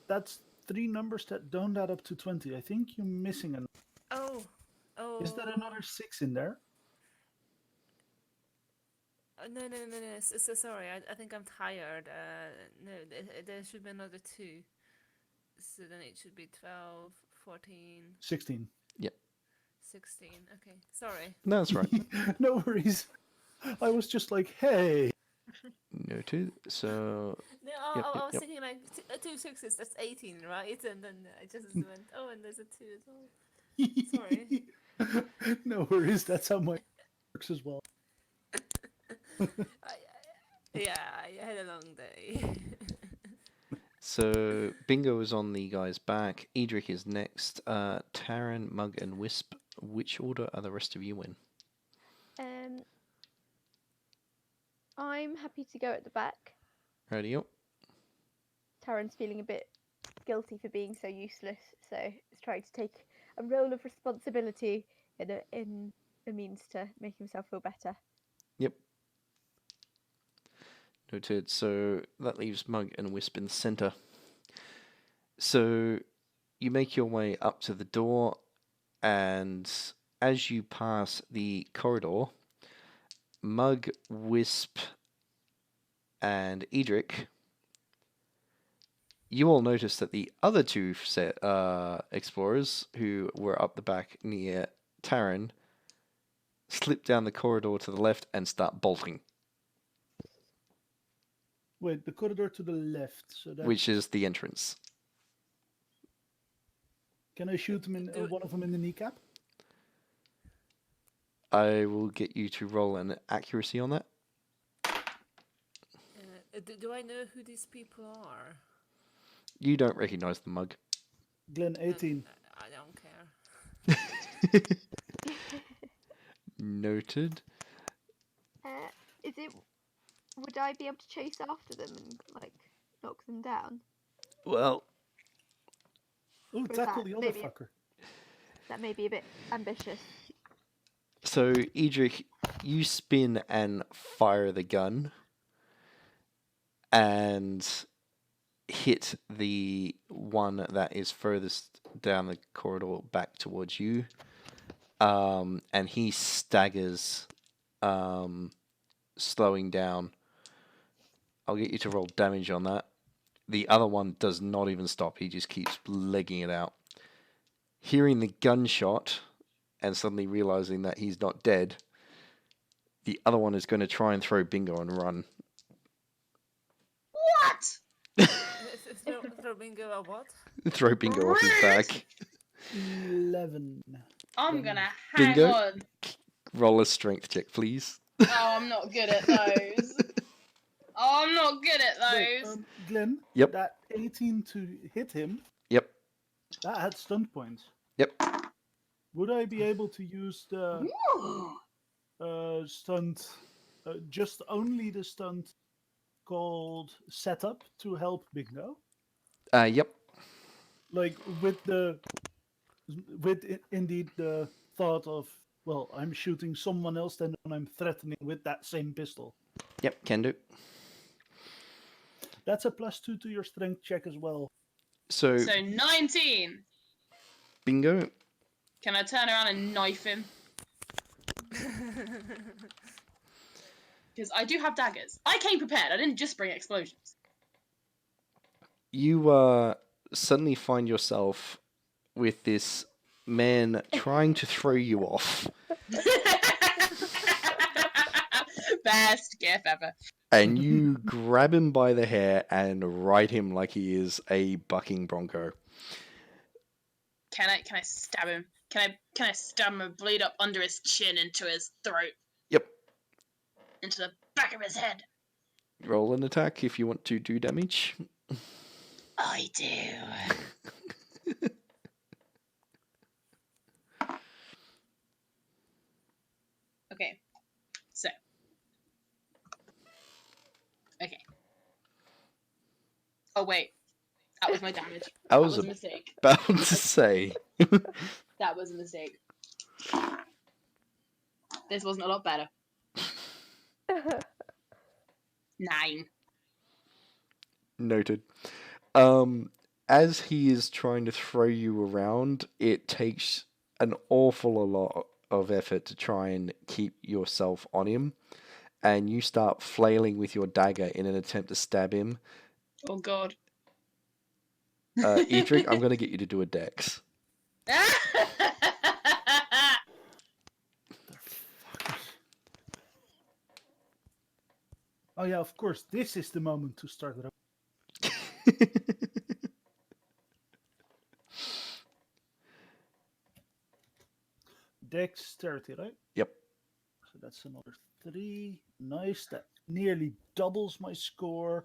that's 3 numbers that don't add up to 20. I think you're missing an. Oh, Is there another 6 in there? No. So sorry. I think I'm tired. No, there should be another 2. So then it should be 12, 14, 16. 16. Okay, sorry. No, that's right. No worries. I was just like, hey. Noted. So, No, Yep, I yep, was yep. thinking like 2 6s. That's 18, right? And then I just went, oh, and there's a 2 as well. Sorry. No worries. That's how mine works as well. Yeah, I had a long day. so Bingo is on the guy's back. Edric is next. Taran, Mug, and Wisp. Which order are the rest of you in? I'm happy to go at the back. Radio. Taran's feeling a bit guilty for being so useless, so he's trying to take a role of responsibility in a means to make himself feel better. Yep. Noted. So that leaves Mug and Wisp in the center. So you make your way up to the door, and as you pass the corridor, Mug, Wisp, and Edric, you all notice that the other 2 explorers who were up the back near Taran slip down the corridor to the left and start bolting, Wait, the corridor to the left. So that which is the entrance. can I shoot him in one of them in the kneecap? I will get you to roll an accuracy on that. Do I know who these people are? You don't recognize the Mug. Glenn, 18. I don't care. Noted. Is it? Would I be able to chase after them and like knock them down? Well, Oh, is tackle that the other maybe- fucker. That may be a bit ambitious. so Edric, you spin and fire the gun and hit the one that is furthest down the corridor back towards you. And he staggers, slowing down. I'll get you to roll damage on that. The other one does not even stop. He just keeps legging it out. Hearing the gunshot and suddenly realizing that he's not dead, the other one is going to try and throw Bingo and run. What? Throw Bingo a what? Throw Bingo off his back. 11. I'm gonna Bingo? hang on. Roll a strength check, please. Oh, I'm not good at those. Oh, I'm not good at Wait, those. Glenn, Yep. that 18 to hit him, Yep. that had stunt points. Yep. Would I be able to use the Ooh. stunt, just only the stunt called setup to help Bingo? Yep. Like indeed the thought of, well, I'm shooting someone else, then I'm threatening with that same pistol. Yep, can do. That's a +2 to your strength check as well. So, So 19. Bingo, Can I turn around and knife him? Because I do have daggers. I came prepared. I didn't just bring explosions. you suddenly find yourself with this man trying to throw you off, Best gift ever. and you grab him by the hair and ride him like he is a bucking bronco. Can I stab him? Can I stab him and bleed up under his chin into his throat, Yep. into the back of his head? Roll an attack if you want to do damage. I do. Okay. So. Okay. Oh wait, that was my damage. I That was was a mistake. about to say. That was a mistake. This wasn't a lot better. 9. Noted. As he is trying to throw you around, it takes an awful lot of effort to try and keep yourself on him, and you start flailing with your dagger in an attempt to stab him. Oh god. Edric, I'm going to get you to do a dex. Oh yeah, of course. This is the moment to start it up. Dexterity, right? Yep. So that's another 3. Nice. That nearly doubles my score.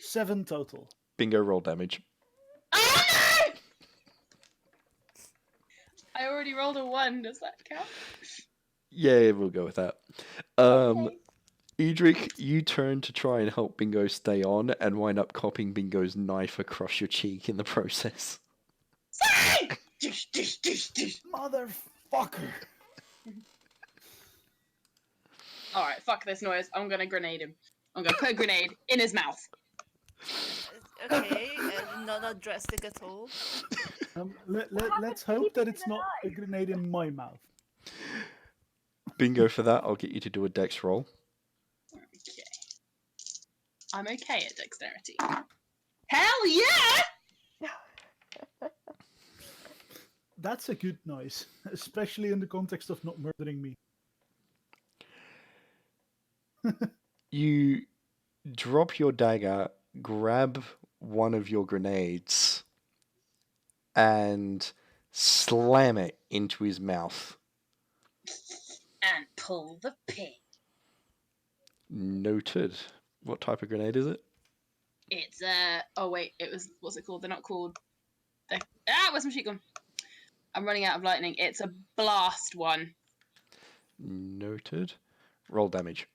7 total. Bingo, roll damage. Oh, no! I already rolled a 1. Does that count? Yeah, we'll go with that. Okay. Edric, you turn to try and help Bingo stay on and wind up copping Bingo's knife across your cheek in the process. Sorry! Dish, dish, dish, dish. Motherfucker! Alright, fuck this noise. I'm gonna grenade him. I'm gonna put a grenade in his mouth. Okay, not drastic at all. Let's hope that it's not a grenade in my mouth. Bingo, for that, I'll get you to do a dex roll. Okay. I'm okay at dexterity. Hell yeah! That's a good noise, especially in the context of not murdering me. You drop your dagger, grab one of your grenades, and slam it into his mouth. And pull the pin. Noted. What type of grenade is it? It's oh wait, it was, what's it called? They're not called. Where's my machine gun? I'm running out of lightning. It's a blast one. Noted. Roll damage.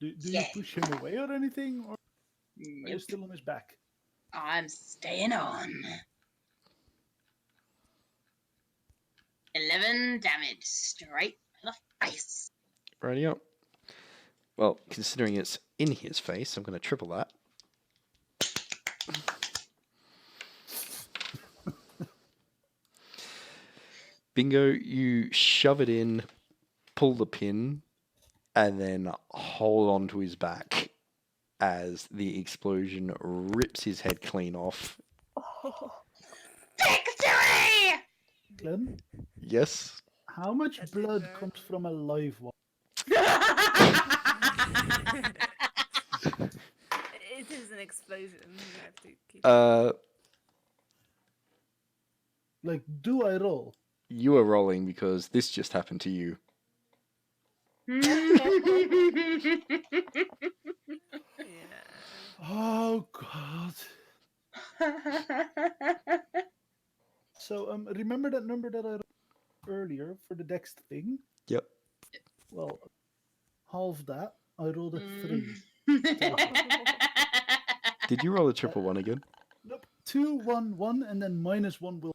Do you Yeah. push him away or anything, or are you Nope. still on his back? I'm staying on. 11 damage straight in the face. Righty up. Well, considering it's in his face, I'm going to triple that. Bingo, you shove it in, pull the pin, and then hold on to his back as the explosion rips his head clean off. Victory! Glenn, Yes? how much That's blood fair. comes from a live one? It is an explosion. You have to keep. Like, do I roll? You are rolling because this just happened to you. Yeah. Oh God! So remember that number that I rolled earlier for the dex thing? Yep. Well, half that. I rolled a 3. Did you roll a triple one again? Nope. 2, 1, 1, and then -1 will.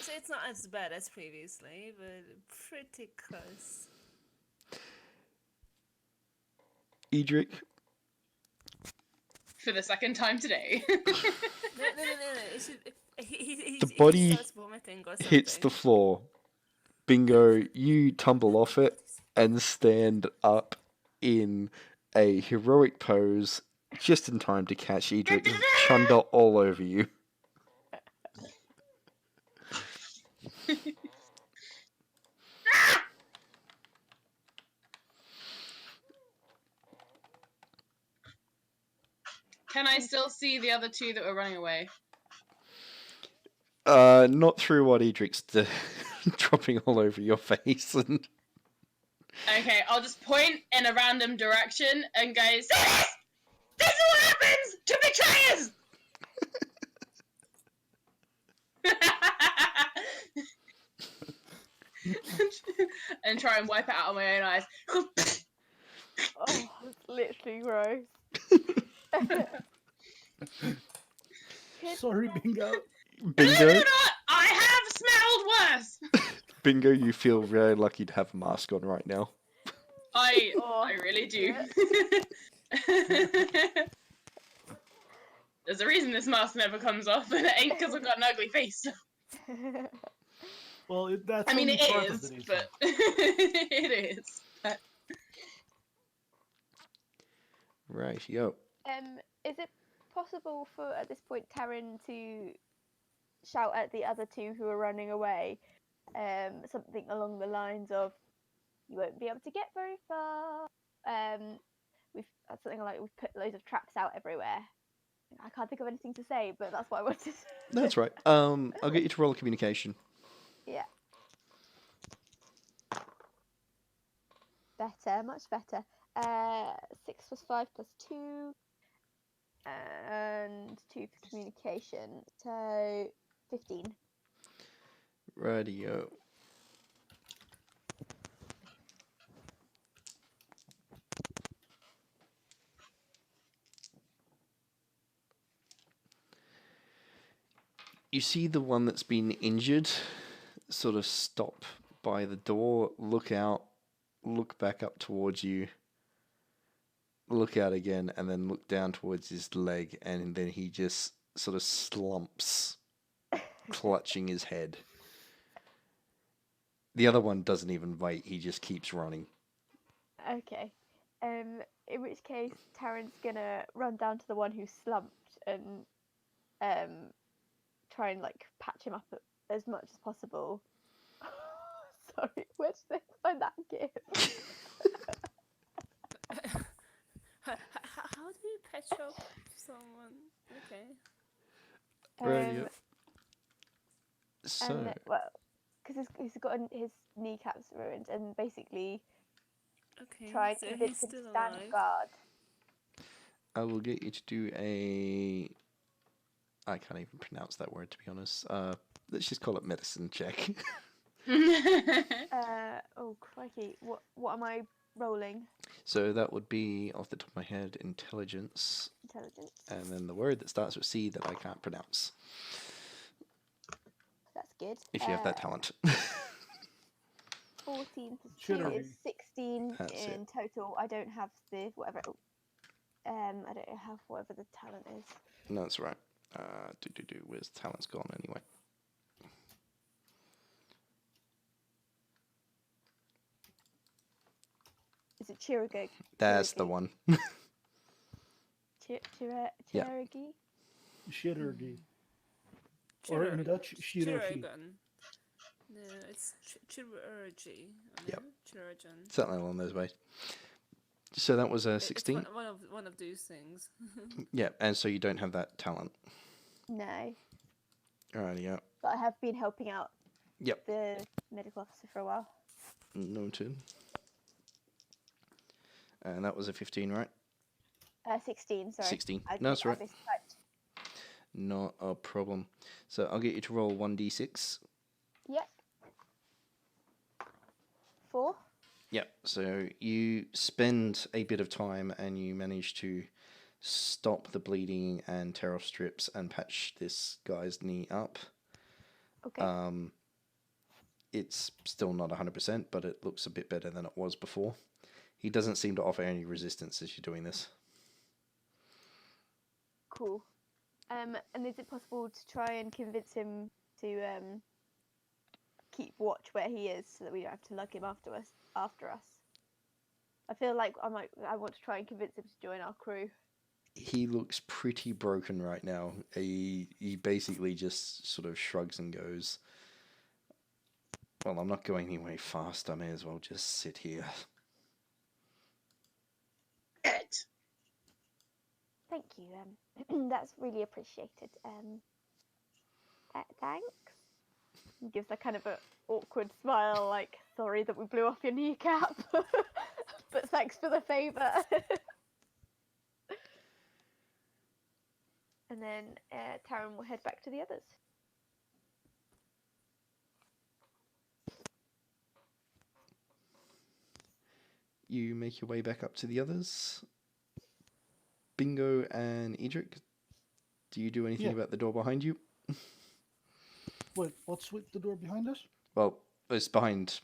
So it's not as bad as previously, but pretty close. Edric, For the second time today. No. It should, he body starts vomiting or something. hits the floor. Bingo, you tumble off it and stand up in a heroic pose just in time to catch Edric's chunder all over you. Can I still see the other two that were running away? Not through what Edric's dropping all over your face. And Okay, I'll just point in a random direction and go, "See this? This is what happens to betrayers!" And try and wipe it out of my own eyes. Oh, it's literally gross. Sorry, Bingo. Believe Bingo, it or not, I have smelled worse. Bingo, you feel very lucky to have a mask on right now. I Oh, really do. yeah. There's a reason this mask never comes off, and it ain't because I've got an ugly face. Well, that's I mean, only it part of is, the reason. but it is. But Right, yo. Is it possible for at this point Taryn to shout at the other two who are running away, something along the lines of, "You won't be able to get very far." We've something like we've put loads of traps out everywhere. I can't think of anything to say, but that's what I wanted. That's right. I'll get you to roll a communication. Yeah. Better, much better. 6 plus 5 plus 2, and 2 for communication. So 15. Radio. You see the one that's been injured sort of stop by the door, look out, look back up towards you, look out again, and then look down towards his leg, and then he just sort of slumps, clutching his head. The other one doesn't even wait, he just keeps running. Okay. In which case, Taryn's gonna run down to the one who slumped and try and like patch him up as much as possible. Sorry, where did they find that gift? How do you patch up someone? Okay. Radio. So, And well, because he's got his kneecaps ruined, and basically Okay. try and So convince he's him to still stand alive. guard. I will get you to do a... I can't even pronounce that word, to be honest. Let's just call it medicine check. Oh crikey! What am I rolling? So that would be, off the top of my head, intelligence, Intelligence. and then the word that starts with C that I can't pronounce, That's good. if you have that talent. 14 plus 2 Should've is been. 16 That's it. in total. I don't have the whatever. I don't have whatever the talent is. No, that's right. Where's talent's gone anyway? Is it Chirurgo? That's the one. Yeah. Chirurgi? Chirurgy. Or in Dutch, chirurgie. Chirurgeon. No, it's chirurgy. Yep. Chirurgeon. Something along those ways. So that was a It's 16. one of those things. Yeah, and so you don't have that talent. No, Alrighty, yeah. but I have been helping out Yep. the medical officer for a while. Noted. And that was a 15, right? 16, sorry. 16. I No, that's I right. mistyped. Not a problem. So I'll get you to roll 1d6. Yep. 4. Yep. So you spend a bit of time and you manage to stop the bleeding and tear off strips and patch this guy's knee up. Okay. It's still not 100%, but it looks a bit better than it was before. He doesn't seem to offer any resistance as you're doing this. Cool. And is it possible to try and convince him to keep watch where he is so that we don't have to lug him after us? I feel like I want to try and convince him to join our crew. He looks pretty broken right now. He basically just sort of shrugs and goes, "Well, I'm not going anywhere fast. I may as well just sit here." Thank you. That's really appreciated. Thanks. He gives a kind of a awkward smile, like, sorry that we blew off your kneecap, but thanks for the favour. And then Taryn will head back to the others. You make your way back up to the others. Bingo and Edric, do you do anything Yeah. about the door behind you? Wait, what's with the door behind us? Well, it's behind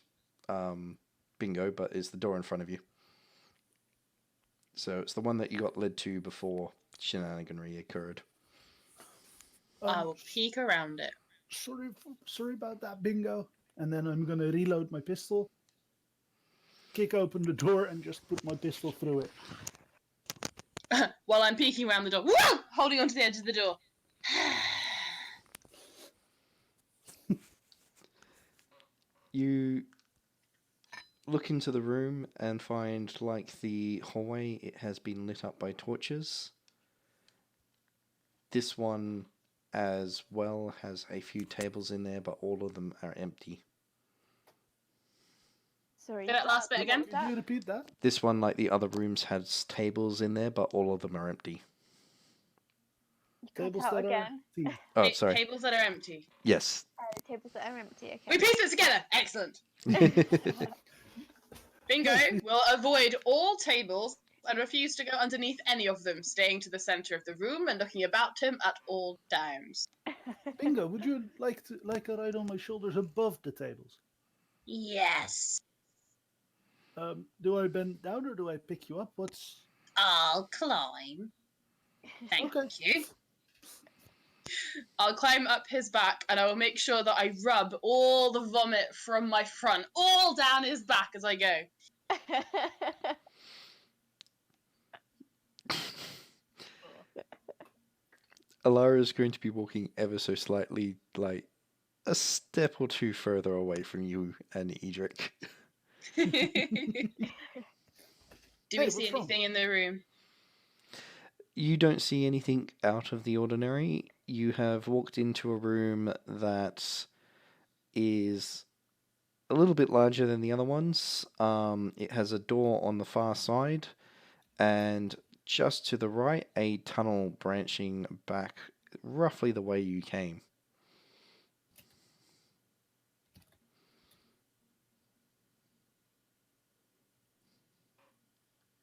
Bingo, but it's the door in front of you. So it's the one that you got led to before shenaniganry occurred. I will peek around it. Sorry about that, Bingo. And then I'm gonna reload my pistol, kick open the door, and just put my pistol through it. While I'm peeking around the door. Whoa! Holding onto the edge of the door. You look into the room and find, like the hallway, it has been lit up by torches. This one as well has a few tables in there, but all of them are empty. Sorry. Say that last bit again? Can you repeat that? This one, like the other rooms, has tables in there, but all of them are empty. Cut Tables out that again. are empty. Oh, sorry. Tables that are empty. Yes. Tables that are empty. Okay. We pieced it together. Excellent. Bingo will avoid all tables and refuse to go underneath any of them, staying to the center of the room and looking about him at all times. Bingo, would you like a ride on my shoulders above the tables? Yes. Do I bend down or do I pick you up? What's I'll climb. Thank Okay. you. I'll climb up his back and I will make sure that I rub all the vomit from my front all down his back as I go. Alara is going to be walking ever so slightly, like a step or two further away from you and Edric. Do we Hey, see what's wrong? anything in the room? You don't see anything out of the ordinary. You have walked into a room that is a little bit larger than the other ones. It has a door on the far side, and just to the right, a tunnel branching back roughly the way you came.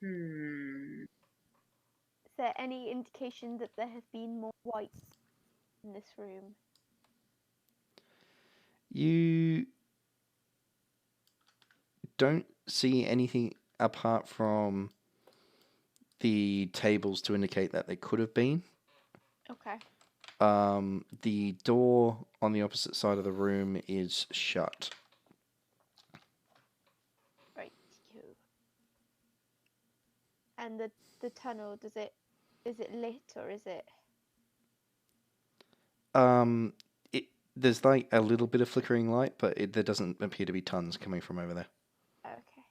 Is there any indication that there have been more whites in this room? You don't see anything apart from the tables to indicate that they could have been. Okay. The door on the opposite side of the room is shut. Right. And the tunnel, is it lit or is it? There's like a little bit of flickering light, but there doesn't appear to be tons coming from over there. Okay.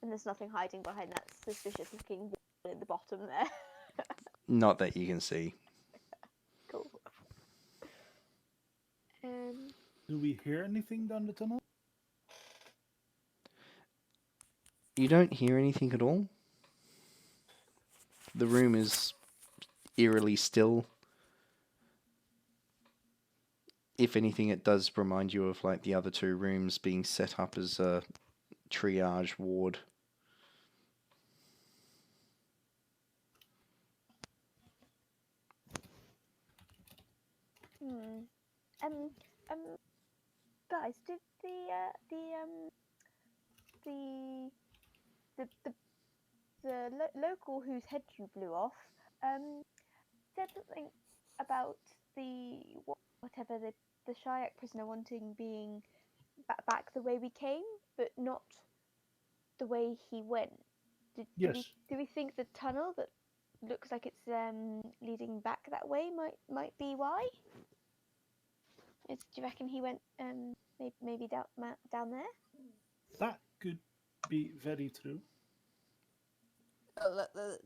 And there's nothing hiding behind that suspicious looking wall in the bottom there. Not that you can see. Cool. Do we hear anything down the tunnel? You don't hear anything at all. The room is eerily still. If anything, it does remind you of like the other two rooms being set up as a triage ward. Guys, did the local whose head you blew off said something about whatever the Shayak prisoner wanting being back the way we came, but not the way he went. Yes. Do we think the tunnel that looks like it's leading back that way might be why? Do you reckon he went maybe down there? That could be very true.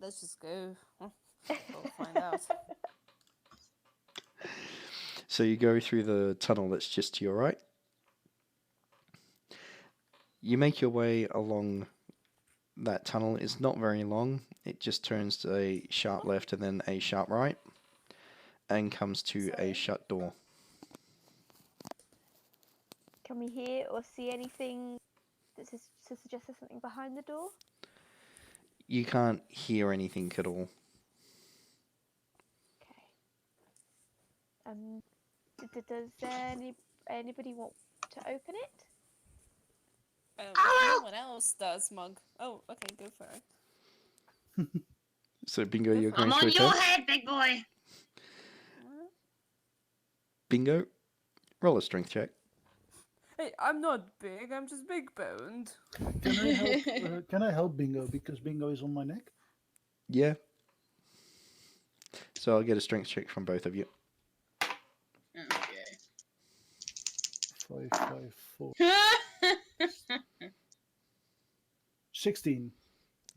Let's just go. We'll find out. So you go through the tunnel that's just to your right. You make your way along that tunnel. It's not very long. It just turns to a sharp left and then a sharp right and comes to a shut door. Can we hear or see anything that suggests there's something behind the door? You can't hear anything at all. Okay. Does anybody want to open it? Anyone else does, Mug. Oh, okay, go for it. So Bingo, you're going I'm to on your attack. head, big boy. Bingo, roll a strength check. Hey, I'm not big. I'm just big boned. Can I help Bingo because Bingo is on my neck? Yeah. So I'll get a strength check from both of you. Okay. 5, 5, 4, 16.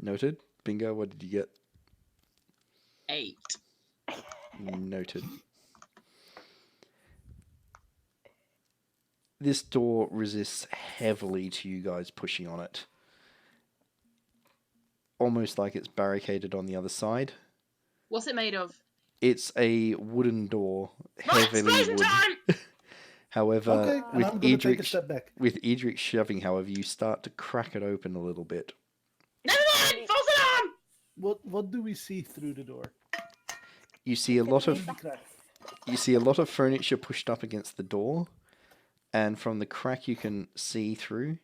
Noted. Bingo, what did you get? 8. Noted. This door resists heavily to you guys pushing on it. Almost like it's barricaded on the other side. What's it made of? It's a wooden door, Right, heavily explosion wood. time! However, Okay, and with I'm going to take a Edric, step back. with Edric shoving, however, you start to crack it open a little bit. Never mind! False alarm! What do we see through the door? You see a lot of The crack. You see a lot of furniture pushed up against the door, and from the crack you can see through,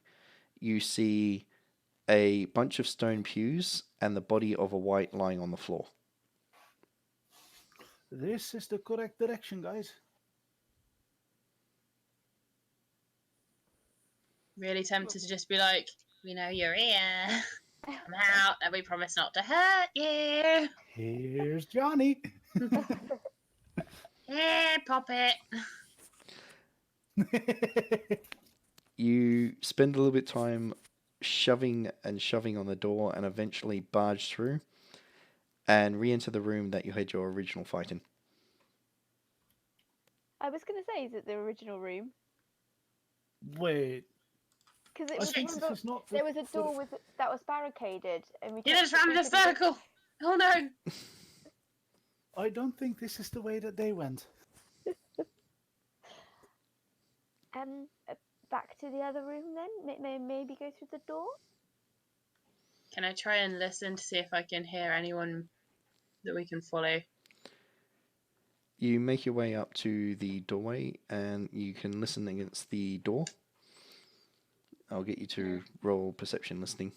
you see a bunch of stone pews and the body of a wight lying on the floor. This is the correct direction, guys. Really tempted to just be like, we know you're here. Come out, and we promise not to hurt you. Here's Johnny. Here, Poppet. You spend a little bit of time shoving on the door and eventually barge through and re-enter the room that you had your original fight in. I was going to say, is it the original room? Wait, Because I think this is not. there was a door that was barricaded, and we. You just ran in a circle. Oh no. I don't think this is the way that they went. Back to the other room then. Maybe go through the door. Can I try and listen to see if I can hear anyone that we can follow? You make your way up to the doorway and you can listen against the door. I'll get you to roll perception listening.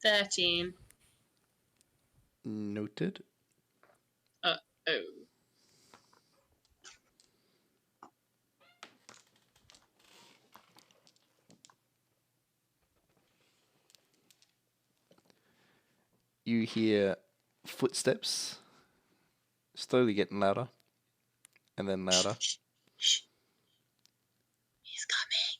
13. Noted. Oh. You hear footsteps slowly getting louder and then louder. Shh. He's coming.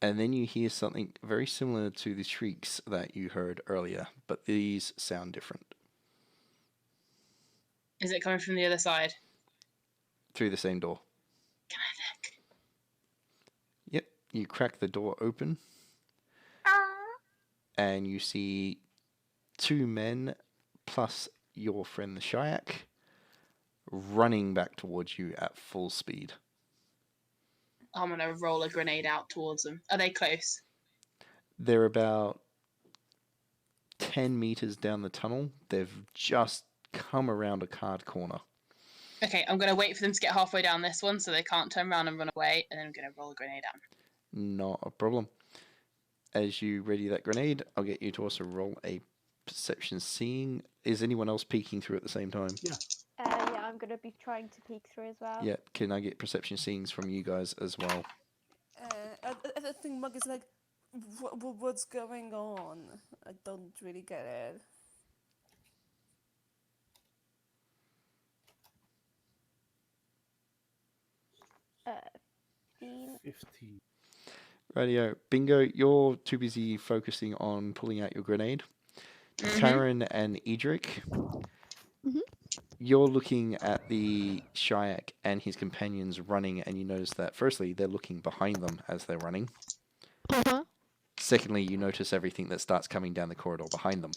And then you hear something very similar to the shrieks that you heard earlier, but these sound different. Is it coming from the other side? Through the same door. Can I look? Yep, you crack the door open and you see two men plus your friend the Shayak running back towards you at full speed. I'm gonna roll a grenade out towards them. Are they close? They're about 10 meters down the tunnel. They've just come around a card corner. Okay, I'm gonna wait for them to get halfway down this one so they can't turn around and run away, and then I'm gonna roll a grenade down. Not a problem. As you ready that grenade, I'll get you to also roll a perception seeing. Is anyone else peeking through at the same time? Yeah. Yeah, I'm gonna be trying to peek through as well. Yeah, can I get perception seeings from you guys as well? I think Mug is like, what's going on? I don't really get it. Uh, 15. 15. Radio. Bingo, you're too busy focusing on pulling out your grenade. Mhm. Karen and Edric, Mhm. you're looking at the Shayak and his companions running, and you notice that, firstly, they're looking behind them as they're running. Uh-huh. Secondly, you notice everything that starts coming down the corridor behind them.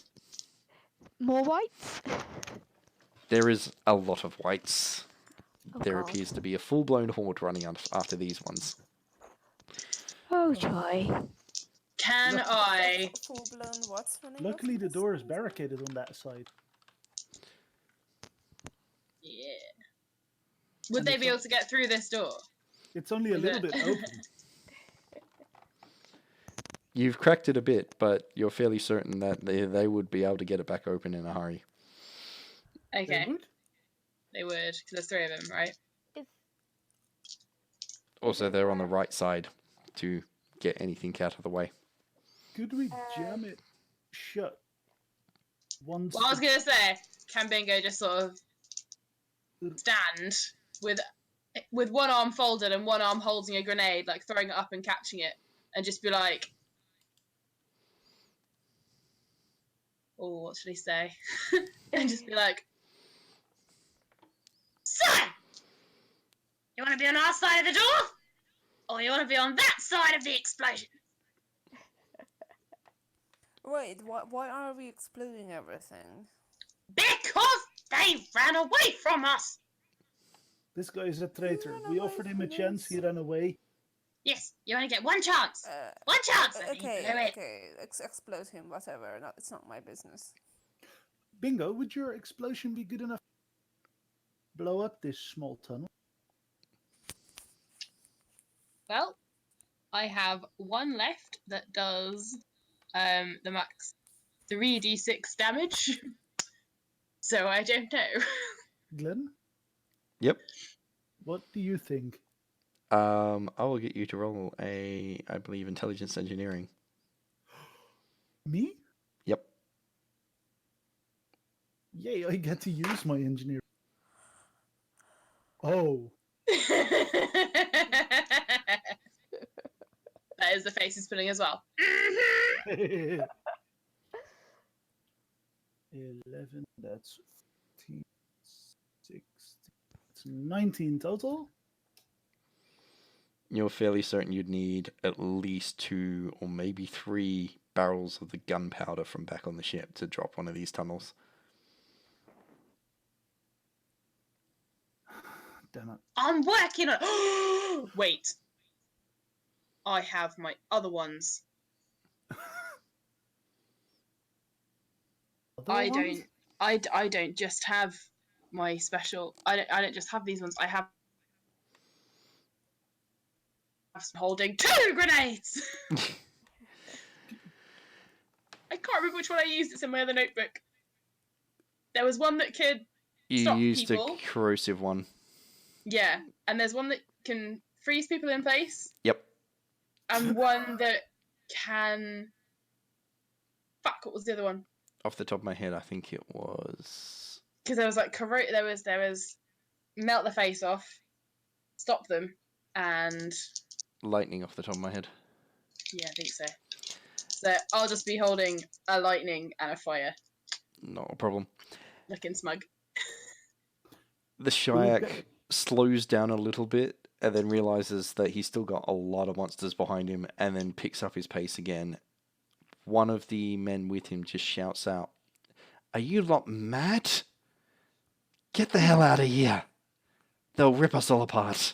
More whites? There is a lot of whites. Oh, There God. appears to be a full-blown horde running after these ones. Oh, joy. Can Look. I? Full blown what's running? Luckily, after the this door is one? barricaded on that side. Yeah. Would And they it's be not- able to get through this door? It's only a Is little it? bit open. You've cracked it a bit, but you're fairly certain that they would be able to get it back open in a hurry. They Okay, would? they would, because there's 3 of them, right? Is Also, it they're on the right? right side to get anything out of the way. Could we jam it shut? Once. Well, I was gonna say, can Bingo just sort of stand with one arm folded and one arm holding a grenade, like throwing it up and catching it, and just be like, "Oh, what should he say?" and just be like, "So, you want to be on our side of the door, or you want to be on that side of the explosion?" Wait, why are we exploding everything? Because they ran away from us. This guy is a traitor. ran We away offered him a from chance, us. he ran away. Yes, you only get one chance. One chance. and then you Okay, blow it. okay, explode him, whatever. It's not my business. Bingo, would your explosion be good enough to blow up this small tunnel? Well, I have one left that does the max 3d6 damage. So I don't know. Glenn, Yep. what do you think? I will get you to roll I believe, intelligence engineering. Me? Yep. Yay, I get to use my engineer. Oh, That is the face he's putting as well. 11, that's 15, 16, that's 19 total. You're fairly certain you'd need at least 2 or maybe 3 barrels of the gunpowder from back on the ship to drop one of these tunnels. Damn it. I'm working on. Wait. I have my other ones. Other I ones? don't. I don't just have my special. I don't just have these ones. I have holding 2 grenades. I can't remember which one I used. It's in my other notebook. There was one that could. You Stop used people. a corrosive one. Yeah, and there's one that can freeze people in place, Yep. and one that can. Fuck! What was the other one? Off the top of my head, I think it was... Because there was like there was melt the face off, stop them, and lightning off the top of my head. yeah, I think so. So I'll just be holding a lightning and a fire, Not a problem. looking smug. The Shayak slows down a little bit and then realizes that he's still got a lot of monsters behind him and then picks up his pace again. One of the men with him just shouts out, "Are you lot mad? Get the hell out of here. They'll rip us all apart."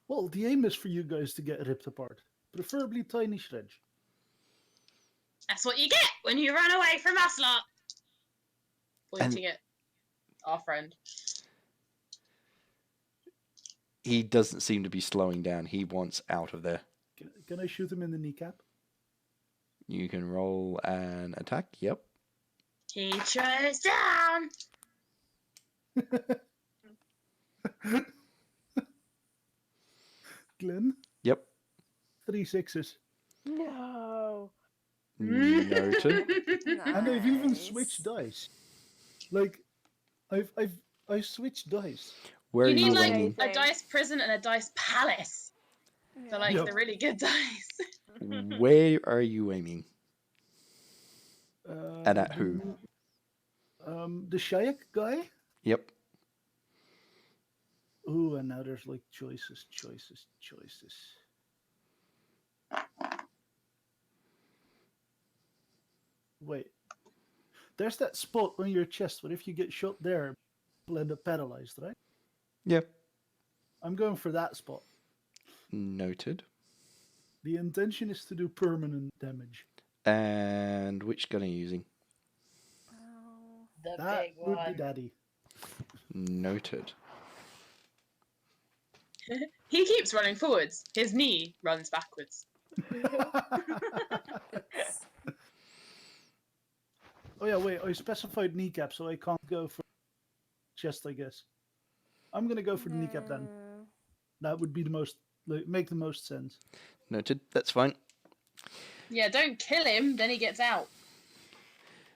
Well, the aim is for you guys to get ripped apart. Preferably tiny shreds. That's what you get when you run away from us lot. Pointing at our friend. He doesn't seem to be slowing down. He wants out of there. Can I shoot him in the kneecap? You can roll an attack. Yep. He chose down. Glenn, Yep. 3 6s. No. Noted. And I've even Nice. switched dice. Like, I've switched dice. Where You are need you like aiming? a dice prison and a dice palace. They're like Yep. the really good dice. Where are you aiming? And at the who? The Shayak guy. Yep. Ooh, and now there's like choices. Wait, there's that spot on your chest where if you get shot there, you'll end up paralyzed, right? Yep. I'm going for that spot. Noted. The intention is to do permanent damage. And which gun are you using? Oh. The That big would one. be daddy. Noted. He keeps running forwards. His knee runs backwards. It's Oh yeah, wait. I specified kneecap, so I can't go for chest. I guess I'm gonna go for the kneecap then. no. That would be the most make the most sense. Noted. That's fine. Yeah, don't kill him, then he gets out.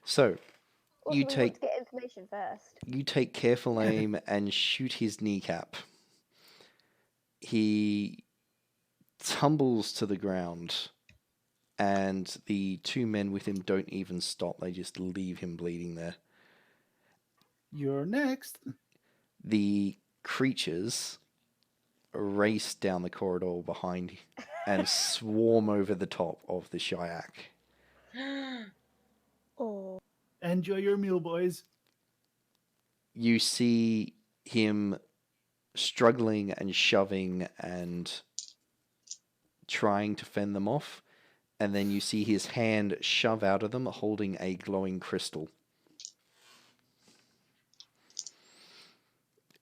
So Also, You we take- want to get information first. you take careful aim and shoot his kneecap. He tumbles to the ground, and the two men with him don't even stop. They just leave him bleeding there. You're next. The creatures race down the corridor behind and swarm over the top of the Shayak. Oh. Enjoy your meal, boys. You see him struggling and shoving and trying to fend them off, and then you see his hand shove out of them holding a glowing crystal,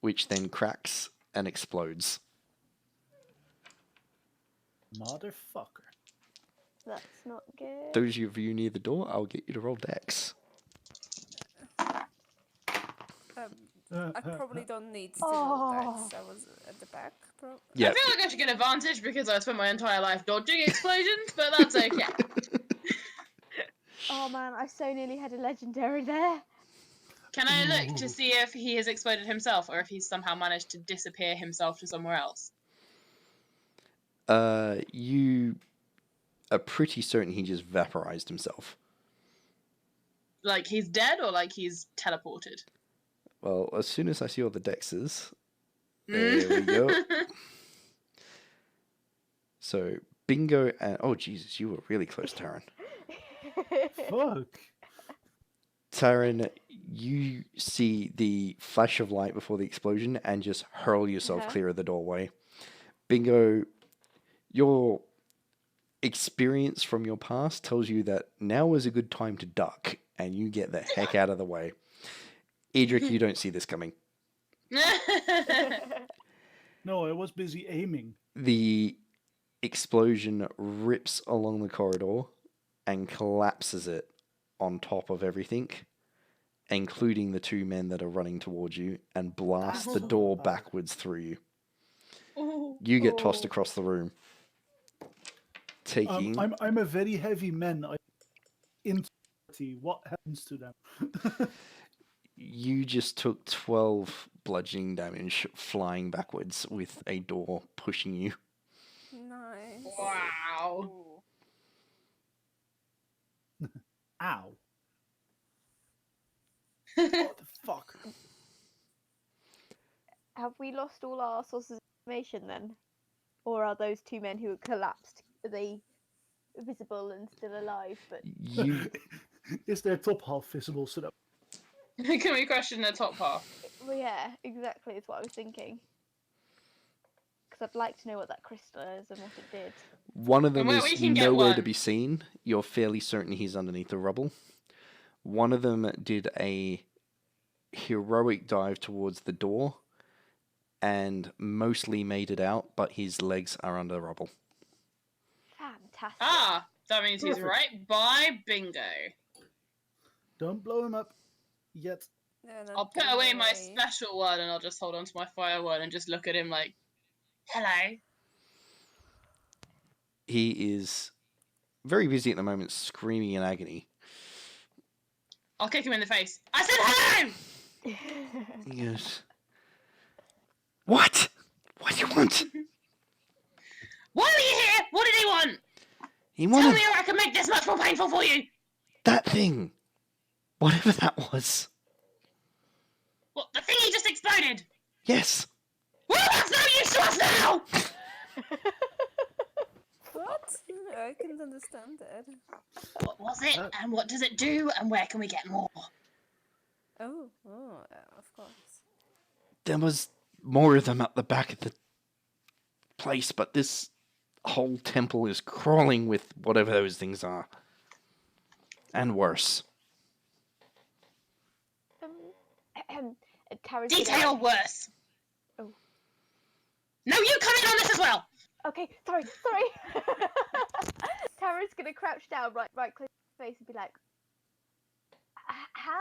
which then cracks and explodes. Motherfucker. That's not good. Those of you near the door, I'll get you to roll dex. I probably don't need to roll dex. I was at the back. Yeah. I feel like I should get advantage because I spent my entire life dodging explosions, but that's okay. Oh man, I so nearly had a legendary there. Can I look to see if he has exploded himself or if he's somehow managed to disappear himself to somewhere else? You are pretty certain he just vaporized himself. Like he's dead or like he's teleported? Well, as soon as I see all the dexes, there we go. So, Bingo and... Oh, Jesus, you were really close, Taryn. Fuck. Taryn, you see the flash of light before the explosion and just hurl yourself Uh-huh. clear of the doorway. Bingo, your experience from your past tells you that now is a good time to duck and you get the heck out of the way. Edric, you don't see this coming. No, I was busy aiming. The explosion rips along the corridor and collapses it on top of everything, including the two men that are running towards you, and blasts the door backwards through you. You get tossed Oh. across the room, taking... I'm a very heavy man. What happens to them? You just took 12 bludgeoning damage flying backwards with a door pushing you. Nice. Wow. Ooh. Ow. What the fuck? Have we lost all our sources of information then? Or are those two men who had collapsed, are they visible and still alive? But You Is their top half visible so that Can we question the top half? well, yeah, exactly. Is what I was thinking. Because I'd like to know what that crystal is and what it did. One of them Well, we is can get nowhere to one. be seen. You're fairly certain he's underneath the rubble. One of them did a heroic dive towards the door and mostly made it out, but his legs are under the rubble. Fantastic. Ah, that means he's Perfect. right by Bingo. don't blow him up yet. Yeah, no, I'll put don't away my worry. special one and I'll just hold on to my fire one and just look at him like, hello. He is very busy at the moment, screaming in agony. I'll kick him in the face. I said hello! He goes, "What? What do you want?" Why are you here? What did he want? He Tell wanted me or I can make this much more painful for you. that thing. Whatever that was. What, the thing he just exploded? Yes. Well, that's no use to us now! What? I can understand that. What was it, Uh, and what does it do, and where can we get more? Oh, of course. There was more of them at the back of the place, but this whole temple is crawling with whatever those things are. And worse. Karen's Detail gonna, worse. Oh. No, you come in on this as well! okay, sorry. Karen's gonna crouch down, right close to his face, and be like, "How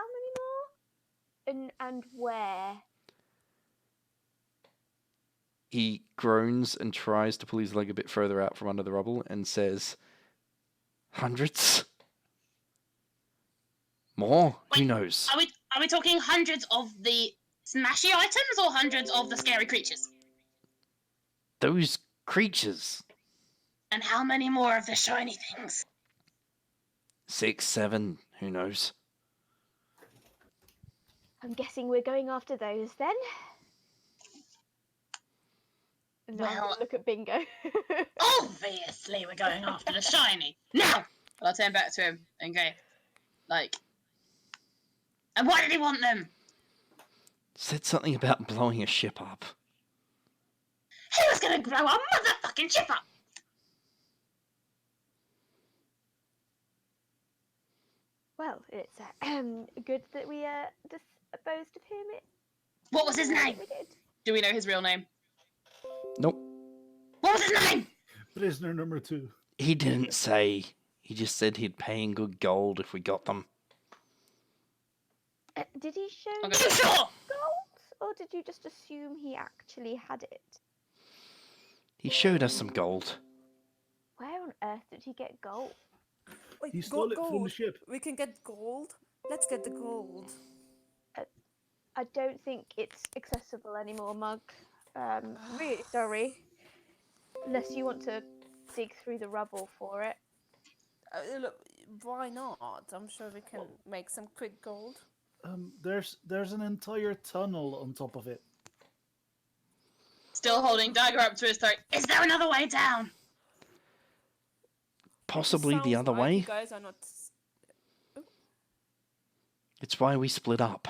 many more? And where?" He groans and tries to pull his leg a bit further out from under the rubble and says, "Hundreds? More? Who Wait, knows? Are we talking hundreds of the smashy items or hundreds of the scary creatures? Those creatures. And how many more of the shiny things? 6, 7, who knows? I'm guessing we're going after those then. And then I'm Well- gonna look at Bingo. Obviously, we're going after the shiny. Now! I'll turn back to him and go, like, and why did he want them? Said something about blowing a ship up. He was gonna blow our motherfucking ship up! Well, it's good that we disposed of him. What was his name? We did. Do we know his real name? Nope. What was his name? Prisoner number 2. He didn't say. He just said he'd pay in good gold if we got them. Did he show Okay. you You sure? gold, or did you just assume he actually had it? He showed us some gold. Where on earth did he get gold? Wait, He stole it from the gold. ship. We can get gold. Let's get the gold. I don't think it's accessible anymore, Mug. Really sorry. Unless you want to dig through the rubble for it. Look, why not? I'm sure we can make some quick gold. There's an entire tunnel on top of it. Still holding dagger up to his throat. Is there another way down? Possibly the Sounds other like way. You guys are not. It's why we split up.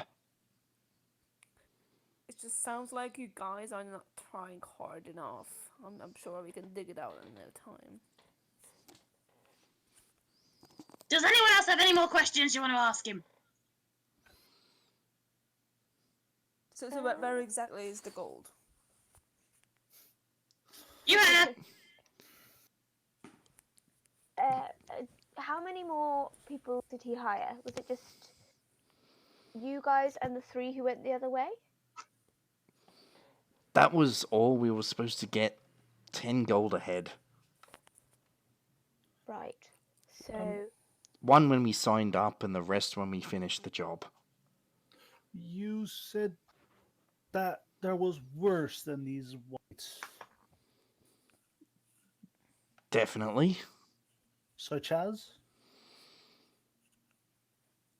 It just sounds like you guys are not trying hard enough. I'm sure we can dig it out in no time. Does anyone else have any more questions you want to ask him? So where exactly is the gold? You have. How many more people did he hire? Was it just you guys and the 3 who went the other way? That was all we were supposed to get. 10 gold ahead. Right. So, 1 when we signed up and the rest when we finished the job. You said that there was worse than these whites. Definitely. Such as?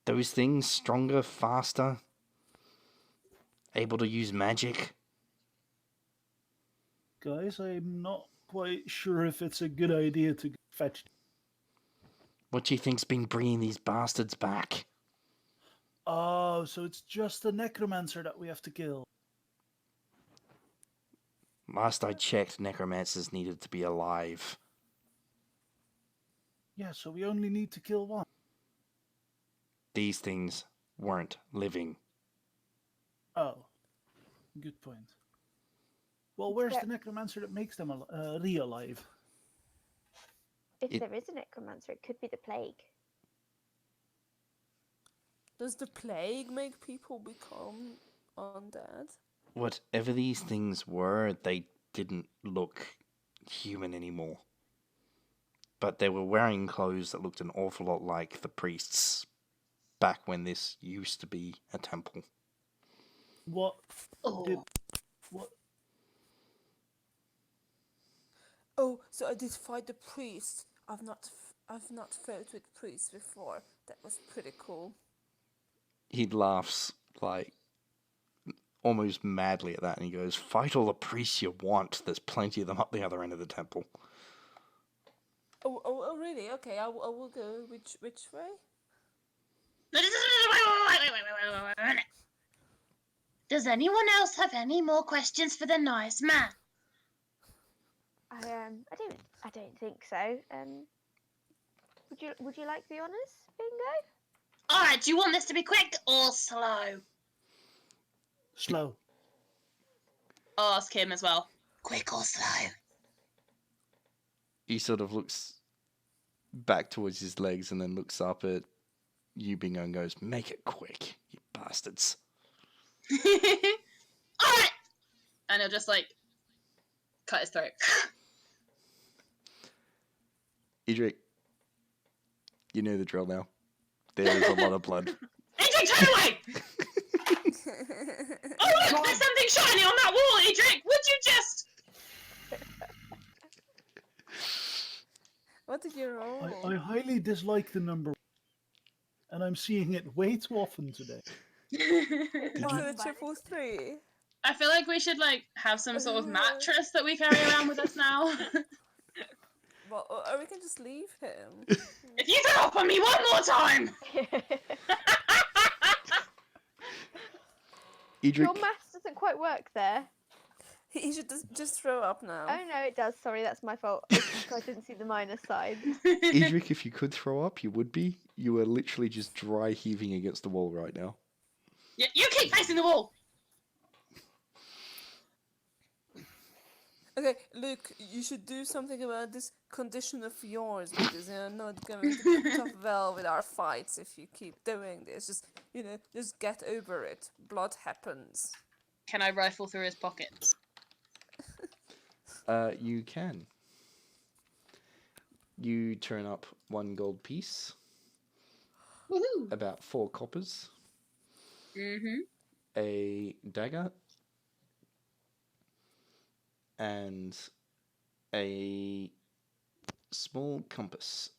Those things stronger, faster, able to use magic. Guys, I'm not quite sure if it's a good idea to fetch. What do you think's been bringing these bastards back? Oh, so it's just the necromancer that we have to kill. Last I checked, necromancers needed to be alive. Yeah, so we only need to kill one. These things weren't living. Oh, good point. Well, where's Yeah. the necromancer that makes them re-alive? if It- there is a necromancer, it could be the plague. Does the plague make people become undead? Whatever these things were, they didn't look human anymore. But they were wearing clothes that looked an awful lot like the priests back when this used to be a temple. What Oh. did what? Oh, so I did fight the priest. I've not fought with priests before. That was pretty cool. He laughs like almost madly at that, and he goes, "Fight all the priests you want. There's plenty of them up the other end of the temple." Oh, really? Okay, I will go. Which way? Wait. Does anyone else have any more questions for the nice man? I don't think so. Would you like the honours, Bingo? Alright, do you want this to be quick or slow? Slow. I'll ask him as well. Quick or slow? He sort of looks back towards his legs and then looks up at you, Bingo, and goes, "Make it quick, you bastards." Alright! And he'll just like cut his throat. Edric, you know the drill now. There is a lot of blood. Edric, turn away! Oh look, there's something shiny on that wall, Edric! Would you just... What did you roll? I highly dislike the number, and I'm seeing it way too often today. Was it a triple 3? I feel like we should like have some sort of mattress that we carry around with us now. Well, or we can just leave him. If you throw up on me one more time! Edric, Your maths doesn't quite work there. He should just throw up now. Oh no, it does. Sorry, that's my fault. I didn't see the minus side. Edric, if you could throw up, you would be. You are literally just dry heaving against the wall right now. You keep facing the wall! Okay, Luke, you should do something about this condition of yours because you're not going to put up well with our fights if you keep doing this. Just, just get over it. Blood happens. Can I rifle through his pockets? You can. You turn up 1 gold piece, Woohoo! about 4 coppers, Mm-hmm. a dagger, and a small compass.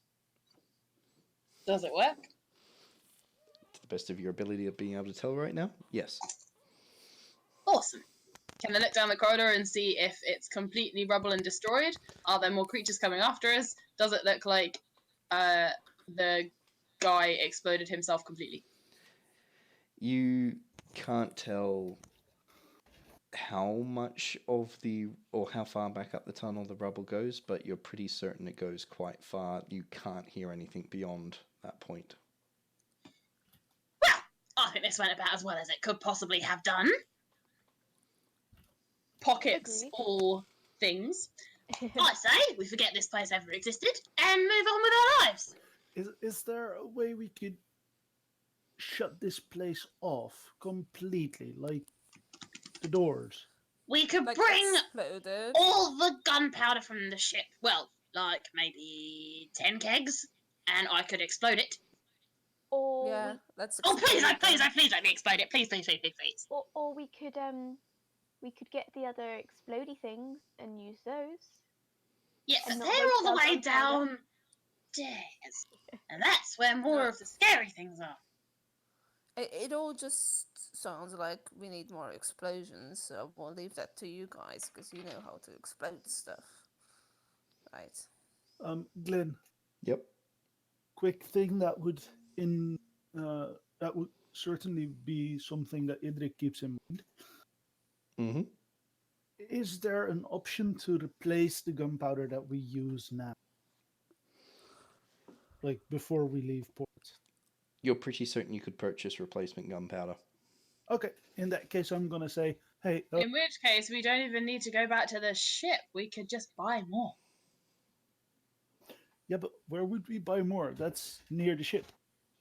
Does it work? To the best of your ability of being able to tell right now, yes. Awesome. Can I look down the corridor and see if it's completely rubble and destroyed? Are there more creatures coming after us? Does it look like the guy exploded himself completely? You can't tell how much of or how far back up the tunnel the rubble goes, but you're pretty certain it goes quite far. You can't hear anything beyond that point. Well, I think this went about as well as it could possibly have done. Pockets Agreed. all things. I say we forget this place ever existed and move on with our lives. Is there a way we could shut this place off completely, like the doors? We could Like bring exploded. all the gunpowder from the ship. Well, like maybe 10 kegs, and I could explode it. Or Yeah, let's. Oh, please, explode please, them. please let me explode it. Please, please, please, please, please. or we could get the other explodey things and use those. Yeah, but And not they're waste all the our way gunpowder. downstairs. And that's where more of the scary things are. It all just sounds like we need more explosions, so we'll leave that to you guys because you know how to explode stuff. Right. Glenn, Yep. quick thing that would certainly be something that Idrik keeps in mind. Mm-hmm. Is there an option to replace the gunpowder that we use now? Like before we leave port? You're pretty certain you could purchase replacement gunpowder. Okay, in that case, I'm gonna say, hey, In which case, we don't even need to go back to the ship. We could just buy more. yeah, but where would we buy more? That's near the ship.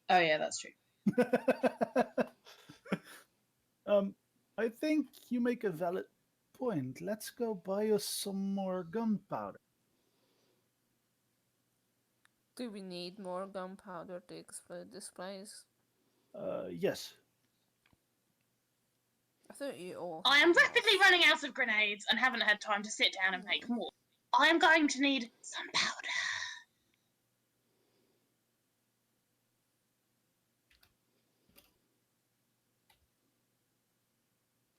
Oh, yeah, that's true. I think you make a valid point. Let's go buy us some more gunpowder. Do we need more gunpowder to explode this place? Yes. I thought you all. I had am enough. rapidly running out of grenades and haven't had time to sit down and make more. I'm going to need some powder.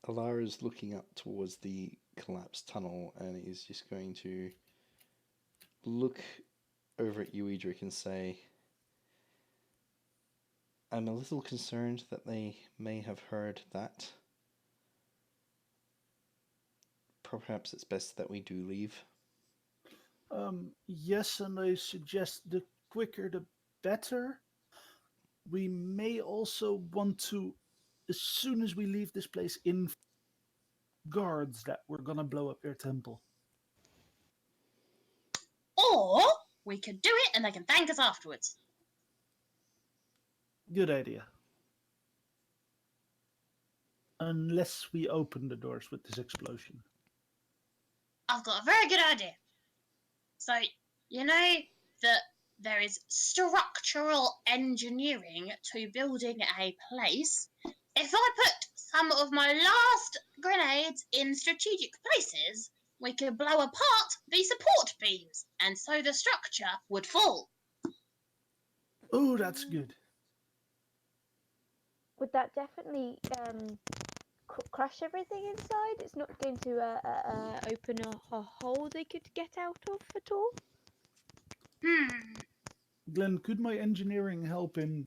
Alara's looking up towards the collapsed tunnel and is just going to look over at you, Edric, and say, I'm a little concerned that they may have heard that. Perhaps it's best that we do leave. Yes, and I suggest the quicker the better. We may also want to, as soon as we leave this place, inform guards that we're gonna blow up their temple. Or we could do it and they can thank us afterwards. Good idea. Unless we open the doors with this explosion. I've got a very good idea. So, you know that there is structural engineering to building a place. If I put some of my last grenades in strategic places, we could blow apart the support beams, and so the structure would fall. Oh, that's good. Would that definitely crush everything inside? It's not going to open a hole they could get out of at all? Glenn, could my engineering help in,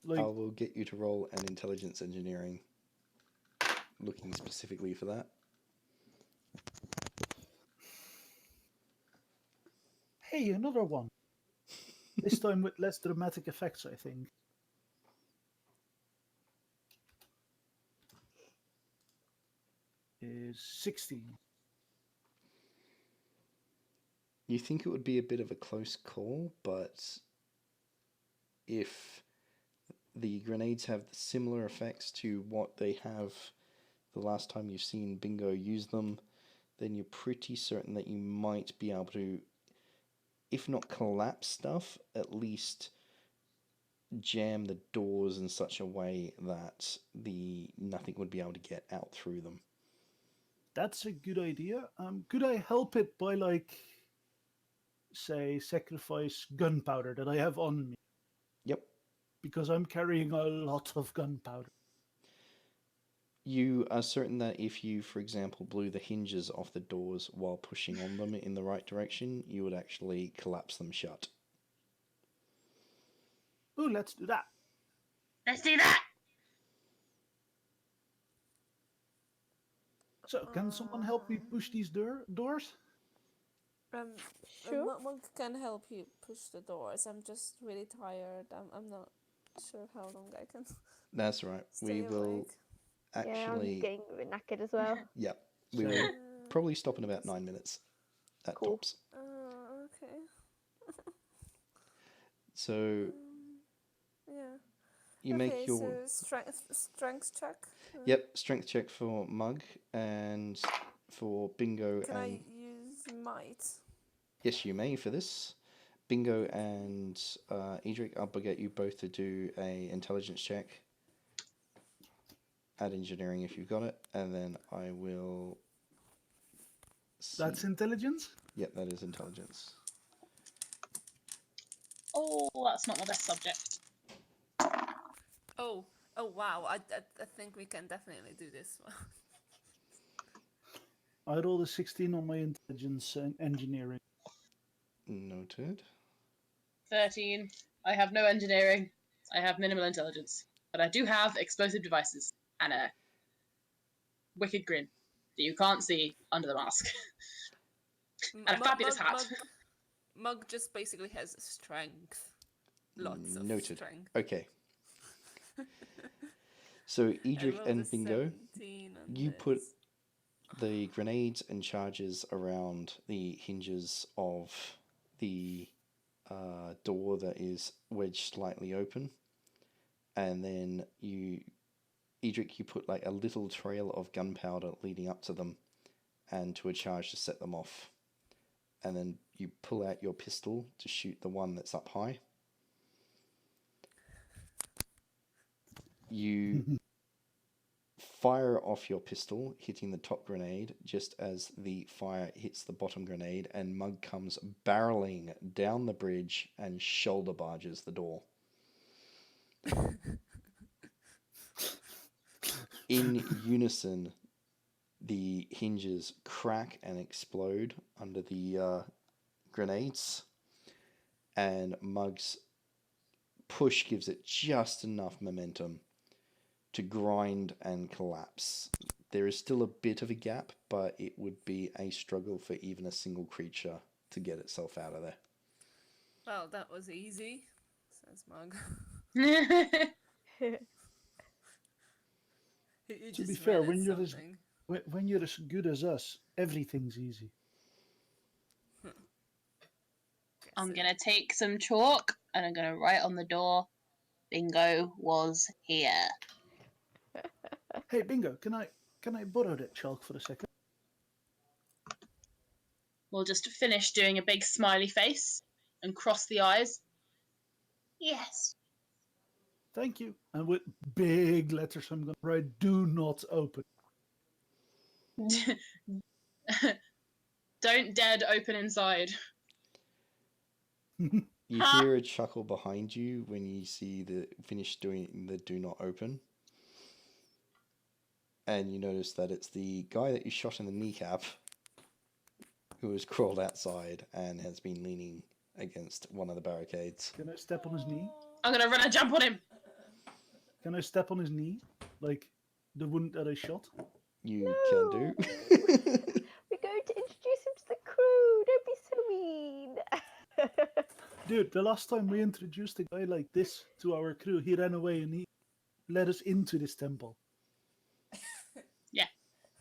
I will get you to roll an intelligence engineering, looking specifically for that. Hey, another one. This time with less dramatic effects, I think. Is 16. You think it would be a bit of a close call, but if the grenades have similar effects to what they have the last time you've seen Bingo use them, then you're pretty certain that you might be able to, if not collapse stuff, at least jam the doors in such a way that nothing would be able to get out through them. That's a good idea. Could I help it by, like, say, sacrifice gunpowder that I have on me? Yep. Because I'm carrying a lot of gunpowder. You are certain that if you, for example, blew the hinges off the doors while pushing on them in the right direction, you would actually collapse them shut. Oh, let's do that. Let's do that! So, can someone help me push these doors? Sure. Monk can help you push the doors. I'm just really tired. I'm not sure how long I can That's right. stay We will awake. Yeah, I'm actually... getting a bit knackered as well. Yep. We So- will probably stop in about 9 minutes at Cool. tops. Okay. So Yeah. you make your... So strength check. Yep, strength check for Mug and for Bingo Can and... I use might? Yes, you may for this. Bingo and Edric, I'll get you both to do a intelligence check. Add engineering if you've got it, and then I will... That's intelligence? Yep, that is intelligence. Oh, that's not my best subject. Oh wow! I think we can definitely do this one. I rolled a 16 on my intelligence and engineering. Noted. 13. I have no engineering. I have minimal intelligence. But I do have explosive devices and a wicked grin that you can't see under the mask. And a fabulous hat. Mug just basically has strength. Lots of Noted. strength. Okay. So Edric rolled and a Bingo, 17 on you put this. the grenades and charges around the hinges of the door that is wedged slightly open, and then Edric, you put like a little trail of gunpowder leading up to them and to a charge to set them off, and then you pull out your pistol to shoot the one that's up high. You fire off your pistol, hitting the top grenade just as the fire hits the bottom grenade, and Mug comes barreling down the bridge and shoulder barges the door. In unison, the hinges crack and explode under the grenades, and Mug's push gives it just enough momentum to grind and collapse. There is still a bit of a gap, but it would be a struggle for even a single creature to get itself out of there. Well, that was easy, says Mug. You To be just fair, read when you're as something. when you're as good as us, everything's easy. I'm Guess gonna take some chalk and I'm gonna write on the door, Bingo was here. Hey, Bingo, can I borrow that chalk for a second? We'll just finish doing a big smiley face and cross the eyes. Yes. Thank you. And with big letters, I'm gonna write "Do not open." Don't dare to open inside. You Ha! hear a chuckle behind you when you see the finish doing the do not open. And you notice that it's the guy that you shot in the kneecap who has crawled outside and has been leaning against one of the barricades. Can I step on his knee? I'm gonna run and jump on him. Can I step on his knee, like the wound that I shot? You can do. We're going to introduce him to the crew. Don't be so mean. Dude, the last time we introduced a guy like this to our crew, he ran away and he led us into this temple. Yeah,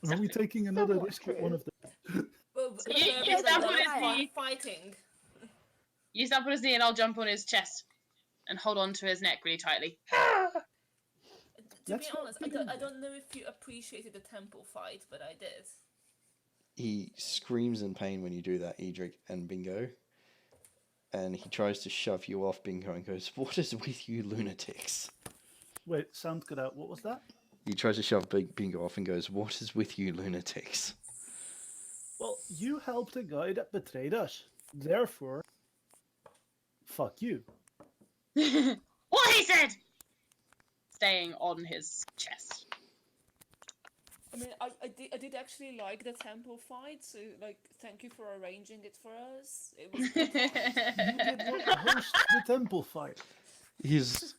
Are we taking another Somewhat risk with true. one of them? Well, You- there you was a stab lot on of his knee. fighting. You stab on his knee and I'll jump on his chest and hold on to his neck really tightly. To be That's not honest, I don't know if you appreciated the temple fight, but I did. He screams in pain when you do that, Edric and Bingo. And he tries to shove you off, Bingo, and goes, "What is with you lunatics?" Wait, sound cut out. What was that? He tries to shove Bingo off and goes, "What is with you lunatics?" Well, you helped a guy that betrayed us. Therefore, fuck you. What he said! Staying on his chest. I mean, I did actually like the temple fight, so like, thank you for arranging it for us. It was good fun. You did not host the temple fight. His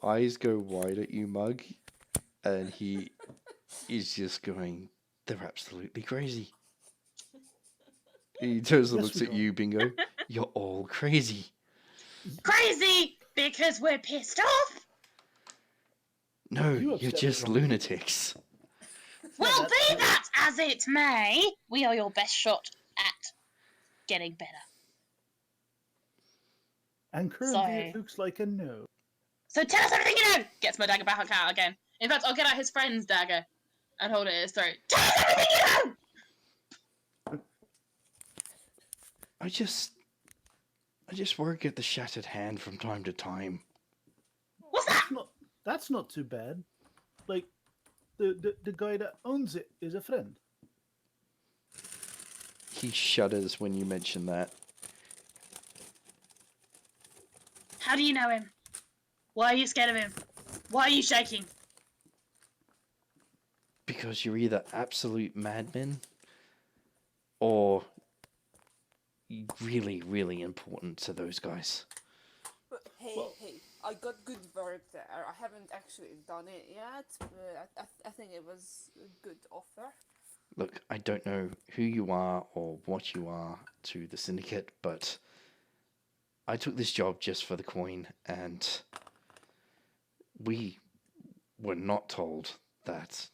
eyes go wide at you, Mug, and he is just going, "They're absolutely crazy." He turns and Yes, looks we at are. you, Bingo. "You're all crazy." Crazy! Because we're pissed off? "No, You you're upset the just wrong lunatics." Well, that's be true. that as it may, we are your best shot at getting better. And currently Sorry. it looks like a no. So tell us everything you know! Gets my dagger back out again. In fact, I'll get out his friend's dagger and hold it at his throat. Tell us everything you know! I just work at the Shattered Hand from time to time. What's that? That's not too bad. Like the guy that owns it is a friend. He shudders when you mention that. How do you know him? Why are you scared of him? Why are you shaking? Because you're either absolute madmen or really, really important to those guys. But hey, Well- hey, I got good work there. I haven't actually done it yet, but I think it was a good offer. Look, I don't know who you are or what you are to the Syndicate, but I took this job just for the coin, and we were not told that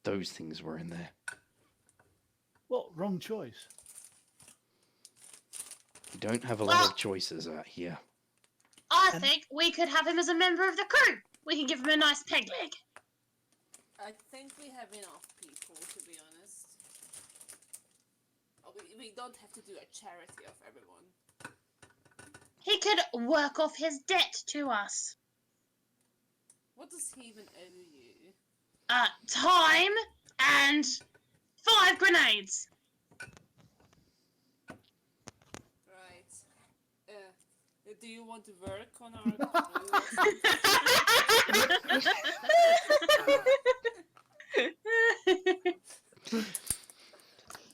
those things were in there. Well, wrong choice. You don't have a lot Well- of choices out here. I And- think we could have him as a member of the crew. We can give him a nice peg leg. I think we have enough people, to be honest. We don't have to do a charity of everyone. He could work off his debt to us. What does he even owe you? time and 5 grenades. Right. Do you want to work on our crew?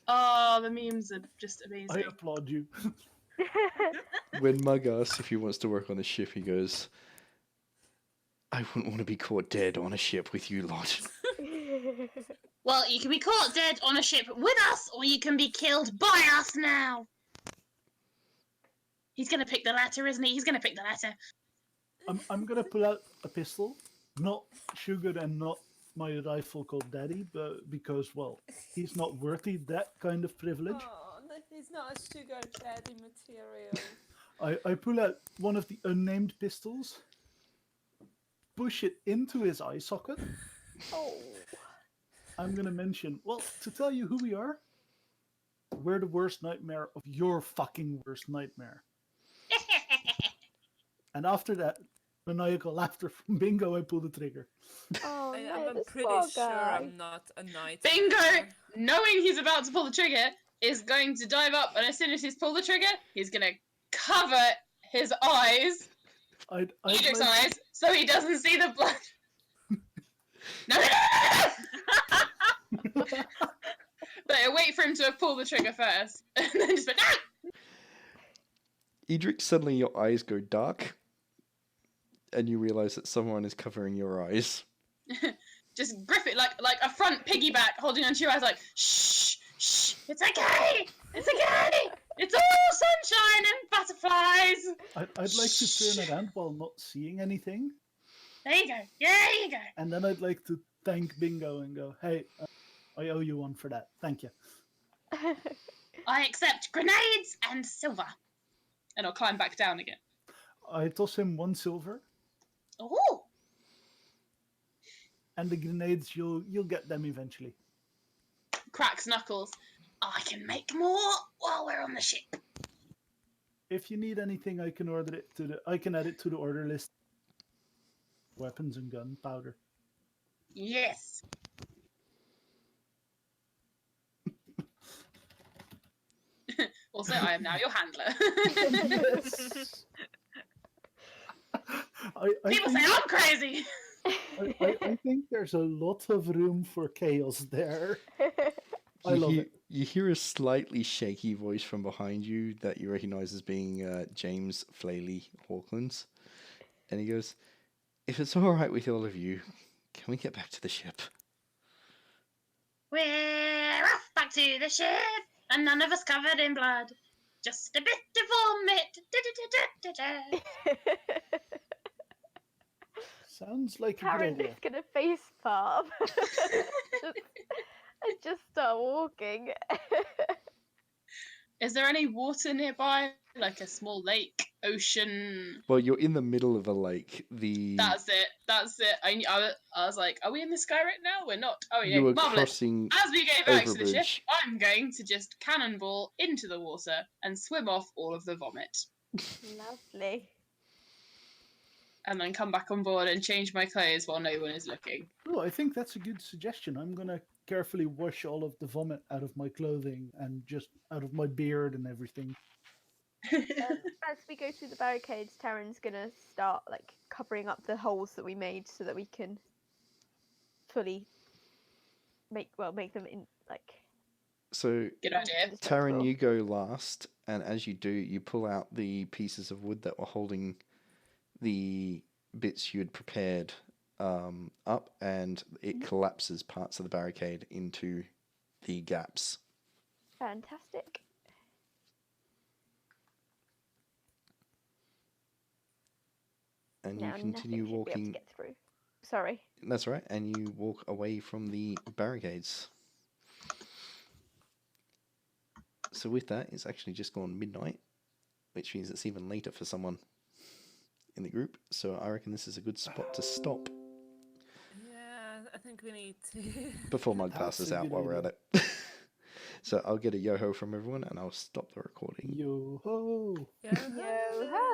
Oh, the memes are just I amazing. applaud you. When Mug asks if he wants to work on the ship, he goes, I wouldn't want to be caught dead on a ship with you lot. Well, you can be caught dead on a ship with us, or you can be killed by us now. He's gonna pick the latter, isn't he? He's gonna pick the latter. I'm gonna pull out a pistol, not Sugar and not my rifle called Daddy, but because, well, he's not worthy that kind of privilege. Oh, no, he's not a sugar daddy material. I pull out one of the unnamed pistols, push it into his eye socket. Oh. I'm gonna mention, well, to tell you who we are, we're the worst nightmare of your fucking worst nightmare. And after that, maniacal laughter from Bingo, I pull the trigger. Oh no, I'm this pretty poor sure guy. I'm not a knight. Bingo, knowing he's about to pull the trigger, is going to dive up, and as soon as he's pulled the trigger, he's gonna cover his eyes, I'd Edric's like- eyes, so he doesn't see the blood. No! But I wait for him to pull the trigger first, and then just be ah! Edric, suddenly your eyes go dark, and you realize that someone is covering your eyes. Just grip it like a front piggyback, holding onto your eyes, like shh, shh, it's okay, it's okay, it's all sunshine and butterflies. I'd like to turn around while not seeing anything, There you go, there you go. and then I'd like to thank Bingo and go, hey, I owe you one for that. Thank you. I accept grenades and silver, and I'll climb back down again. I toss him 1 silver, Oh, and the grenades, you'll get them eventually. cracks knuckles. I can make more while we're on the ship. If you need anything, I can order it to I can add it to the order list. Weapons and gunpowder. Yes. Also, I am now your handler. I People say think, I'm crazy. I think there's a lot of room for chaos there. I love it. You hear a slightly shaky voice from behind you that you recognize as being James Flaley Hawklands. And he goes, if it's all right with all of you, can we get back to the ship? We're off back to the ship, and none of us covered in blood. Just a bit of vomit. Da-da-da-da-da-da. Sounds like a good Karen's idea. gonna face palm and just start walking. Is there any water nearby? Like a small lake, ocean? Well, you're in the middle of a lake. That's it. That's it. I was like, are we in the sky right now? We're not. Oh yeah, You were marvelous. crossing As we go back to the ship, overbridge. I'm going to just cannonball into the water and swim off all of the vomit. Lovely. And then come back on board and change my clothes while no one is looking. Oh, I think that's a good suggestion. I'm gonna carefully wash all of the vomit out of my clothing and just out of my beard and everything. As we go through the barricades, Taryn's gonna start like covering up the holes that we made so that we can fully make them in like. So, Good idea. Taryn, indestructible. you go last, and as you do, you pull out the pieces of wood that were holding the bits you had prepared up, and it collapses parts of the barricade into the gaps. Fantastic. And Now you continue nothing should be able to walking. get through. Sorry. That's right, and you walk away from the barricades. So with that, it's actually just gone midnight, which means it's even later for someone in the group. So I reckon this is a good spot to stop Yeah, I think we need to. before Mug That's passes a out good while we're at idea. it. So I'll get a yo-ho from everyone, and I'll stop the recording. Yo ho! Yeah. Yo ho!